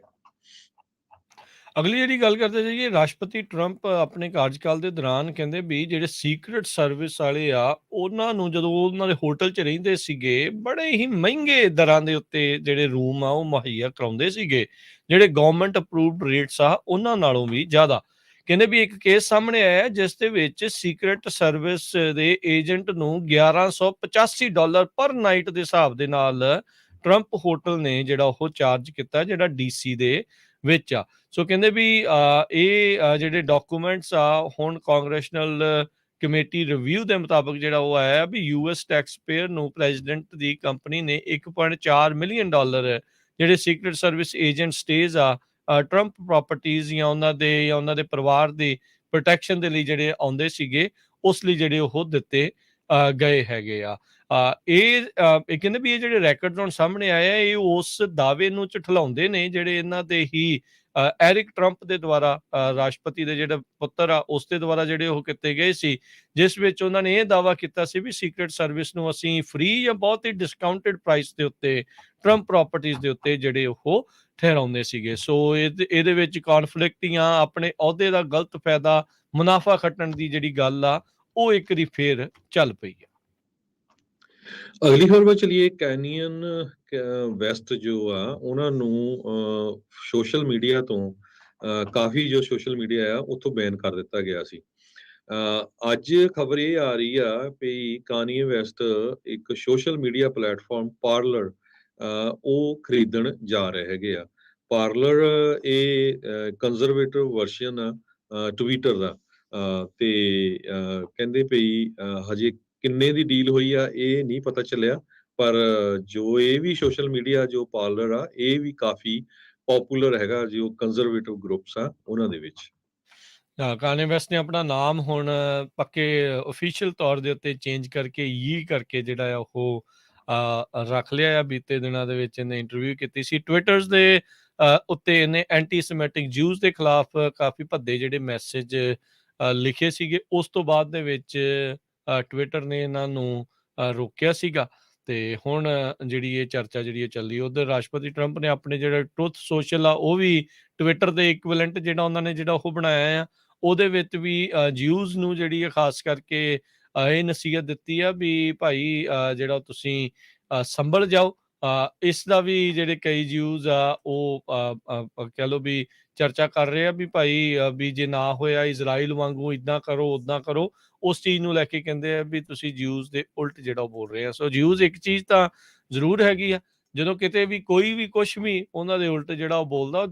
ਅਗਲੀ ਜਿਹੜੀ ਗੱਲ ਕਰਦੇ ਜਾਈਏ, ਰਾਸ਼ਟਰਪਤੀ ਟਰੰਪ ਆਪਣੇ ਕਾਰਜਕਾਲ ਦੇ ਦੌਰਾਨ ਕਹਿੰਦੇ ਵੀ ਜਿਹੜੇ ਸੀਕ੍ਰੇਟ ਸਰਵਿਸ ਵਾਲੇ ਆ ਉਹਨਾਂ ਨੂੰ ਜਦੋਂ ਉਹਨਾਂ ਦੇ ਹੋਟਲ 'ਚ ਰਹਿੰਦੇ ਸੀਗੇ ਬੜੇ ਹੀ ਮਹਿੰਗੇ ਦਰਾਂ ਦੇ ਉੱਤੇ ਜਿਹੜੇ ਰੂਮ ਆ ਉਹ ਮੁਹੱਈਆ ਕਰਾਉਂਦੇ ਸੀਗੇ, ਜਿਹੜੇ ਗਵਰਨਮੈਂਟ ਅਪਰੂਵਡ ਰੇਟਸ ਆ ਉਹਨਾਂ ਨਾਲੋਂ ਵੀ ਜ਼ਿਆਦਾ। ਕਹਿੰਦੇ ਵੀ ਇੱਕ ਕੇਸ ਸਾਹਮਣੇ ਆਇਆ ਜਿਸ ਦੇ ਵਿੱਚ ਸੀਕ੍ਰੇਟ ਸਰਵਿਸ ਦੇ ਏਜੰਟ ਨੂੰ $1185 ਪਰ ਨਾਈਟ ਦੇ ਹਿਸਾਬ ਦੇ ਨਾਲ ਟਰੰਪ ਹੋਟਲ ਨੇ ਜਿਹੜਾ ਉਹ ਚਾਰਜ ਕੀਤਾ, ਜਿਹੜਾ ਡੀਸੀ ਦੇ ਵਿੱਚ ਆ। ਸੋ ਕਹਿੰਦੇ ਵੀ ਇਹ ਜਿਹੜੇ ਡਾਕੂਮੈਂਟਸ ਆ ਹੁਣ ਕਾਂਗਰੈਸ਼ਨਲ ਕਮੇਟੀ ਰਿਵਿਊ ਦੇ ਮੁਤਾਬਕ ਜਿਹੜਾ ਉਹ ਆਇਆ ਵੀ ਯੂਐਸ ਟੈਕਸ ਪੇਅਰ ਨੂੰ ਪ੍ਰੈਜ਼ੀਡੈਂਟ ਦੀ ਕੰਪਨੀ ਨੇ $1.4 ਮਿਲੀਅਨ ਜਿਹੜੇ ਸੀਕ੍ਰੇਟ ਸਰਵਿਸ ਏਜੰਟ ਸਟੇਜ਼ ਆ ਟਰੰਪ ਪ੍ਰਾਪਰਟੀਜ਼ ਜਾਂ ਉਹਨਾਂ ਦੇ ਪਰਿਵਾਰ ਦੀ ਪ੍ਰੋਟੈਕਸ਼ਨ ਦੇ ਲਈ ਜਿਹੜੇ ਆਉਂਦੇ ਸੀਗੇ ਉਸ ਲਈ ਜਿਹੜੇ ਉਹ ਦਿੱਤੇ ਗਏ ਹੈਗੇ ਆ। ਇਹ ਕਹਿੰਦੇ ਵੀ ਇਹ ਜਿਹੜੇ ਰੈਕਰਡਸ ਹੁਣ ਸਾਹਮਣੇ ਆਏ ਆ ਇਹ ਉਸ ਦਾਅਵੇ ਨੂੰ ਝੁਠਲਾਉਂਦੇ ਨੇ ਜਿਹੜੇ ਇਹਨਾਂ ਦੇ ਹੀ ਐਰਿਕ ਟਰੰਪ ਦੇ ਦੁਆਰਾ ਰਾਸ਼ਟਰਪਤੀ ਦੇ ਜਿਹੜਾ ਪੁੱਤਰ ਆ ਉਸ ਦੇ ਦੁਆਰਾ ਜਿਹੜੇ ਉਹ ਕੀਤੇ ਗਏ ਸੀ, ਜਿਸ ਵਿੱਚ ਉਹਨਾਂ ਨੇ ਇਹ ਦਾਅਵਾ ਕੀਤਾ ਸੀ ਵੀ ਸੀਕ੍ਰੇਟ ਸਰਵਿਸ ਨੂੰ ਅਸੀਂ ਫ੍ਰੀ ਜਾਂ ਬਹੁਤ ਹੀ ਡਿਸਕਾਊਂਟਡ ਪ੍ਰਾਈਸ ਦੇ ਉੱਤੇ ਟਰੰਪ ਪ੍ਰਾਪਰਟੀਜ਼ ਦੇ ਉੱਤੇ ਜਿਹੜੇ ਉਹ ਠਹਿਰਾਉਂਦੇ ਸੀਗੇ। ਸੋ ਇਹਦੇ ਵਿੱਚ ਕੌਨਫਲਿਕਟ ਜਾਂ ਆਪਣੇ ਅਹੁਦੇ ਦਾ ਗਲਤ ਫਾਇਦਾ ਮੁਨਾਫਾ ਖੱਟਣ ਦੀ ਜਿਹੜੀ ਗੱਲ ਆ ਉਹ ਇੱਕ ਵਾਰੀ ਫੇਰ ਚੱਲ ਪਈ ਆ। ਅਗਲੀ ਖਬਰ ਵੱਲ ਚਲੀਏ। ਕੈਨੀਅਨ ਵੈਸਟ ਜੋ ਆ ਉਹਨਾਂ ਨੂੰ ਸੋਸ਼ਲ ਮੀਡੀਆ ਤੋਂ ਕਾਫੀ ਜੋ ਸੋਸ਼ਲ ਮੀਡੀਆ ਆ ਉੱਥੋਂ ਬੈਨ ਕਰ ਦਿੱਤਾ ਗਿਆ ਸੀ। ਅੱਜ ਖਬਰ ਇਹ ਆ ਰਹੀ ਆ ਵੀ ਕਾਨੀਏ ਵੈਸਟ ਇੱਕ ਸੋਸ਼ਲ ਮੀਡੀਆ ਪਲੇਟਫਾਰਮ ਪਾਰਲਰ ਉਹ ਖਰੀਦਣ ਜਾ ਰਹੇ ਹੈਗੇ ਆ। ਪਾਰਲਰ ਇਹ ਕੰਜ਼ਰਵੇਟਿਵ ਵਰਸ਼ਨ ਆ ਟਵਿੱਟਰ ਦਾ ਤੇ ਕਹਿੰਦੇ ਪਈ ਹਜੇ ਕਿੰਨੇ ਦੀ ਡੀਲ ਹੋਈ ਆ ਇਹ ਨਹੀਂ ਪਤਾ ਚੱਲਿਆ, ਪਰ ਜੋ ਇਹ ਵੀ ਸੋਸ਼ਲ ਮੀਡੀਆ ਜੋ ਪਾਰਲਰ ਆ ਇਹ ਵੀ ਕਾਫੀ ਪਪੂਲਰ ਹੈਗਾ ਜੋ ਕੰਜ਼ਰਵੇਟਿਵ ਗਰੁੱਪਸ ਆ ਉਹਨਾਂ ਦੇ ਵਿੱਚ। ਕਾਨੇ ਵੈਸਟ ਨੇ ਆਪਣਾ ਨਾਮ ਹੁਣ ਪੱਕੇ ਅਫੀਸ਼ੀਅਲ ਤੌਰ ਦੇ ਉੱਤੇ ਚੇਂਜ ਕਰਕੇ ਕਰਕੇ ਜਿਹੜਾ ਆ ਉਹ ਰੱਖ ਲਿਆ ਆ। ਬੀਤੇ ਦਿਨਾਂ ਦੇ ਵਿੱਚ ਇਹਨੇ ਇੰਟਰਵਿਊ ਕੀਤੀ ਸੀ ਟਵਿੱਟਰਸ ਦੇ ਉੱਤੇ, ਇਹਨੇ ਐਂਟੀ ਸਮੈਟਿਕ ਜਿਊਜ਼ ਦੇ ਖਿਲਾਫ ਕਾਫੀ ਭੱਦੇ ਜਿਹੜੇ ਮੈਸੇਜ ਲਿਖੇ ਸੀਗੇ। ਉਸ ਤੋਂ ਬਾਅਦ ਦੇ ਵਿੱਚ ਟਵਿੱਟਰ ਨੇ ਇਹਨਾਂ ਨੂੰ ਰੋਕਿਆ ਸੀਗਾ ਤੇ ਹੁਣ ਜਿਹੜੀ ਇਹ ਚਰਚਾ ਜਿਹੜੀ ਚੱਲੀ ਉਧਰ ਰਾਸ਼ਟਰਪਤੀ ਟਰੰਪ ਨੇ ਆਪਣੇ ਜਿਹੜਾ ਟਰੁਥ ਸੋਸ਼ਲ ਆ ਉਹ ਵੀ ਟਵਿੱਟਰ ਦੇ ਇਕਵਲੈਂਟ ਜਿਹੜਾ ਉਹਨਾਂ ਨੇ ਜਿਹੜਾ ਉਹ ਬਣਾਇਆ ਆ ਉਹਦੇ ਵਿੱਚ ਵੀ ਜਿਊਜ਼ ਨੂੰ ਜਿਹੜੀ ਖਾਸ ਕਰਕੇ ਇਹ ਨਸੀਹਤ ਦਿੱਤੀ ਆ ਵੀ ਭਾਈ ਜਿਹੜਾ ਤੁਸੀਂ ਸੰਭਲ ਜਾਓ। ਇਸ ਦਾ ਵੀ ਜਿਹੜੇ ਕਈ ਜਿਊਜ਼ ਆ ਉਹ ਕਹਿ ਲਓ ਵੀ ਚਰਚਾ ਕਰ ਰਹੇ ਆ ਵੀ ਭਾਈ ਵੀ ਜੇ ਨਾ ਹੋਇਆ ਇਜ਼ਰਾਈਲ ਵਾਂਗੂ ਇਦਾਂ ਕਰੋ ਉਦਾਂ ਕਰੋ, ਉਸ ਚੀਜ਼ ਨੂੰ ਲੈ ਕੇ ਕਹਿੰਦੇ ਆ ਵੀ ਤੁਸੀਂ ਜਿਊਜ਼ ਦੇ ਉਲਟ ਜਿਹੜਾ ਉਹ ਬੋਲ ਰਹੇ ਆ। ਸੋ ਜਿਊਜ਼ ਇੱਕ ਚੀਜ਼ ਤਾਂ ਜ਼ਰੂਰ ਹੈਗੀ ਆ, ਜਦੋਂ ਕਿਤੇ ਵੀ ਕੋਈ ਵੀ ਕੁਛ ਵੀ ਉਹਨਾਂ ਦੇ ਉਲਟ ਜਿਹੜਾ ਉਹ ਬੋਲਦਾ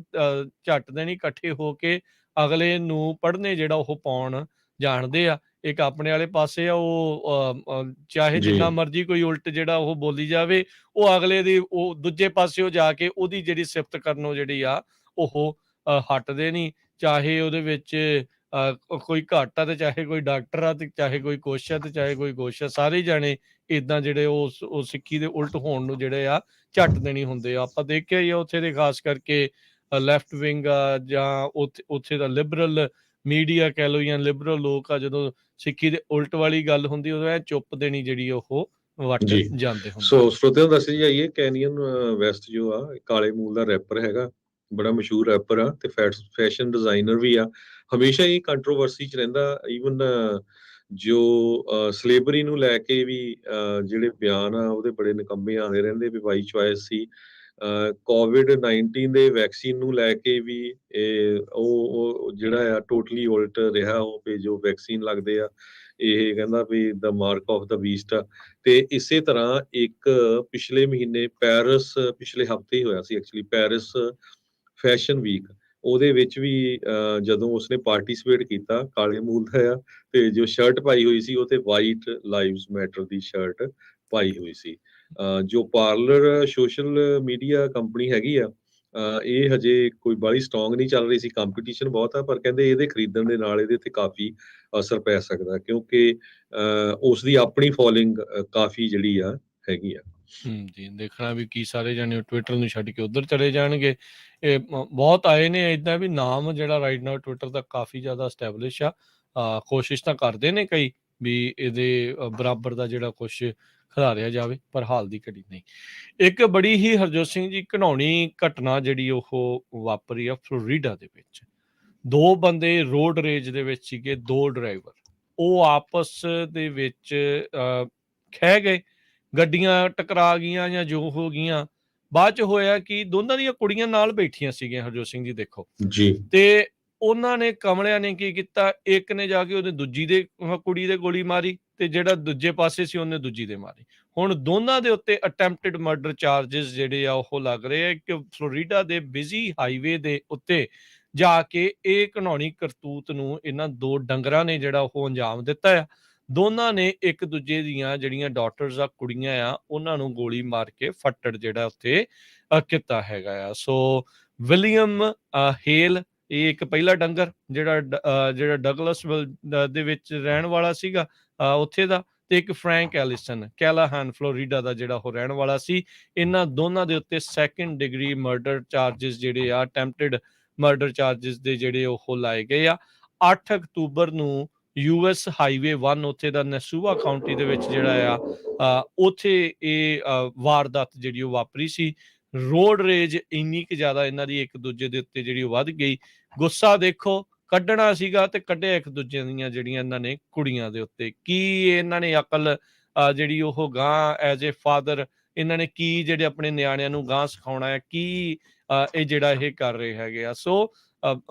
ਝੱਟ ਦੇਣੀ ਇਕੱਠੇ ਹੋ ਕੇ ਅਗਲੇ ਨੂੰ ਪੜ੍ਹਨੇ ਜਿਹੜਾ ਉਹ ਪਾਉਣ ਜਾਣਦੇ ਆ। ਇੱਕ ਆਪਣੇ ਵਾਲੇ ਪਾਸੇ ਆ ਚਾਹੇ ਜੀ, ਜਿੰਨਾ ਮਰਜ਼ੀ ਕੋਈ ਉਲਟ ਜਿਹੜਾ ਉਹ ਬੋਲੀ ਜਾਵੇ, ਉਹ ਅਗਲੇ ਦੀ ਉਹ ਦੂਜੇ ਪਾਸਿਓ ਜਾ ਕੇ ਉਹਦੀ ਜਿਹੜੀ ਸਿਫਤ ਕਰਨੋਂ ਜਿਹੜੀ ਆ ਉਹ ਹਟਦੇ ਨਹੀਂ। ਚਾਹੇ ਉਹਦੇ ਵਿੱਚ ਕੋਈ ਘੱਟ ਆ ਤੇ ਚਾਹੇ ਕੋਈ ਡਾਕਟਰ ਆ ਤੇ ਚਾਹੇ ਕੋਈ ਕੁਛ ਆ ਤੇ ਚਾਹੇ ਕੋਈ ਕੁਛ ਆ। ਸਾਰੇ ਜਾਣੇ ਏਦਾਂ ਜਿਹੜੇ ਉਹ ਸਿੱਖੀ ਦੇ ਉਲਟ ਹੋਣ ਨੂੰ ਜਿਹੜੇ ਆ ਝੱਟ ਦੇਣੀ ਹੁੰਦੇ ਆ। ਆਪਾਂ ਦੇਖਿਆ ਹੀ ਆ ਉੱਥੇ ਦੇ ਖਾਸ ਕਰਕੇ ਲੈਫਟ ਵਿੰਗ ਆ ਜਾਂ ਉੱਥੇ ਉੱਥੇ ਦਾ ਲਿਬਰਲ ਮੀਡੀਆ ਕਹਿ ਲਓ ਜਾਂ ਲਿਬਰਲ ਲੋਕ ਆ, ਜਦੋਂ ਸਿੱਖੀ ਦੇ ਉਲਟ ਵਾਲੀ ਗੱਲ ਹੁੰਦੀ ਉਦੋਂ ਐ ਚੁੱਪ ਦੇਣੀ ਜਿਹੜੀ ਉਹ ਵੱਟ ਜੀ। ਜਾਂਦੇ ਹੁੰਦੇ ਸੋ ਆ। ਸਰੋਤਿਆਂ ਨੂੰ ਦੱਸੀ ਜਾਈਏ, ਕੈਨੀਅਨ ਵੈਸਟ ਜੋ ਆ, ਕਾਲੇ ਮੂਲ ਦਾ ਰੈਪਰ ਹੈਗਾ, ਬੜਾ ਮਸ਼ਹੂਰ ਰੈਪਰ ਆ ਤੇ ਫੈਸ਼ਨ ਡਿਜ਼ਾਇਨਰ ਵੀ ਆ। ਹਮੇਸ਼ਾ ਹੀ ਕੰਟਰੋਵਰਸੀ 'ਚ ਰਹਿੰਦਾ। ਈਵਨ ਜੋ ਸਲੇਵਰੀ ਨੂੰ ਲੈ ਕੇ ਵੀ ਜਿਹੜੇ ਬਿਆਨ ਆ ਉਹਦੇ ਬੜੇ ਨਿਕੰਮੇ ਆਉਂਦੇ ਰਹਿੰਦੇ ਵੀ ਬਾਈ ਚੁਆਇਸ ਸੀ। ਕੋਵਿਡ-19 ਦੇ ਵੈਕਸੀਨ ਨੂੰ ਲੈ ਕੇ ਵੀ ਉਹ ਜਿਹੜਾ ਆ ਟੋਟਲੀ ਉਲਟ ਰਿਹਾ, ਉਹ ਵੀ ਜੋ ਵੈਕਸੀਨ ਲੱਗਦੇ ਆ, ਇਹ ਕਹਿੰਦਾ ਵੀ ਦ ਮਾਰਕ ਆਫ ਦ ਬੀਸਟ ਆ। ਤੇ ਇਸੇ ਤਰ੍ਹਾਂ ਇੱਕ ਪਿਛਲੇ ਮਹੀਨੇ ਪੈਰਿਸ, ਪਿਛਲੇ ਹਫ਼ਤੇ ਹੀ ਹੋਇਆ ਸੀ ਐਕਚੁਅਲੀ, ਪੈਰਿਸ ਫੈਸ਼ਨ ਵੀਕ, ਉਹਦੇ ਵਿੱਚ ਵੀ ਜਦੋਂ ਉਸਨੇ ਪਾਰਟੀਸਿਪੇਟ ਕੀਤਾ, ਕਾਲੇ ਮੂਲ ਦਾ ਆ, ਤੇ ਜੋ ਸ਼ਰਟ ਪਾਈ ਹੋਈ ਸੀ ਉਹ ਤੇ ਵਾਈਟ ਲਾਈਵਜ਼ ਮੈਟਰ ਦੀ ਸ਼ਰਟ ਪਾਈ ਹੋਈ ਸੀ। ਜੋ ਪਾਰਲਰ ਸੋਸ਼ਲ ਮੀਡੀਆ ਕੰਪਨੀ ਹੈਗੀ ਆ, ਇਹ ਹਜੇ ਕੋਈ ਬਾਹਲੀ ਸਟਰੋਂਗ ਨਹੀਂ ਚੱਲ ਰਹੀ ਸੀ, ਕੰਪੀਟੀਸ਼ਨ ਬਹੁਤ ਆ, ਪਰ ਕਹਿੰਦੇ ਇਹਦੇ ਖਰੀਦਣ ਦੇ ਨਾਲ ਇਹਦੇ ਤੇ ਕਾਫੀ ਅਸਰ ਪੈ ਸਕਦਾ, ਕਿਉਂਕਿ ਉਸਦੀ ਆਪਣੀ ਫੋਲੋਇੰਗ ਕਾਫੀ ਜਿਹੜੀ ਆ ਹੈਗੀ ਆ। ਜੀ, ਦੇਖਣਾ ਵੀ ਕੀ ਸਾਰੇ ਜਾਣੇ ਟਵਿੱਟਰ ਨੂੰ ਛੱਡ ਕੇ ਉੱਧਰ ਚਲੇ ਜਾਣਗੇ। ਇਹ ਬਹੁਤ ਆਏ ਨੇ ਏਦਾਂ ਵੀ ਨਾਮ ਜਿਹੜਾ ਰਾਈਟ ਨਾਓ ਟਵਿੱਟਰ ਦਾ ਕਾਫੀ ਜ਼ਿਆਦਾ ਐਸਟੈਬਲਿਸ਼ ਆ। ਕੋਸ਼ਿਸ਼ ਤਾਂ ਕਰਦੇ ਨੇ ਕਈ ਵੀ ਇਹਦੇ ਬਰਾਬਰ ਦਾ ਜਿਹੜਾ ਕੁਛ ਖਿਲਾਰਿਆ ਜਾਵੇ, ਪਰ ਹਾਲ ਦੀ ਘੜੀ ਨਹੀਂ। ਇੱਕ ਬੜੀ ਹੀ ਹਰਜੋਤ ਸਿੰਘ ਜੀ ਘਿਨਾਉਣੀ ਘਟਨਾ ਜਿਹੜੀ ਉਹ ਵਾਪਰੀ ਆ ਫਲੋਰੀਡਾ ਦੇ ਵਿੱਚ। 2 ਬੰਦੇ ਰੋਡ ਰੇਜ ਦੇ ਵਿੱਚ ਸੀਗੇ, 2 ਡਰਾਈਵਰ। ਉਹ ਆਪਸ ਦੇ ਵਿੱਚ ਖਹਿ ਗਏ, ਗੱਡੀਆਂ ਟਕਰਾ ਗਈਆਂ ਜਾਂ ਜੋ ਹੋ ਗਈਆਂ। ਬਾਅਦ 'ਚ ਹੋਇਆ ਕਿ ਦੋਨਾਂ ਦੀਆਂ ਕੁੜੀਆਂ ਨਾਲ ਬੈਠੀਆਂ ਸੀਗੀਆਂ, ਹਰਜੋਤ ਸਿੰਘ ਜੀ ਦੇਖੋ। ਜੀ, ਤੇ ਉਹਨਾਂ ਨੇ ਕਮਲਿਆਂ ਨੇ ਕੀ ਕੀਤਾ, ਇੱਕ ਨੇ ਜਾ ਕੇ ਉਹਦੇ ਦੂਜੀ ਦੇ ਕੁੜੀ ਦੇ ਗੋਲੀ ਮਾਰੀ ਤੇ ਜਿਹੜਾ ਦੂਜੇ ਪਾਸੇ ਸੀ ਉਹਨੇ ਦੂਜੀ ਦੇ ਮਾਰੀ। ਹੁਣ ਦੋਨਾਂ ਦੇ ਉੱਤੇ ਅਟੈਂਪਟਡ ਮਰਡਰ ਚਾਰਜਿਸ ਜਿਹੜੇ ਆ ਉਹ ਲੱਗ ਰਹੇ ਆ ਕਿ ਫਲੋਰੀਡਾ ਦੇ ਬਿਜ਼ੀ ਹਾਈਵੇ ਦੇ ਉੱਤੇ ਜਾ ਕੇ ਇਹ ਘਿਨਾਉਣੀ ਕਰਤੂਤ ਨੂੰ ਇਹਨਾਂ 2 ਡੰਗਰਾਂ ਨੇ ਜਿਹੜਾ ਉਹ ਅੰਜਾਮ ਦਿੱਤਾ ਆ। ਦੋਨਾਂ ਨੇ ਇੱਕ ਦੂਜੇ ਦੀਆਂ ਜਿਹੜੀਆਂ ਡਾਟਰਸ ਆ, ਕੁੜੀਆਂ ਆ, ਉਹਨਾਂ ਨੂੰ ਗੋਲੀ ਮਾਰ ਕੇ ਫੱਟੜ ਜਿਹੜਾ ਉੱਥੇ ਕੀਤਾ ਹੈਗਾ ਆ। ਸੋ ਵਿਲੀਅਮ ਹੇਲ, ਇਹ ਇੱਕ ਪਹਿਲਾ ਡੰਗਰ ਜਿਹੜਾ ਡਗਲਸਵਿਲ ਦੇ ਵਿੱਚ ਰਹਿਣ ਵਾਲਾ ਸੀਗਾ, ਉੱਥੇ ਦਾ, ਤੇ ਇੱਕ ਫਰੈਂਕ ਐਲਿਸਨ ਕੈਲਾਹਾਨ ਫਲੋਰੀਡਾ ਦਾ ਜਿਹੜਾ ਉਹ ਰਹਿਣ ਵਾਲਾ ਸੀ। ਇਹਨਾਂ ਦੋਨਾਂ ਦੇ ਉੱਤੇ ਸੈਕੰਡ ਡਿਗਰੀ ਮਰਡਰ ਚਾਰਜਿਸ ਜਿਹੜੇ ਆ, ਅਟੈਂਪਟਡ ਮਰਡਰ ਚਾਰਜਿਸ ਦੇ ਜਿਹੜੇ ਉਹ ਲਾਏ ਗਏ ਆ। 8 ਅਕਤੂਬਰ ਨੂੰ ਯੂਐਸ ਹਾਈਵੇ 1 ਉੱਥੇ ਦਾ ਨਸੂਆ ਕਾਉਂਟੀ ਦੇ ਵਿੱਚ ਜਿਹੜਾ ਆ ਉੱਥੇ ਇਹ ਵਾਰਦਾਤ ਜਿਹੜੀ ਉਹ ਵਾਪਰੀ ਸੀ। ਰੋਡ ਰੇਜ ਇੰਨੀ ਕੁ ਜ਼ਿਆਦਾ ਇਹਨਾਂ ਦੀ ਇੱਕ ਦੂਜੇ ਦੇ ਉੱਤੇ ਜਿਹੜੀ ਉਹ ਵੱਧ ਗਈ। ਗੁੱਸਾ ਦੇਖੋ, ਕੱਢਣਾ ਸੀਗਾ ਤੇ ਕੱਢਿਆ ਇੱਕ ਦੂਜੇ ਦੀਆਂ ਜਿਹੜੀਆਂ ਇਹਨਾਂ ਨੇ ਕੁੜੀਆਂ ਦੇ ਉੱਤੇ। ਕੀ ਇਹਨਾਂ ਨੇ ਅਕਲ ਜਿਹੜੀ ਉਹ ਗਾਂ ਐਜ਼ ਏ ਫਾਦਰ ਇਹਨਾਂ ਨੇ ਕੀ ਜਿਹੜੇ ਆਪਣੇ ਨਿਆਣਿਆਂ ਨੂੰ ਗਾਂ ਸਿਖਾਉਣਾ ਹੈ, ਕੀ ਇਹ ਜਿਹੜਾ ਇਹ ਕਰ ਰਹੇ ਹੈਗੇ ਆ। ਸੋ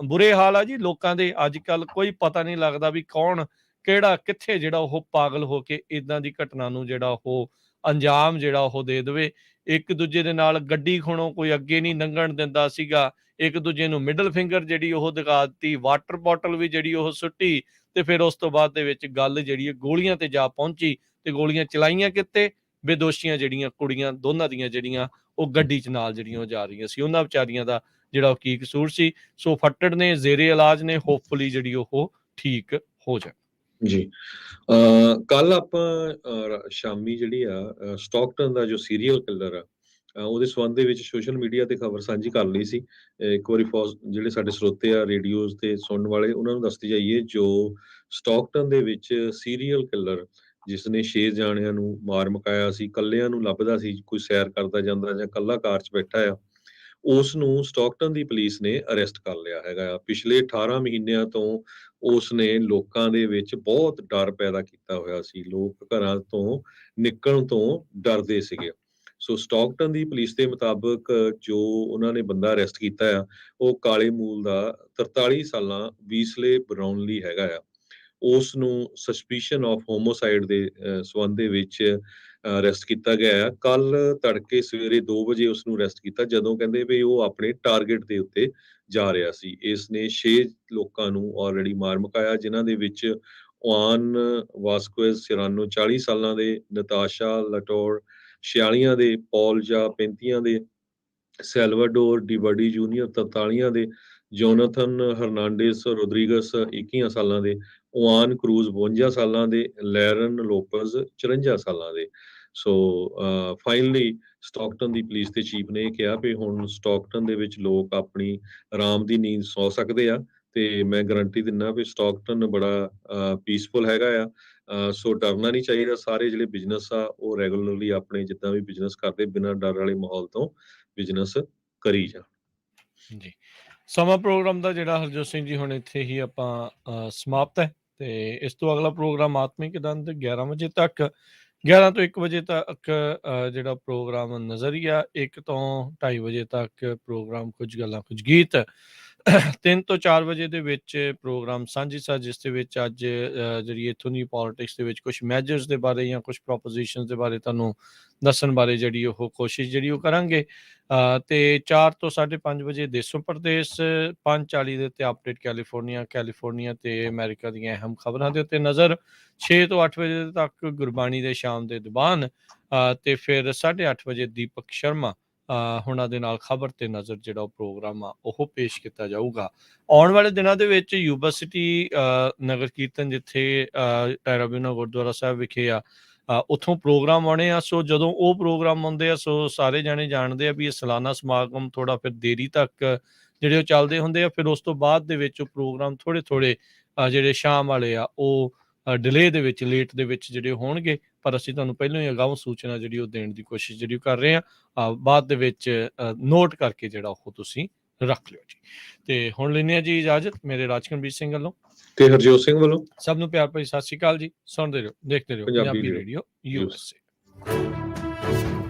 ਬੁਰੇ ਹਾਲ ਆ ਜੀ ਲੋਕਾਂ ਦੇ ਅੱਜ ਕੱਲ, ਕੋਈ ਪਤਾ ਨਹੀਂ ਲੱਗਦਾ ਵੀ ਕੌਣ ਕਿਹੜਾ ਕਿੱਥੇ ਜਿਹੜਾ ਉਹ ਪਾਗਲ ਹੋ ਕੇ ਇਦਾਂ ਦੀ ਘਟਨਾ ਨੂੰ ਜਿਹੜਾ ਉਹ ਅੰਜਾਮ ਜਿਹੜਾ ਉਹ ਦੇ ਦੇਵੇ। ਇੱਕ ਦੂਜੇ ਦੇ ਨਾਲ ਗੱਡੀ ਖੋਣੋਂ ਕੋਈ ਅੱਗੇ ਨਹੀਂ ਲੰਘਣ ਦਿੰਦਾ ਸੀਗਾ, ਇੱਕ ਦੂਜੇ ਨੂੰ ਮਿਡਲ ਫਿੰਗਰ ਜਿਹੜੀ ਉਹ ਦਿਖਾ ਦਿੱਤੀ, ਵਾਟਰ ਬੋਟਲ ਵੀ ਜਿਹੜੀ ਉਹ ਸੁੱਟੀ, ਤੇ ਫਿਰ ਉਸ ਤੋਂ ਬਾਅਦ ਦੇ ਵਿੱਚ ਗੱਲ ਜਿਹੜੀ ਹੈ ਗੋਲੀਆਂ ਤੇ ਜਾ ਪਹੁੰਚੀ। ਤੇ ਗੋਲੀਆਂ ਚਲਾਈਆਂ ਕਿਤੇ, ਬੇਦੋਸ਼ੀਆਂ ਜਿਹੜੀਆਂ ਕੁੜੀਆਂ ਦੋਨਾਂ ਦੀਆਂ ਜਿਹੜੀਆਂ ਉਹ ਗੱਡੀ 'ਚ ਨਾਲ ਜਿਹੜੀਆਂ ਉਹ ਜਾ ਰਹੀਆਂ ਸੀ, ਉਹਨਾਂ ਵਿਚਾਰੀਆਂ ਦਾ ਜਿਹੜਾ ਉਹ ਕੀ ਕਸੂਰ ਸੀ। ਸੋ ਫੱਟੜ ਨੇ ਜ਼ੇਰੇ ਇਲਾਜ ਨੇ, ਹੋਪਫੁਲੀ ਜਿਹੜੀ ਉਹ ਠੀਕ ਹੋ ਜਾਣ। ਜੀ। ਕੱਲ ਆਪਾਂ ਸ਼ਾਮੀ ਜਿਹੜੀ ਆ ਸਟਾਕਟਨ ਦਾ ਜੋ ਸੀਰੀਅਲ ਕਿਲਰ ਆ, ਉਹਦੇ ਸੰਬੰਧ ਦੇ ਵਿੱਚ ਸੋਸ਼ਲ ਮੀਡੀਆ ਤੇ ਖਬਰ ਸਾਂਝੀ ਕਰ ਲਈ ਸੀ। ਇੱਕ ਵਾਰੀ ਜਿਹੜੇ ਸਾਡੇ ਸਰੋਤੇ ਆ ਰੇਡੀਓਜ਼ ਤੇ ਸੁਣਨ ਵਾਲੇ, ਉਹਨਾਂ ਨੂੰ ਦੱਸਦੀ ਜਾਈਏ, ਜੋ ਸਟਾਕਟਨ ਦੇ ਵਿੱਚ ਸੀਰੀਅਲ ਕਿਲਰ ਜਿਸ ਨੇ 6 ਜਾਣਿਆਂ ਨੂੰ ਮਾਰ ਮੁਕਾਇਆ ਸੀ, ਕੱਲਿਆਂ ਨੂੰ ਲੱਭਦਾ ਸੀ, ਕੋਈ ਸੈਰ ਕਰਦਾ ਜਾਂਦਾ ਜਾਂ ਕੱਲਾ ਕਾਰ 'ਚ ਬੈਠਾ ਆ, ਉਸ ਨੂੰ ਸਟਾਕਟਨ ਦੀ ਪੁਲਿਸ ਨੇ ਅਰੈਸਟ ਕਰ ਲਿਆ ਹੈਗਾ ਆ। ਪਿਛਲੇ 18 ਮਹੀਨਿਆਂ ਤੋਂ ਉਸ ਨੇ ਲੋਕਾਂ ਦੇ ਵਿੱਚ ਬਹੁਤ ਡਰ ਪੈਦਾ ਕੀਤਾ ਹੋਇਆ ਸੀ। ਲੋਕ ਘਰਾਂ ਤੋਂ ਨਿਕਲਣ ਤੋਂ ਡਰਦੇ ਸੀਗੇ। ਸੋ ਸਟਾਕਟਨ ਦੀ ਪੁਲਿਸ ਦੇ ਮੁਤਾਬਕ ਜੋ ਉਹਨਾਂ ਨੇ ਬੰਦਾ ਅਰੈਸਟ ਕੀਤਾ ਆ, ਉਹ ਕਾਲੇ ਮੂਲ ਦਾ 43 ਸਾਲਾਂ ਵੀਸਲੇ ਬਰਾਊਨਲੀ ਹੈਗਾ ਆ। ਉਸ ਨੂੰ ਸਸਪੀਸ਼ਨ ਆਫ ਹੋਮੋਸਾਈਡ ਦੇ ਸੰਬੰਧ ਦੇ ਵਿੱਚ ਅਰੈਸਟ ਕੀਤਾ ਗਿਆ ਆ। ਕੱਲ੍ਹ ਤੜਕੇ ਸਵੇਰੇ 2 ਵਜੇ ਉਸਨੂੰ ਅਰੈਸਟ ਕੀਤਾ, ਜਦੋਂ ਕਹਿੰਦੇ ਵੀ ਉਹ ਆਪਣੇ ਟਾਰਗੇਟ ਦੇ ਉੱਤੇ ਜਾ ਰਿਹਾ ਸੀ। ਇਸ ਨੇ 6 ਲੋਕਾਂ ਨੂੰ ਆਲਰੇਡੀ ਮਾਰ ਮੁਕਾਇਆ, ਜਿਨ੍ਹਾਂ ਦੇ ਵਿੱਚ ਓਆਨ ਵਾਸਕੁਇਜ਼ ਸਿਰਾਨੋ 40 ਸਾਲਾਂ ਦੇ, ਨਤਾਸ਼ਾ ਲਟੋਰ 46 ਦੇ, ਪੌਲ ਜਾ 35 ਦੇ, ਸੈਲਵਾਡੋਰ ਡਿਵਡੀ ਜੂਨੀਅਰ 43 ਦੇ, ਜੋਨਾਥਨ ਹਰਨਾਂਡੇਸ ਰੋਦਰੀਗਸ 21 ਸਾਲਾਂ ਦੇ, ਓਆਨ ਕਰੂਜ਼ 52 ਸਾਲਾਂ ਦੇ, ਲੈਰਨ ਲੋਪਜ਼ 54 ਸਾਲਾਂ ਦੇ। ਸੋ ਫਾਈਨਲੀ ਸਟਾਕਟਨ ਦੀ ਪੁਲਿਸ ਦੇ ਚੀਫ ਨੇ ਇਹ ਕਿਹਾ ਵੀ ਹੁਣ ਸਟਾਕਟਨ ਦੇ ਵਿੱਚ ਲੋਕ ਆਪਣੀ ਆਰਾਮ ਦੀ ਨੀਂਦ ਸੌ ਸਕਦੇ ਆ, ਤੇ ਮੈਂ ਗਰੰਟੀ ਦਿੰਦਾ ਵੀ ਸਟਾਕਟਨ ਬੜਾ ਪੀਸਫੁਲ ਹੈਗਾ ਆ। ਸੋ ਡਰਨਾ ਨਹੀਂ ਚਾਹੀਦਾ। ਸਾਰੇ ਜਿਹੜੇ ਬਿਜ਼ਨਸ ਆ ਉਹ ਰੈਗੂਲਰਲੀ ਆਪਣੇ ਜਿੱਦਾਂ ਵੀ ਬਿਜ਼ਨਸ ਕਰਦੇ ਬਿਨਾਂ ਡਰ ਵਾਲੇ ਮਾਹੌਲ ਤੋਂ ਬਿਜ਼ਨਸ ਕਰੀ ਜਾਣ। ਜੀ, ਸਮਾਂ ਪ੍ਰੋਗਰਾਮ ਦਾ ਜਿਹੜਾ ਹਰਜੋਤ ਸਿੰਘ ਜੀ ਹੁਣ ਇੱਥੇ ਹੀ ਆਪਾਂ ਸਮਾਪਤ ਹੈ, ਤੇ ਇਸ ਤੋਂ ਅਗਲਾ ਪ੍ਰੋਗਰਾਮ ਆਤਮਿਕ ਦੰਦ 11 ਵਜੇ ਤੱਕ, 11 ਤੋਂ 1 ਵਜੇ ਤੱਕ ਜਿਹੜਾ ਪ੍ਰੋਗਰਾਮ ਨਜ਼ਰੀਆ, 1 ਤੋਂ 2:30 ਵਜੇ ਤੱਕ ਪ੍ਰੋਗਰਾਮ ਕੁਝ ਗੱਲਾਂ ਕੁਝ ਗੀਤ, 3 ਤੋਂ 4 ਵਜੇ ਦੇ ਵਿੱਚ ਪ੍ਰੋਗਰਾਮ ਸਾਂਝੀ ਸਾਂਝ, ਜਿਸ ਦੇ ਵਿੱਚ ਅੱਜ ਜਿਹੜੀ ਇੱਥੋਂ ਦੀ ਪੋਲਿਟਿਕਸ ਦੇ ਵਿੱਚ ਕੁਝ ਮੈਜਰਸ ਦੇ ਬਾਰੇ ਜਾਂ ਕੁਝ ਪ੍ਰੋਪੋਜੀਸ਼ਨਸ ਦੇ ਬਾਰੇ ਤੁਹਾਨੂੰ ਦੱਸਣ ਬਾਰੇ ਜਿਹੜੀ ਉਹ ਕੋਸ਼ਿਸ਼ ਜਿਹੜੀ ਉਹ ਕਰਾਂਗੇ। ਤੇ 4 ਤੋਂ 5:30 ਵਜੇ ਦੇਸੋਂ ਪ੍ਰਦੇਸ਼, 5:40 ਦੇ ਉੱਤੇ ਅਪਡੇਟ ਕੈਲੀਫੋਰਨੀਆ ਤੇ ਅਮਰੀਕਾ ਦੀਆਂ ਅਹਿਮ ਖਬਰਾਂ ਦੇ ਉੱਤੇ ਨਜ਼ਰ, 6 ਤੋਂ 8 ਵਜੇ ਤੱਕ ਗੁਰਬਾਣੀ ਦੇ ਸ਼ਾਮ ਦੇ ਦੀਵਾਨ, ਤੇ ਫਿਰ 8:30 ਵਜੇ ਦੀਪਕ ਸ਼ਰਮਾ ਹੁਣਾਂ ਦੇ ਨਾਲ ਖਬਰ ਤੇ ਨਜ਼ਰ ਜਿਹੜਾ ਉਹ ਪ੍ਰੋਗਰਾਮ ਆ ਉਹ ਪੇਸ਼ ਕੀਤਾ ਜਾਊਗਾ। ਆਉਣ ਵਾਲੇ ਦਿਨਾਂ ਦੇ ਵਿੱਚ ਯੂਬਾ ਸਿਟੀ ਨਗਰ ਕੀਰਤਨ, ਜਿੱਥੇ ਟੈਰਾਬਿਊਨਾ ਗੁਰਦੁਆਰਾ ਸਾਹਿਬ ਵਿਖੇ ਆ, ਉੱਥੋਂ ਪ੍ਰੋਗਰਾਮ ਆਉਣੇ ਆ। ਸੋ ਜਦੋਂ ਉਹ ਪ੍ਰੋਗਰਾਮ ਆਉਂਦੇ ਆ, ਸੋ ਸਾਰੇ ਜਾਣੇ ਜਾਣਦੇ ਆ ਵੀ ਇਹ ਸਾਲਾਨਾ ਸਮਾਗਮ ਥੋੜਾ ਫਿਰ ਦੇਰੀ ਤੱਕ ਜਿਹੜੇ ਉਹ ਚੱਲਦੇ ਹੁੰਦੇ ਆ। ਫਿਰ ਉਸ ਤੋਂ ਬਾਅਦ ਦੇ ਵਿੱਚ ਉਹ ਪ੍ਰੋਗਰਾਮ ਥੋੜੇ ਜਿਹੜੇ ਸ਼ਾਮ ਵਾਲੇ ਆ ਉਹ ਡਿਲੇ ਦੇ ਵਿੱਚ, ਲੇਟ ਦੇ ਵਿੱਚ ਜਿਹੜੇ ਹੋਣਗੇ। ਪਰ ਅਸੀਂ ਤੁਹਾਨੂੰ ਪਹਿਲਾਂ ਹੀ ਅਗਾਊਂ ਸੂਚਨਾ ਜਿਹੜੀ ਉਹ ਦੇਣ ਦੀ ਕੋਸ਼ਿਸ਼ ਜਿਹੜੀ ਉਹ ਕਰ ਰਹੇ ਹਾਂ। ਬਾਅਦ ਦੇ ਵਿੱਚ ਨੋਟ ਕਰਕੇ ਜਿਹੜਾ ਉਹ ਤੁਸੀਂ ਰੱਖ ਲਿਓ ਜੀ। ਤੇ ਹੁਣ ਲੈਂਦੇ ਹਾਂ ਜੀ ਇਜਾਜ਼ਤ, ਮੇਰੇ ਰਾਜਕਨਵੀਰ ਸਿੰਘ ਵੱਲੋਂ ਤੇ ਹਰਜੋਤ ਸਿੰਘ ਵੱਲੋਂ ਸਭ ਨੂੰ ਪਿਆਰ ਭਰੀ ਸਤਿ ਸ਼੍ਰੀ ਅਕਾਲ ਜੀ। ਸੁਣਦੇ ਰਹੋ, ਦੇਖਦੇ ਰਹੋ Punjabi Punjabi radio radio USA।